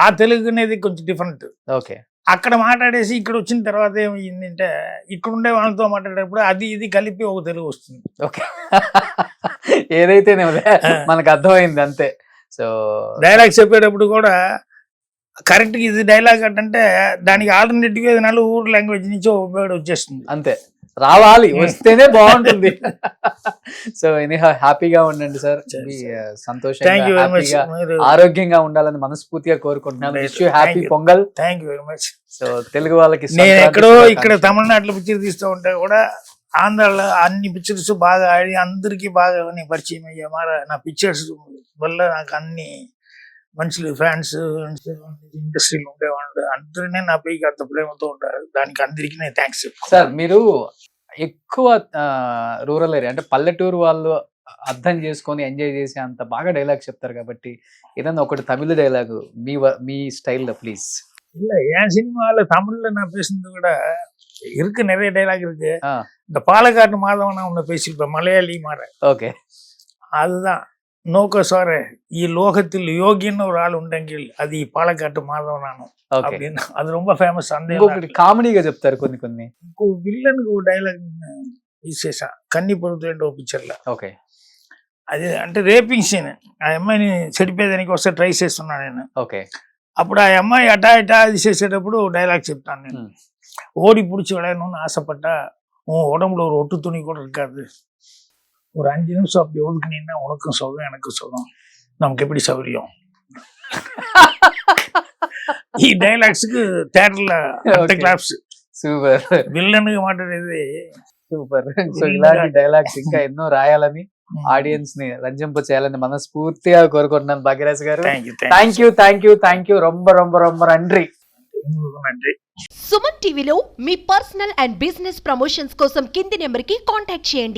[SPEAKER 3] ఆ తెలుగు అనేది కొంచెం డిఫరెంట్.
[SPEAKER 2] ఓకే.
[SPEAKER 3] అక్కడ మాట్లాడేసి ఇక్కడ వచ్చిన తర్వాత ఏమైందంటే ఇక్కడ ఉండే వాళ్ళతో మాట్లాడేటప్పుడు అది ఇది కలిపి ఒక తెలుగు వస్తుంది.
[SPEAKER 2] ఓకే. ఏదైతే మనకు అర్థమైంది అంతే. సో
[SPEAKER 3] డైలాగ్ చెప్పేటప్పుడు కూడా కరెక్ట్ ఇది డైలాగ్ అంటే దానికి ఆల్టర్నేటివ్ గా 4 ఊరు లాంగ్వేజ్ నుంచి ఒక వర్డ్ వచ్చేస్తుంది.
[SPEAKER 2] అంతే, రావాలి, వస్తేనే బాగుంటుంది. సో ఎనీహౌ హ్యాపీగా ఉండండి సార్, సంతోషంగా
[SPEAKER 3] థ్యాంక్ యూ వెరీ మచ్.
[SPEAKER 2] హ్యాపీగా ఆరోగ్యంగా ఉండాలని మనస్ఫూర్తిగా కోరుకుంటున్నాను. Wish you happy pongal.
[SPEAKER 3] Thank you very much.
[SPEAKER 2] So Telugu వాళ్ళకి
[SPEAKER 3] నేను ఎక్కడో ఇక్కడ తమిళనాడులో పిక్చర్ తీస్తూ ఉంటే కూడా ఆంధ్రాలో అన్ని పిక్చర్స్ బాగా ఆడి అందరికీ బాగా పరిచయం అయ్యా. నా పిక్చర్స్ వల్ల నాకు అన్ని మనుషులు ఫ్యాన్స్ ఇండస్ట్రీలో ఉండేవాళ్ళు అందరినీ నా పైకి అంత ప్రేమతో ఉంటారు. దానికి అందరికీ నేను థ్యాంక్స్ చెప్తాను.
[SPEAKER 2] సార్ మీరు ఎక్కువ రూరల్ ఏరియా అంటే పల్లెటూరు వాళ్ళు అర్థం చేసుకొని ఎంజాయ్ చేసి అంత బాగా డైలాగ్ చెప్తారు కాబట్టి ఏదన్నా ఒకటి తమిళ డైలాగ్ మీ స్టైల్లో ప్లీజ్.
[SPEAKER 3] இல்ல என் சினிமாவில் தமிழ்ல நான் பேசுனது விட இருக்கு, நிறைய டைலாக் இருக்கு. இந்த பாலக்காட்டு மாதவனா ஒன்று பேசியிருப்பேன், மலையாளி மாற.
[SPEAKER 2] ஓகே,
[SPEAKER 3] அதுதான் நோக்க சார ఈ లోకத்தில் యోగిன்னு ஒரு ఆள் ఉండెంగిల్ అది పాలకాటు మాధవనాను அப்படின்னு. అది ரொம்ப ఫేమస్.
[SPEAKER 2] ఇంకొకటి కామెడీగా చెప్తారు కొన్ని కొన్ని.
[SPEAKER 3] ఇంకో విల్లన్కి ఒక డైలాగ్ తీసేసా కన్ని పొరుతుంటే ఒక పిక్చర్లో.
[SPEAKER 2] ఓకే,
[SPEAKER 3] అది అంటే రేపింగ్ సీన్. ఆ అమ్మాయిని చెడిపేదానికి ఒకసారి ట్రై చేస్తున్నా నేను.
[SPEAKER 2] ఓకే,
[SPEAKER 3] అప్పుడు ఆ అమ్మాయి అటా ఇటా అది చేసేటప్పుడు డైలాగ్ చెప్తాను నేను. ஓடி பிடிச்சி விளையாடணும்னு ஆசைப்பட்டா உன் உடம்புல ஒரு ஒட்டு துணி கூட இருக்காது. ஒரு 5 நிமிஷம் அப்படி ஒதுக்குனீங்கன்னா உனக்கும் சுகம் எனக்கும் சுகம், நமக்கு எப்படி சௌகரியம். ఈ డైలాగ్స్ కి థియేటర్లో క్లాప్స్.
[SPEAKER 2] సూపర్.
[SPEAKER 3] విల్లన్గా మాట్లాడేది
[SPEAKER 2] సూపర్. సో ఇలాంటి డైలాగ్స్ ఇంకా ఎన్నో రాయాలని ఆడియన్స్ ని రంజింప చేయాలని మనస్ఫూర్తిగా కోరుకుంటున్నాను భాగ్యరాజ్ గారు. థ్యాంక్ యూ రొంబ రొంబ రొంబ నండ్రి.
[SPEAKER 5] సుమన్ టీవీలో మీ పర్సనల్ అండ్ బిజినెస్ ప్రమోషన్స్ కోసం కింది నెంబర్కి కాంటాక్ట్ చేయండి.